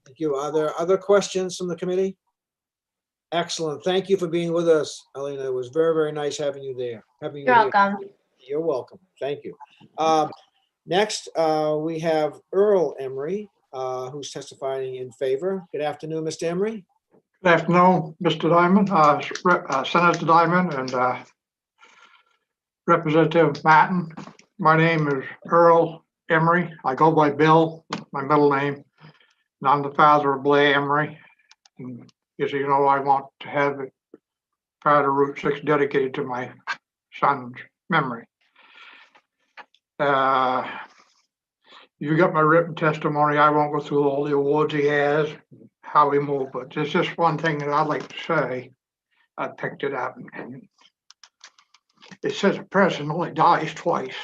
Thank you. Are there other questions from the committee? Excellent. Thank you for being with us, Alina. It was very, very nice having you there. You're welcome. You're welcome. Thank you. Next, we have Earl Emery, who's testifying in favor. Good afternoon, Mr. Emery. Good afternoon, Mr. Diamond, Senator Diamond, and Representative Martin. My name is Earl Emery. I go by Bill, my middle name, and I'm the father of Blair Emery. And as you know, I want to have it part of Route 6 dedicated to my son's memory. You got my written testimony. I won't go through all the awards he has, how he moved, but there's just one thing that I'd like to say. I picked it up and it says a person only dies twice.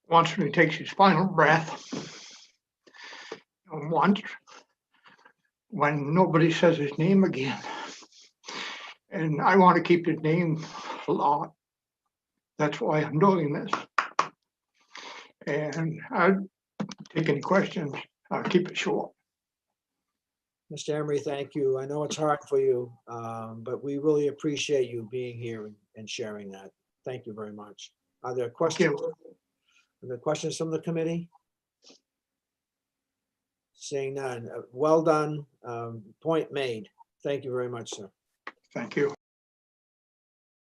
Once when he takes his final breath, and once when nobody says his name again. And I want to keep his name a lot. That's why I'm doing this. And I'd take any questions. I'll keep it short. Mr. Emery, thank you. I know it's hard for you, but we really appreciate you being here and sharing that. Thank you very much. Are there questions? Are there questions from the committee? Seeing none. Well done. Point made. Thank you very much, sir. Thank you.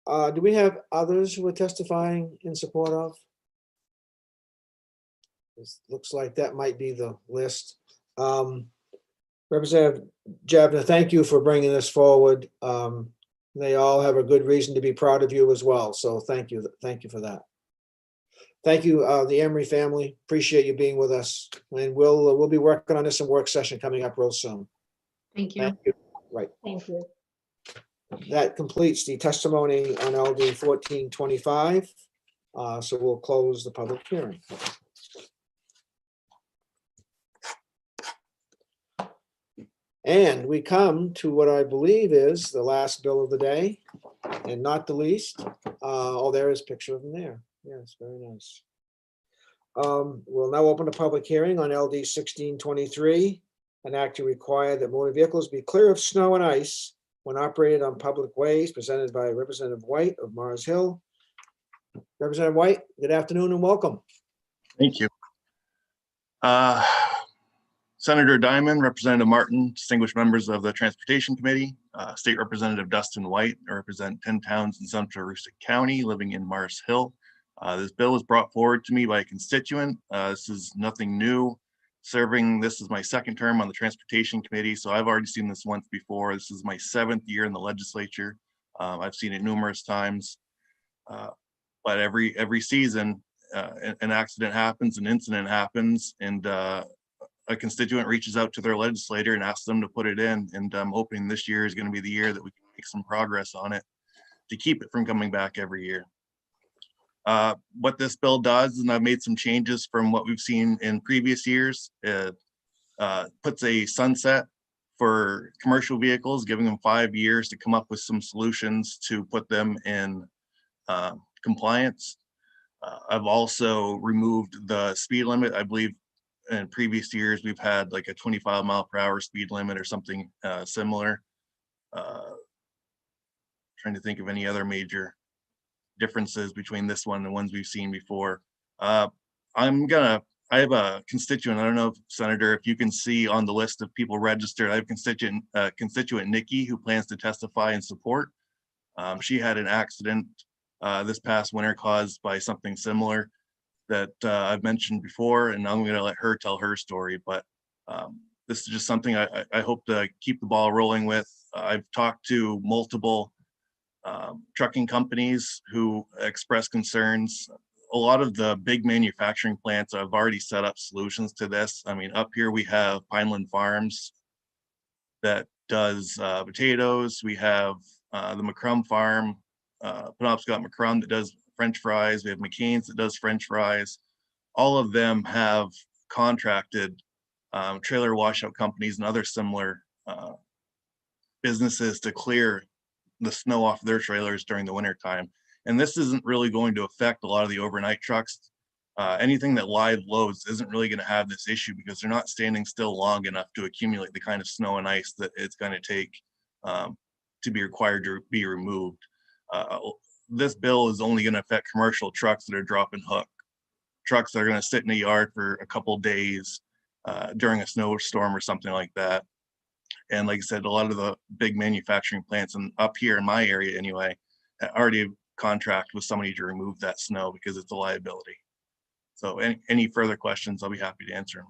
Do we have others who are testifying in support of? This looks like that might be the list. Representative Javner, thank you for bringing this forward. They all have a good reason to be proud of you as well. So thank you. Thank you for that. Thank you, the Emery family. Appreciate you being with us. And we'll be working on this in work session coming up real soon. Thank you. Thank you. Right. Thank you. That completes the testimony on LD 1425. So we'll close the public hearing. And we come to what I believe is the last bill of the day, and not the least. Oh, there is a picture of him there. Yes, very nice. We'll now open a public hearing on LD 1623, an act to require that motor vehicles be clear of snow and ice when operated on public ways, presented by Representative White of Mars Hill. Representative White, good afternoon and welcome. Thank you. Senator Diamond, Representative Martin, distinguished members of the Transportation Committee, State Representative Dustin White, I represent 10 towns in central Aroostook County, living in Mars Hill. This bill was brought forward to me by a constituent. This is nothing new. This is my second term on the Transportation Committee, so I've already seen this once before. This is my 7th year in the legislature. I've seen it numerous times, but every season, an accident happens, an incident happens, and a constituent reaches out to their legislator and asks them to put it in. And I'm hoping this year is going to be the year that we can make some progress on it to keep it from coming back every year. What this bill does, and I've made some changes from what we've seen in previous years, it puts a sunset for commercial vehicles, giving them 5 years to come up with some solutions to put them in compliance. I've also removed the speed limit. I believe in previous years, we've had like a 25-mile-per-hour speed limit or something similar. Trying to think of any other major differences between this one and the ones we've seen before. I have a constituent, I don't know, Senator, if you can see on the list of people registered, I have constituent Nikki, who plans to testify in support. She had an accident this past winter caused by something similar that I've mentioned before, and I'm going to let her tell her story. But this is just something I hope to keep the ball rolling with. I've talked to multiple trucking companies who express concerns. A lot of the big manufacturing plants have already set up solutions to this. I mean, up here we have Pineland Farms that does potatoes. We have the McCrum Farm, Penobscot McCrum, that does French fries. We have McCain's that does French fries. All of them have contracted trailer washout companies and other similar businesses to clear the snow off their trailers during the winter time. And this isn't really going to affect a lot of the overnight trucks. Anything that live loads isn't really going to have this issue because they're not standing still long enough to accumulate the kind of snow and ice that it's going to take to be required to be removed. This bill is only going to affect commercial trucks that are drop and hook, trucks that are going to sit in a yard for a couple days during a snowstorm or something like that. And like I said, a lot of the big manufacturing plants, and up here in my area anyway, already contract with somebody to remove that snow because it's a liability. So any further questions, I'll be happy to answer them.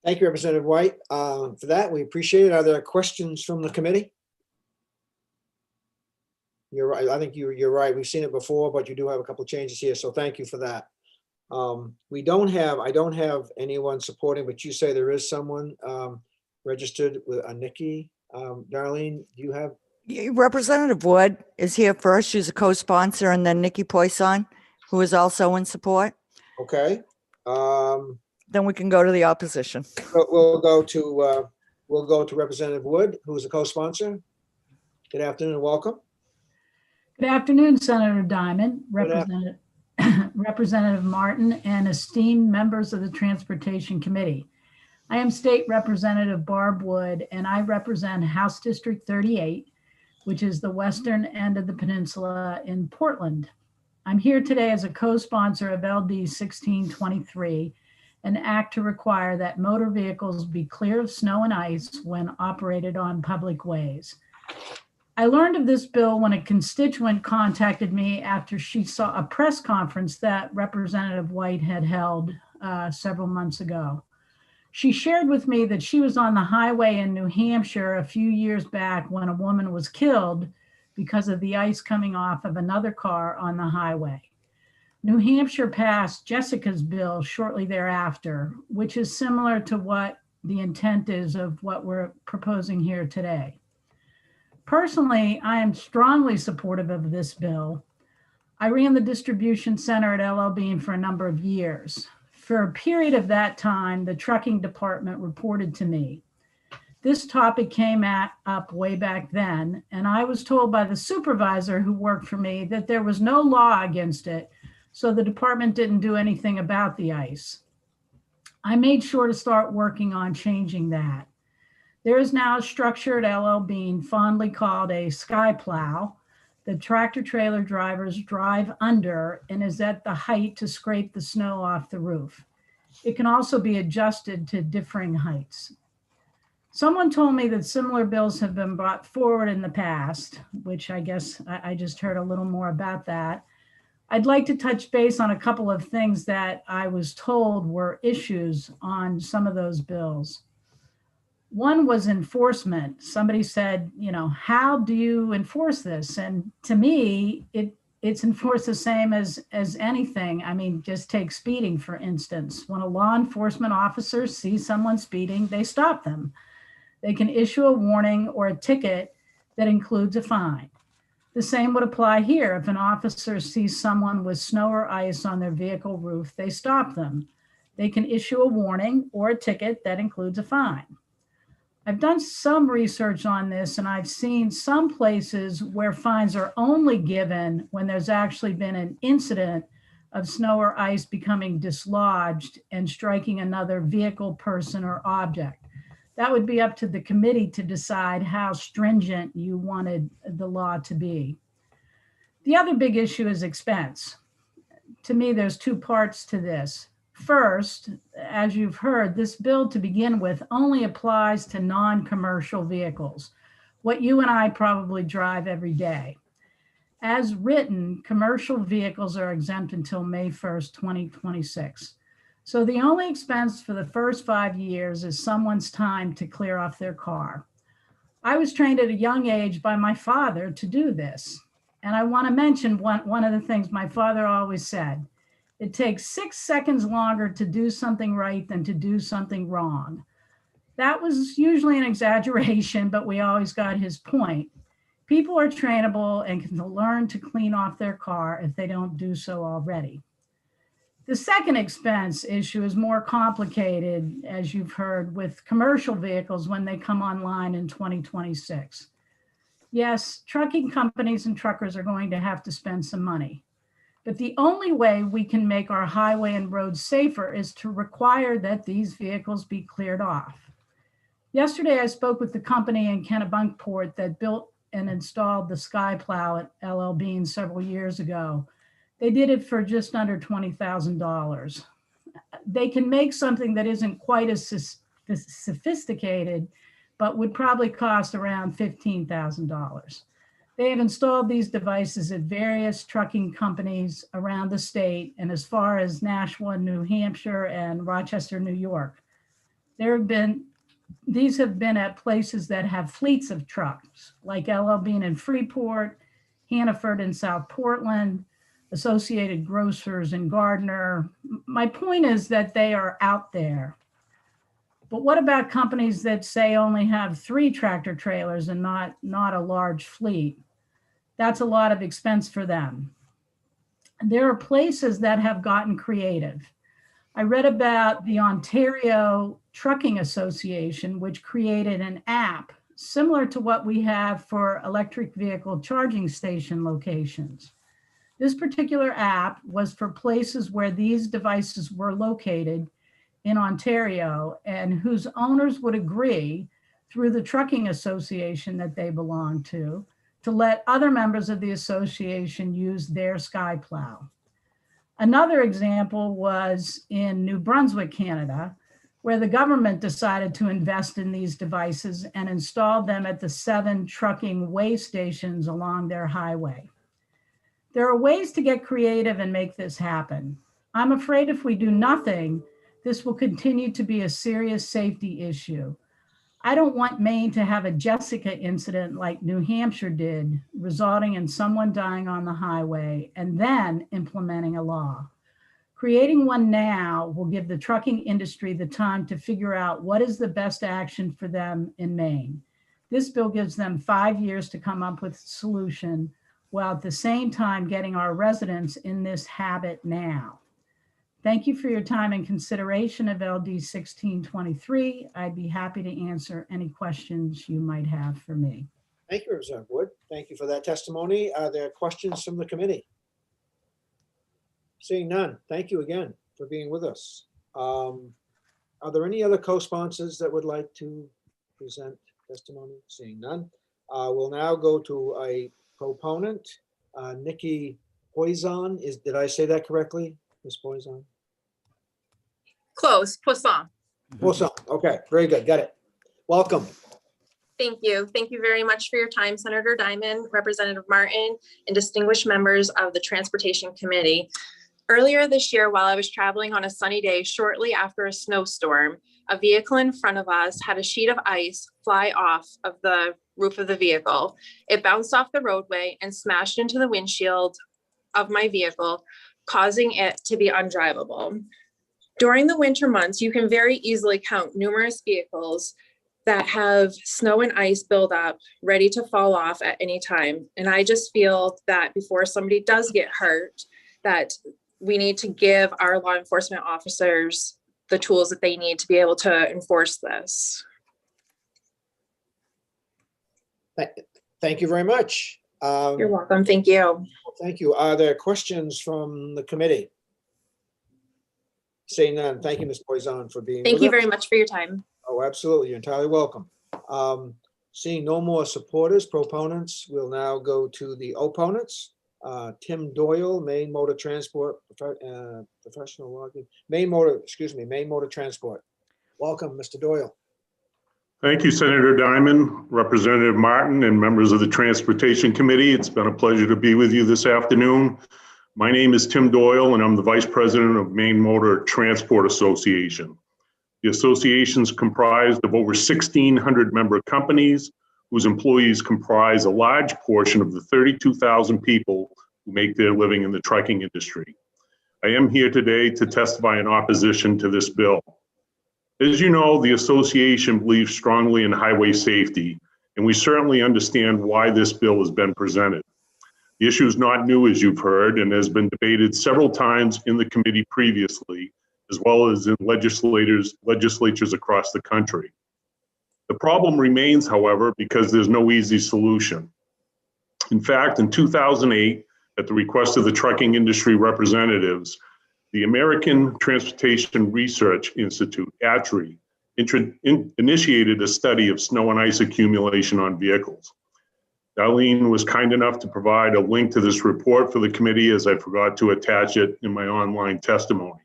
Thank you, Representative White. For that, we appreciate it. Are there questions from the committee? You're right. I think you're right. We've seen it before, but you do have a couple of changes here. So thank you for that. I don't have anyone supporting, but you say there is someone registered with a Nikki. Darlene, do you have? Representative Wood is here first. She's a co-sponsor, and then Nikki Poisson, who is also in support. Okay. Then we can go to the opposition. We'll go to Representative Wood, who is a co-sponsor. Good afternoon and welcome. Good afternoon, Senator Diamond, Representative Martin, and esteemed members of the Transportation Committee. I am State Representative Barb Wood, and I represent House District 38, which is the western end of the peninsula in Portland. I'm here today as a co-sponsor of LD 1623, an act to require that motor vehicles be clear of snow and ice when operated on public ways. I learned of this bill when a constituent contacted me after she saw a press conference that Representative White had held several months ago. She shared with me that she was on the highway in New Hampshire a few years back when a woman was killed because of the ice coming off of another car on the highway. New Hampshire passed Jessica's bill shortly thereafter, which is similar to what the intent is of what we're proposing here today. Personally, I am strongly supportive of this bill. I ran the distribution center at LL Bean for a number of years. For a period of that time, the trucking department reported to me. This topic came up way back then, and I was told by the supervisor who worked for me that there was no law against it, so the department didn't do anything about the ice. I made sure to start working on changing that. There is now a structure at LL Bean fondly called a sky plow. The tractor trailer drivers drive under and is at the height to scrape the snow off the roof. It can also be adjusted to differing heights. Someone told me that similar bills have been brought forward in the past, which I guess I just heard a little more about that. I'd like to touch base on a couple of things that I was told were issues on some of those bills. One was enforcement. Somebody said, you know, how do you enforce this? And to me, it's enforced the same as anything. I mean, just take speeding, for instance. When a law enforcement officer sees someone speeding, they stop them. They can issue a warning or a ticket that includes a fine. The same would apply here. If an officer sees someone with snow or ice on their vehicle roof, they stop them. They can issue a warning or a ticket that includes a fine. I've done some research on this, and I've seen some places where fines are only given when there's actually been an incident of snow or ice becoming dislodged and striking another vehicle, person, or object. That would be up to the committee to decide how stringent you wanted the law to be. The other big issue is expense. To me, there's two parts to this. First, as you've heard, this bill to begin with only applies to non-commercial vehicles, what you and I probably drive every day. As written, commercial vehicles are exempt until May 1st, 2026. So the only expense for the first 5 years is someone's time to clear off their car. I was trained at a young age by my father to do this. And I want to mention one of the things my father always said. It takes 6 seconds longer to do something right than to do something wrong. That was usually an exaggeration, but we always got his point. People are trainable and can learn to clean off their car if they don't do so already. The second expense issue is more complicated, as you've heard, with commercial vehicles when they come online in 2026. Yes, trucking companies and truckers are going to have to spend some money. But the only way we can make our highway and roads safer is to require that these vehicles be cleared off. Yesterday, I spoke with the company in Kennebunkport that built and installed the Sky Plow at LL Bean several years ago. They did it for just under $20,000. They can make something that isn't quite as sophisticated, but would probably cost around $15,000. They have installed these devices at various trucking companies around the state and as far as Nashua, New Hampshire, and Rochester, New York. These have been at places that have fleets of trucks, like LL Bean in Freeport, Hannaford in South Portland, Associated Grocers in Gardner. My point is that they are out there. But what about companies that say only have 3 tractor trailers and not a large fleet? That's a lot of expense for them. There are places that have gotten creative. I read about the Ontario Trucking Association, which created an app similar to what we have for electric vehicle charging station locations. This particular app was for places where these devices were located in Ontario and whose owners would agree through the trucking association that they belong to let other members of the association use their Sky Plow. Another example was in New Brunswick, Canada, where the government decided to invest in these devices and installed them at the 7 trucking weigh stations along their highway. There are ways to get creative and make this happen. I'm afraid if we do nothing, this will continue to be a serious safety issue. I don't want Maine to have a Jessica incident like New Hampshire did, resulting in someone dying on the highway and then implementing a law. Creating one now will give the trucking industry the time to figure out what is the best action for them in Maine. This bill gives them 5 years to come up with a solution, while at the same time getting our residents in this habit now. Thank you for your time and consideration of LD 1623. I'd be happy to answer any questions you might have for me. Thank you, Representative Wood. Thank you for that testimony. Are there questions from the committee? Seeing none, thank you again for being with us. Are there any other co-sponsors that would like to present testimony? Seeing none, we'll now go to a proponent, Nikki Poisson. Did I say that correctly, Ms. Poisson? Close, Poisson. Poisson, okay, very good, got it. Welcome. Thank you. Thank you very much for your time, Senator Diamond, Representative Martin, and distinguished members of the Transportation Committee. Earlier this year, while I was traveling on a sunny day shortly after a snowstorm, a vehicle in front of us had a sheet of ice fly off of the roof of the vehicle. It bounced off the roadway and smashed into the windshield of my vehicle, causing it to be undrivable. During the winter months, you can very easily count numerous vehicles that have snow and ice buildup ready to fall off at any time. And I just feel that before somebody does get hurt, that we need to give our law enforcement officers the tools that they need to be able to enforce this. Thank you very much. You're welcome. Thank you. Thank you. Are there questions from the committee? Seeing none, thank you, Ms. Poisson, for being with us. Thank you very much for your time. Oh, absolutely. You're entirely welcome. Seeing no more supporters, proponents, we'll now go to the opponents. Tim Doyle, Maine Motor Transport, professional logging, Maine Motor Transport. Welcome, Mr. Doyle. Thank you, Senator Diamond, Representative Martin, and members of the Transportation Committee. It's been a pleasure to be with you this afternoon. My name is Tim Doyle, and I'm the Vice President of Maine Motor Transport Association. The association is comprised of over 1,600 member companies whose employees comprise a large portion of the 32,000 people who make their living in the trucking industry. I am here today to testify in opposition to this bill. As you know, the association believes strongly in highway safety, and we certainly understand why this bill has been presented. The issue is not new, as you've heard, and has been debated several times in the committee previously, as well as in legislatures across the country. The problem remains, however, because there's no easy solution. In fact, in 2008, at the request of the trucking industry representatives, the American Transportation Research Institute, ATRI, initiated a study of snow and ice accumulation on vehicles. Darlene was kind enough to provide a link to this report for the committee, as I forgot to attach it in my online testimony.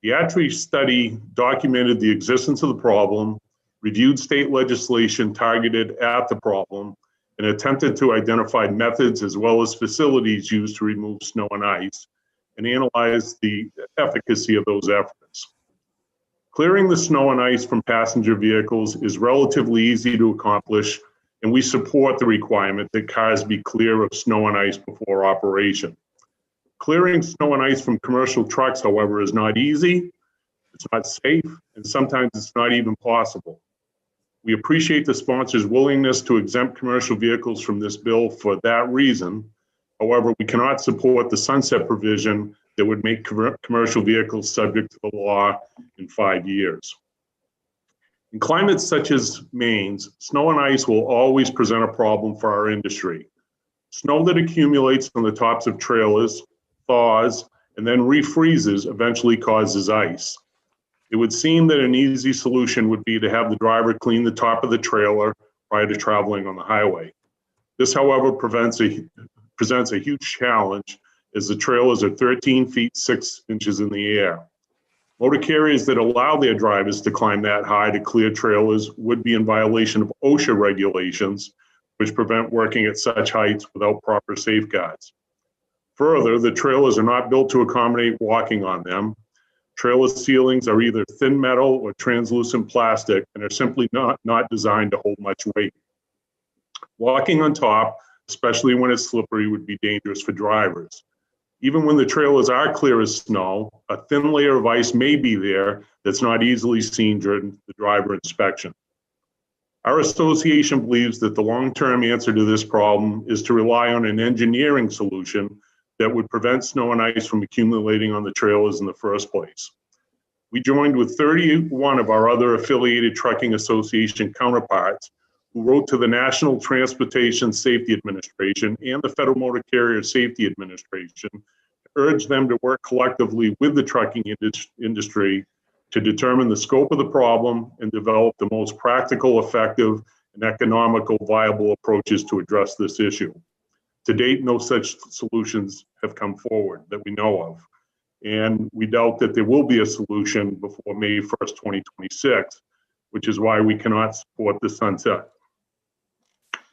The ATRI study documented the existence of the problem, reviewed state legislation targeted at the problem, and attempted to identify methods as well as facilities used to remove snow and ice, and analyze the efficacy of those efforts. Clearing the snow and ice from passenger vehicles is relatively easy to accomplish, and we support the requirement that cars be clear of snow and ice before operation. Clearing snow and ice from commercial trucks, however, is not easy, it's not safe, and sometimes it's not even possible. We appreciate the sponsor's willingness to exempt commercial vehicles from this bill for that reason. However, we cannot support the sunset provision that would make commercial vehicles subject to the law in 5 years. In climates such as Maine's, snow and ice will always present a problem for our industry. Snow that accumulates on the tops of trailers, thaws, and then refreezes eventually causes ice. It would seem that an easy solution would be to have the driver clean the top of the trailer prior to traveling on the highway. This, however, presents a huge challenge as the trailers are 13 feet 6 inches in the air. Motor carriers that allow their drivers to climb that high to clear trailers would be in violation of OSHA regulations, which prevent working at such heights without proper safeguards. Further, the trailers are not built to accommodate walking on them. Trailer ceilings are either thin metal or translucent plastic and are simply not designed to hold much weight. Walking on top, especially when it's slippery, would be dangerous for drivers. Even when the trailers are clear as snow, a thin layer of ice may be there that's not easily seen during the driver inspection. Our association believes that the long-term answer to this problem is to rely on an engineering solution that would prevent snow and ice from accumulating on the trailers in the first place. We joined with 31 of our other affiliated trucking association counterparts who wrote to the National Transportation Safety Administration and the Federal Motor Carrier Safety Administration in urge them to work collectively with the trucking industry to determine the scope of the problem and develop the most practical, effective, and economical viable approaches to address this issue. To date, no such solutions have come forward that we know of. And we doubt that there will be a solution before May 1st, 2026, which is why we cannot support the sunset.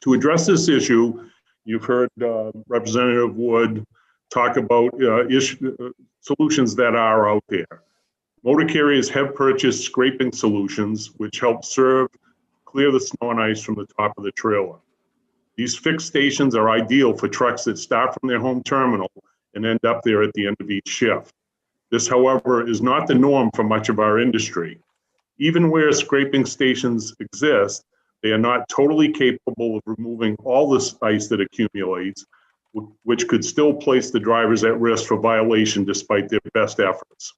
To address this issue, you've heard Representative Wood talk about solutions that are out there. Motor carriers have purchased scraping solutions, which help clear the snow and ice from the top of the trailer. These fixed stations are ideal for trucks that start from their home terminal and end up there at the end of each shift. This, however, is not the norm for much of our industry. Even where scraping stations exist, they are not totally capable of removing all the ice that accumulates, which could still place the drivers at risk for violation despite their best efforts.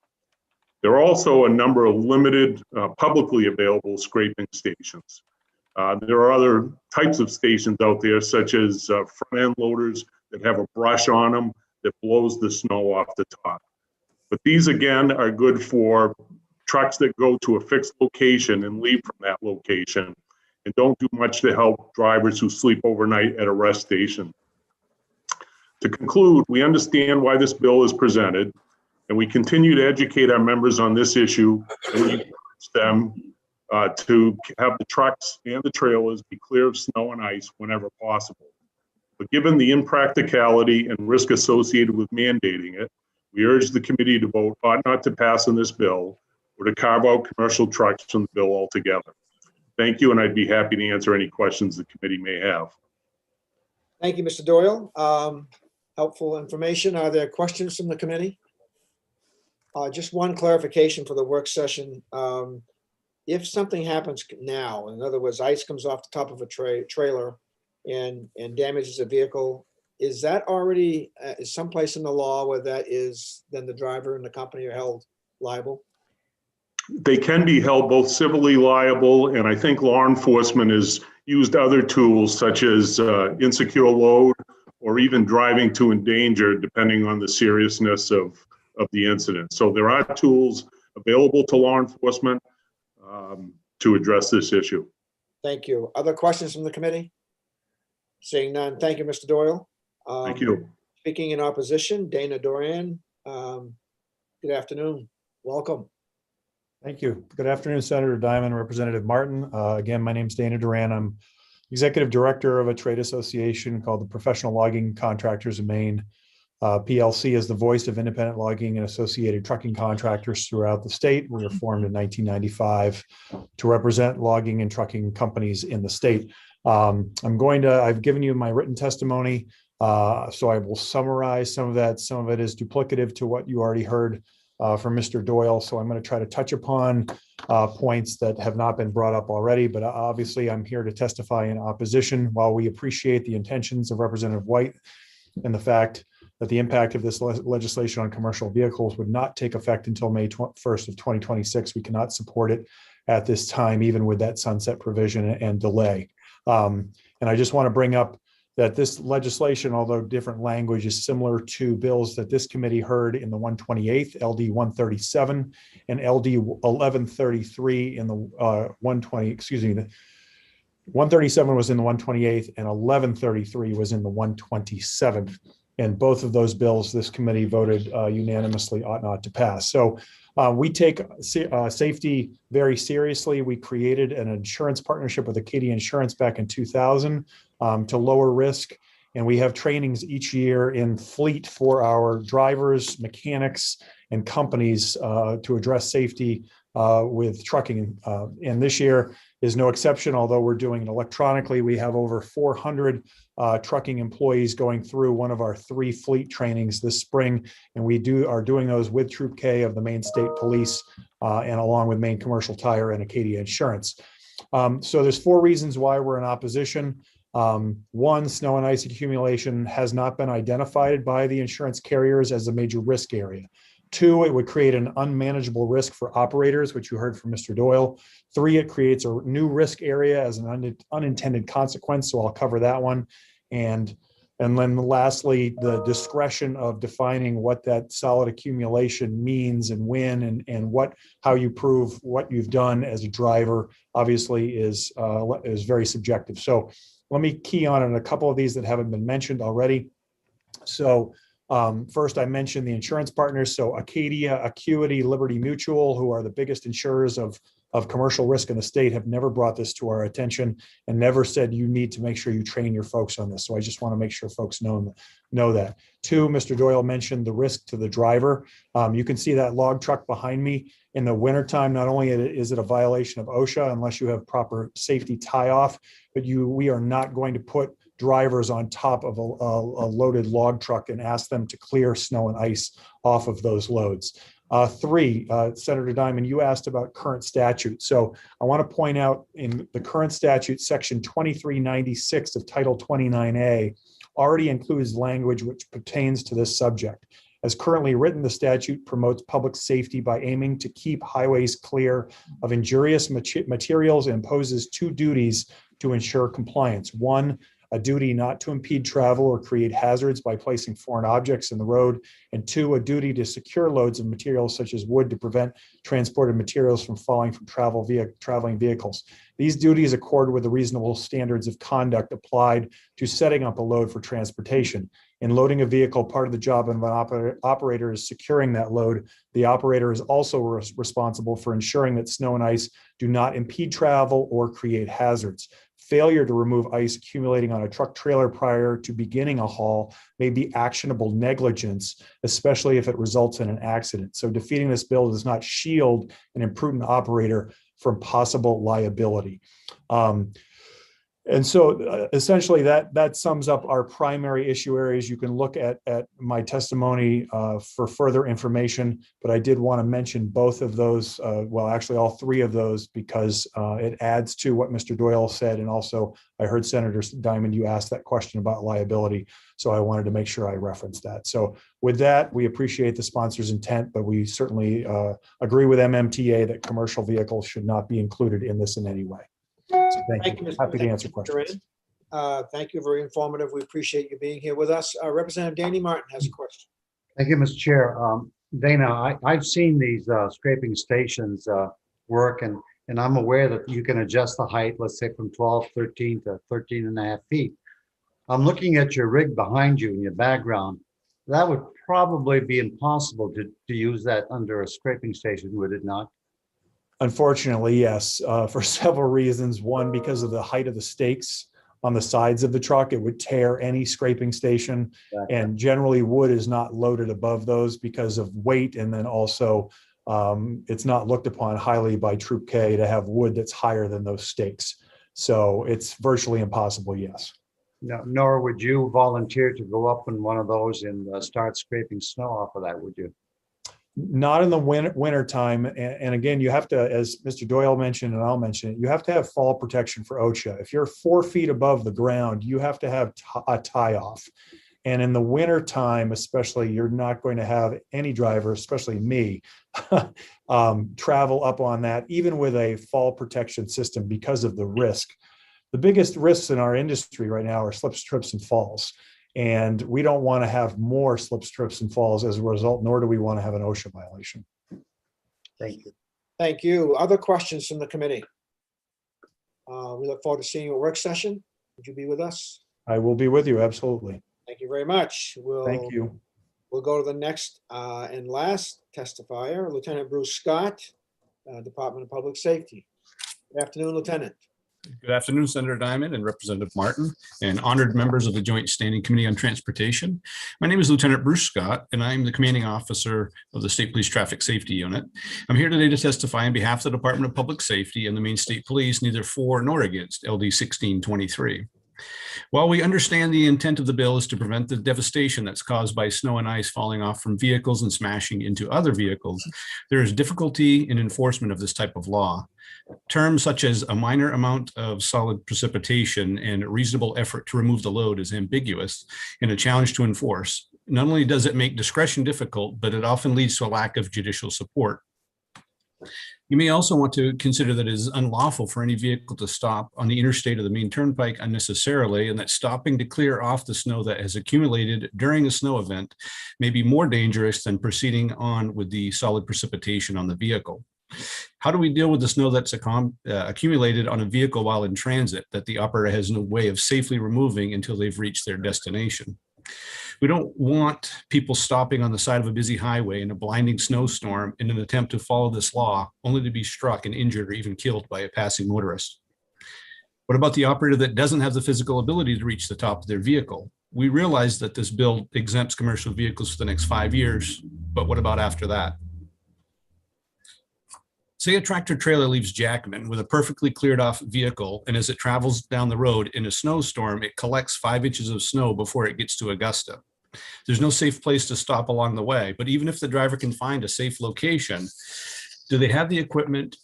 There are also a number of limited publicly available scraping stations. There are other types of stations out there, such as front end loaders that have a brush on them that blows the snow off the top. But these, again, are good for trucks that go to a fixed location and leave from that location and don't do much to help drivers who sleep overnight at a rest station. To conclude, we understand why this bill is presented, and we continue to educate our members on this issue, and we encourage them to have the trucks and the trailers be clear of snow and ice whenever possible. But given the impracticality and risk associated with mandating it, we urge the committee to vote ought not to pass on this bill or to carve out commercial trucks from the bill altogether. Thank you, and I'd be happy to answer any questions the committee may have. Thank you, Mr. Doyle. Helpful information. Are there questions from the committee? Just one clarification for the work session. If something happens now, in other words, ice comes off the top of a trailer and damages a vehicle, is that already is someplace in the law where that is, then the driver and the company are held liable? They can be held both civilly liable, and I think law enforcement has used other tools such as insecure load or even driving to endanger, depending on the seriousness of the incident. So there are tools available to law enforcement to address this issue. Thank you. Other questions from the committee? Seeing none. Thank you, Mr. Doyle. Thank you. Speaking in opposition, Dana Doran. Good afternoon. Welcome. Thank you. Good afternoon, Senator Diamond, Representative Martin. Again, my name's Dana Duran. I'm Executive Director of a trade association called the Professional Logging Contractors of Maine. PLC is the voice of independent logging and associated trucking contractors throughout the state. We were formed in 1995 to represent logging and trucking companies in the state. I've given you my written testimony, so I will summarize some of that. Some of it is duplicative to what you already heard from Mr. Doyle. So I'm going to try to touch upon points that have not been brought up already, but obviously I'm here to testify in opposition. While we appreciate the intentions of Representative White and the fact that the impact of this legislation on commercial vehicles would not take effect until May 1st of 2026, we cannot support it at this time, even with that sunset provision and delay. And I just want to bring up that this legislation, although different language, is similar to bills that this committee heard in the 128th, LD 137, and LD 1133 in the 137 was in the 128th, and 1133 was in the 127th. And both of those bills, this committee voted unanimously ought not to pass. So we take safety very seriously. We created an insurance partnership with Acadia Insurance back in 2000 to lower risk. And we have trainings each year in fleet for our drivers, mechanics, and companies to address safety with trucking. And this year is no exception, although we're doing it electronically. We have over 400 trucking employees going through one of our 3 fleet trainings this spring. And we are doing those with Troop K of the Maine State Police and along with Maine Commercial Tire and Acadia Insurance. So there's 4 reasons why we're in opposition. 1, snow and ice accumulation has not been identified by the insurance carriers as a major risk area. 2, it would create an unmanageable risk for operators, which you heard from Mr. Doyle. 3, it creates a new risk area as an unintended consequence, so I'll cover that one. And And then lastly, the discretion of defining what that solid accumulation means and when and how you prove what you've done as a driver obviously is very subjective. So let me key on a couple of these that haven't been mentioned already. So first, I mentioned the insurance partners. So Acadia, Acuity, Liberty Mutual, who are the biggest insurers of commercial risk in the state, have never brought this to our attention and never said you need to make sure you train your folks on this. So I just want to make sure folks know that. Two, Mr. Doyle mentioned the risk to the driver. You can see that log truck behind me. In the wintertime, not only is it a violation of OSHA unless you have proper safety tie-off, but we are not going to put drivers on top of a loaded log truck and ask them to clear snow and ice off of those loads. Three, Senator Diamond, you asked about current statute. So I want to point out in the current statute, section 2396 of Title 29A already includes language which pertains to this subject. As currently written, the statute promotes public safety by aiming to keep highways clear of injurious materials and imposes two duties to ensure compliance. One, a duty not to impede travel or create hazards by placing foreign objects in the road, and two, a duty to secure loads of materials such as wood to prevent transported materials from falling from traveling vehicles. These duties accord with the reasonable standards of conduct applied to setting up a load for transportation. In loading a vehicle, part of the job of an operator is securing that load. The operator is also responsible for ensuring that snow and ice do not impede travel or create hazards. Failure to remove ice accumulating on a truck trailer prior to beginning a haul may be actionable negligence, especially if it results in an accident. So defeating this bill does not shield an imprudent operator from possible liability. And so essentially that sums up our primary issue areas. You can look at my testimony for further information, but I did want to mention both of those, well, actually all three of those, because it adds to what Mr. Doyle said. And also I heard Senator Diamond, you asked that question about liability. So I wanted to make sure I referenced that. So with that, we appreciate the sponsor's intent, but we certainly agree with MMTA that commercial vehicles should not be included in this in any way. So thank you. Happy to answer questions. Thank you. Very informative. We appreciate you being here with us. Representative Danny Martin has a question. Thank you, Mr. Chair. Dana, I've seen these scraping stations work, and I'm aware that you can adjust the height, let's say from 12, 13 to 13 and a half feet. I'm looking at your rig behind you in your background. That would probably be impossible to use that under a scraping station, would it not? Unfortunately, yes, for several reasons. One, because of the height of the stakes on the sides of the truck, it would tear any scraping station. Exactly. And generally wood is not loaded above those because of weight. And then also it's not looked upon highly by Troop K to have wood that's higher than those stakes. So it's virtually impossible, yes. No, nor would you volunteer to go up in one of those and start scraping snow off of that, would you? Not in the winter time. And again, you have to, as Mr. Doyle mentioned, and I'll mention it, you have to have fall protection for OSHA. If you're 4 feet above the ground, you have to have a tie off. And in the winter time, especially, you're not going to have any driver, especially me, travel up on that, even with a fall protection system because of the risk. The biggest risks in our industry right now are slips, trips, and falls. And we don't want to have more slips, trips, and falls as a result, nor do we want to have an OSHA violation. Thank you. Thank you. Other questions from the committee? We look forward to seeing you at work session. Would you be with us? I will be with you, absolutely. Thank you very much. Thank you. We'll go to the next and last testifier, Lieutenant Bruce Scott, Department of Public Safety. Good afternoon, Lieutenant. Good afternoon, Senator Diamond and Representative Martin, and honored members of the Joint Standing Committee on Transportation. My name is Lieutenant Bruce Scott, and I'm the commanding officer of the State Police Traffic Safety Unit. I'm here today to testify on behalf of the Department of Public Safety and the Maine State Police, neither for nor against LD 1623. While we understand the intent of the bill is to prevent the devastation that's caused by snow and ice falling off from vehicles and smashing into other vehicles, there is difficulty in enforcement of this type of law. Terms such as a minor amount of solid precipitation and a reasonable effort to remove the load is ambiguous and a challenge to enforce. Not only does it make discretion difficult, but it often leads to a lack of judicial support. You may also want to consider that it is unlawful for any vehicle to stop on the interstate or the main turnpike unnecessarily, and that stopping to clear off the snow that has accumulated during a snow event may be more dangerous than proceeding on with the solid precipitation on the vehicle. How do we deal with the snow that's accumulated on a vehicle while in transit that the operator has no way of safely removing until they've reached their destination? We don't want people stopping on the side of a busy highway in a blinding snowstorm in an attempt to follow this law, only to be struck and injured or even killed by a passing motorist. What about the operator that doesn't have the physical ability to reach the top of their vehicle? We realize that this bill exempts commercial vehicles for the next 5 years, but what about after that? Say a tractor trailer leaves Jackman with a perfectly cleared off vehicle, and as it travels down the road in a snowstorm, it collects 5 inches of snow before it gets to Augusta. There's no safe place to stop along the way, but even if the driver can find a safe location, do they have the equipment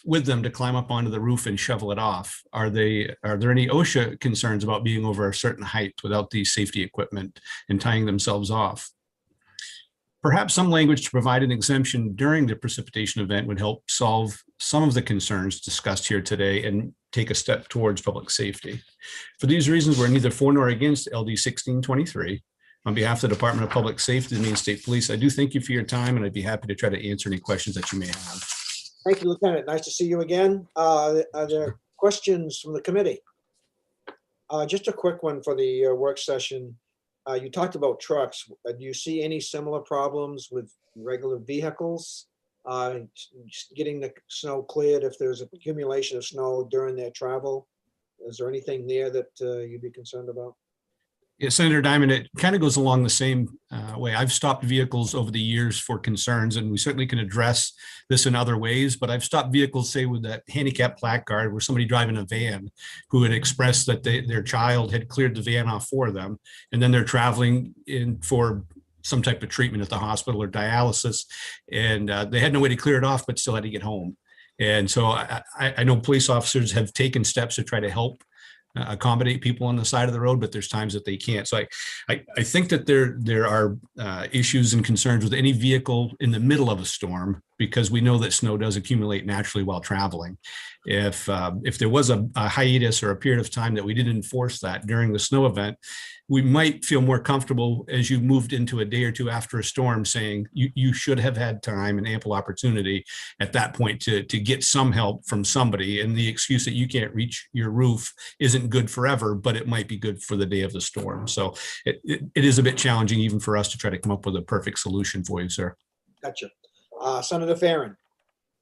with them to climb up onto the roof and shovel it off? Are there any OSHA concerns about being over a certain height without the safety equipment and tying themselves off? Perhaps some language to provide an exemption during the precipitation event would help solve some of the concerns discussed here today and take a step towards public safety. For these reasons, we're neither for nor against LD 1623. On behalf of the Department of Public Safety and the Maine State Police, I do thank you for your time, and I'd be happy to try to answer any questions that you may have. Thank you, Lieutenant. Nice to see you again. Are there questions from the committee? Just a quick one for the work session. You talked about trucks. Do you see any similar problems with regular vehicles? Getting the snow cleared if there's accumulation of snow during their travel? Is there anything there that you'd be concerned about? Yeah, Senator Diamond, it kind of goes along the same way. I've stopped vehicles over the years for concerns, and we certainly can address this in other ways, but I've stopped vehicles, say, with that handicap placard where somebody driving a van who had expressed that their child had cleared the van off for them, and then they're traveling in for some type of treatment at the hospital or dialysis, and they had no way to clear it off, but still had to get home. And so I know police officers have taken steps to try to help accommodate people on the side of the road, but there's times that they can't. So I think that there are issues and concerns with any vehicle in the middle of a storm, because we know that snow does accumulate naturally while traveling. If there was a hiatus or a period of time that we didn't enforce that during the snow event, we might feel more comfortable as you moved into a day or two after a storm saying you should have had time and ample opportunity at that point to get some help from somebody. And the excuse that you can't reach your roof isn't good forever, but it might be good for the day of the storm. So it is a bit challenging even for us to try to come up with a perfect solution for you, sir. Gotcha. Senator Farren.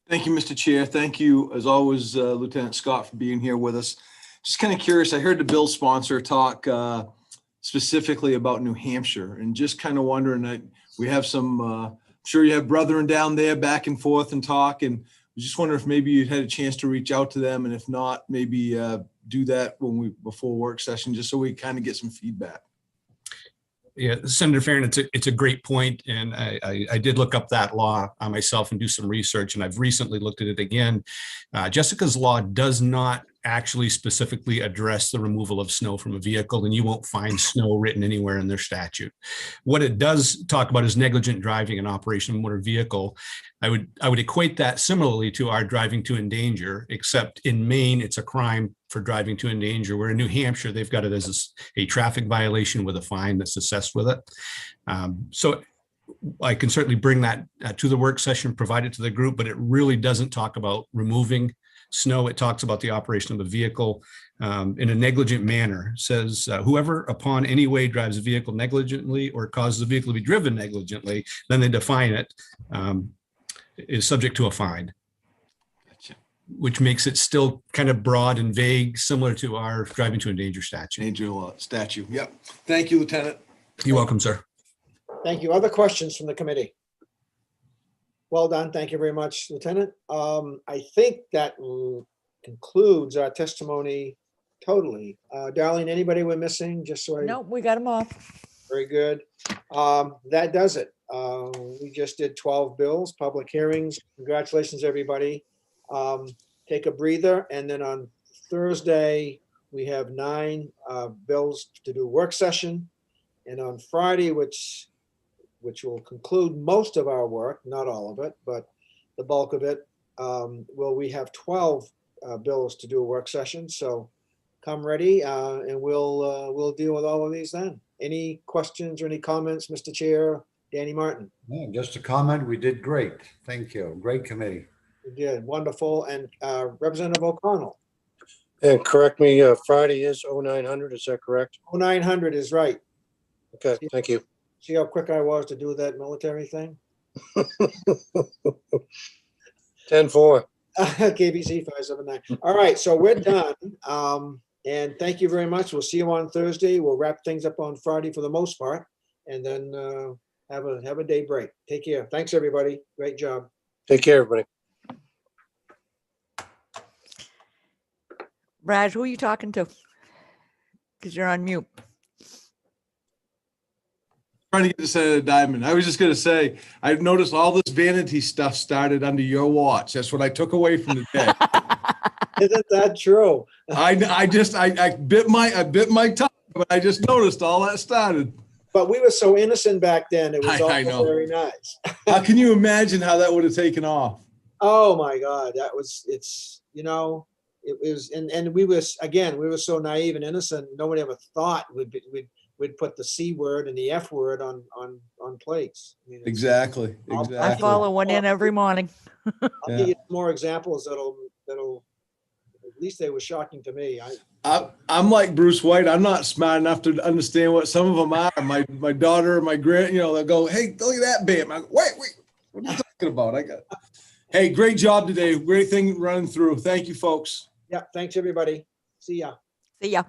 Thank you, Mr. Chair. Thank you, as always, Lieutenant Scott, for being here with us. Just kind of curious, I heard the bill sponsor talk specifically about New Hampshire, and just kind of wondering that we have some, I'm sure you have brethren down there back and forth and talk, and I just wonder if maybe you'd had a chance to reach out to them, and if not, maybe do that before work session, just so we kind of get some feedback. Yeah, Senator Farren, it's a great point, and I did look up that law myself and do some research, and I've recently looked at it again. Jessica's law does not actually specifically address the removal of snow from a vehicle, and you won't find snow written anywhere in their statute. What it does talk about is negligent driving and operation of a motor vehicle. I would equate that similarly to our driving to endanger, except in Maine, it's a crime for driving to endanger, where in New Hampshire, they've got it as a traffic violation with a fine that's assessed with it. So I can certainly bring that to the work session, provide it to the group, but it really doesn't talk about removing snow. It talks about the operation of a vehicle in a negligent manner. It says whoever upon any way drives a vehicle negligently or causes the vehicle to be driven negligently, then they define it, is subject to a fine. Gotcha. Which makes it still kind of broad and vague, similar to our driving to endanger statute. Endanger law statute. Yep. Thank you, Lieutenant. You're welcome, sir. Thank you. Other questions from the committee? Well done. Thank you very much, Lieutenant. I think that concludes our testimony totally. Darlene, anybody we're missing? Just so I. Nope, we got them all. Very good. That does it. We just did 12 bills, public hearings. Congratulations, everybody. Take a breather. And then on Thursday, we have 9 bills to do work session. And on Friday, which will conclude most of our work, not all of it, but the bulk of it, will we have 12 bills to do a work session. So come ready and we'll deal with all of these then. Any questions or any comments, Mr. Chair? Danny Martin? Yeah, just a comment, we did great. Thank you. Great committee. You did wonderful. And Representative O'Connell? And correct me, Friday is 0900, is that correct? 0900 is right. Okay, thank you. See how quick I was to do that military thing? 10-4. KBC 579. All right, so we're done. And thank you very much. We'll see you on Thursday. We'll wrap things up on Friday for the most part, and then have a day break. Take care. Thanks, everybody. Great job. Take care, everybody. Brad, who are you talking to? Because you're on mute. Trying to get to Senator Diamond. I was just going to say, I've noticed all this vanity stuff started under your watch. That's what I took away from the day. Isn't that true? I bit my tongue, but I just noticed all that started. But we were so innocent back then. It was I all know. very nice. How can you imagine how that would have taken off? Oh my God, it was, and we were so naive and innocent. Nobody ever thought we'd put the C word and the F word on plates. I mean, Exactly. I follow one in every morning. I'll give you more examples that'll, at least they were shocking to me. I'm like Bruce White. I'm not smart enough to understand what some of them are. My daughter, my grand, they'll go, "Hey, look at that bam." I go, wait, what are you talking about? Hey, great job today. Great thing running through. Thank you, folks. Yeah, thanks everybody. See ya. See ya.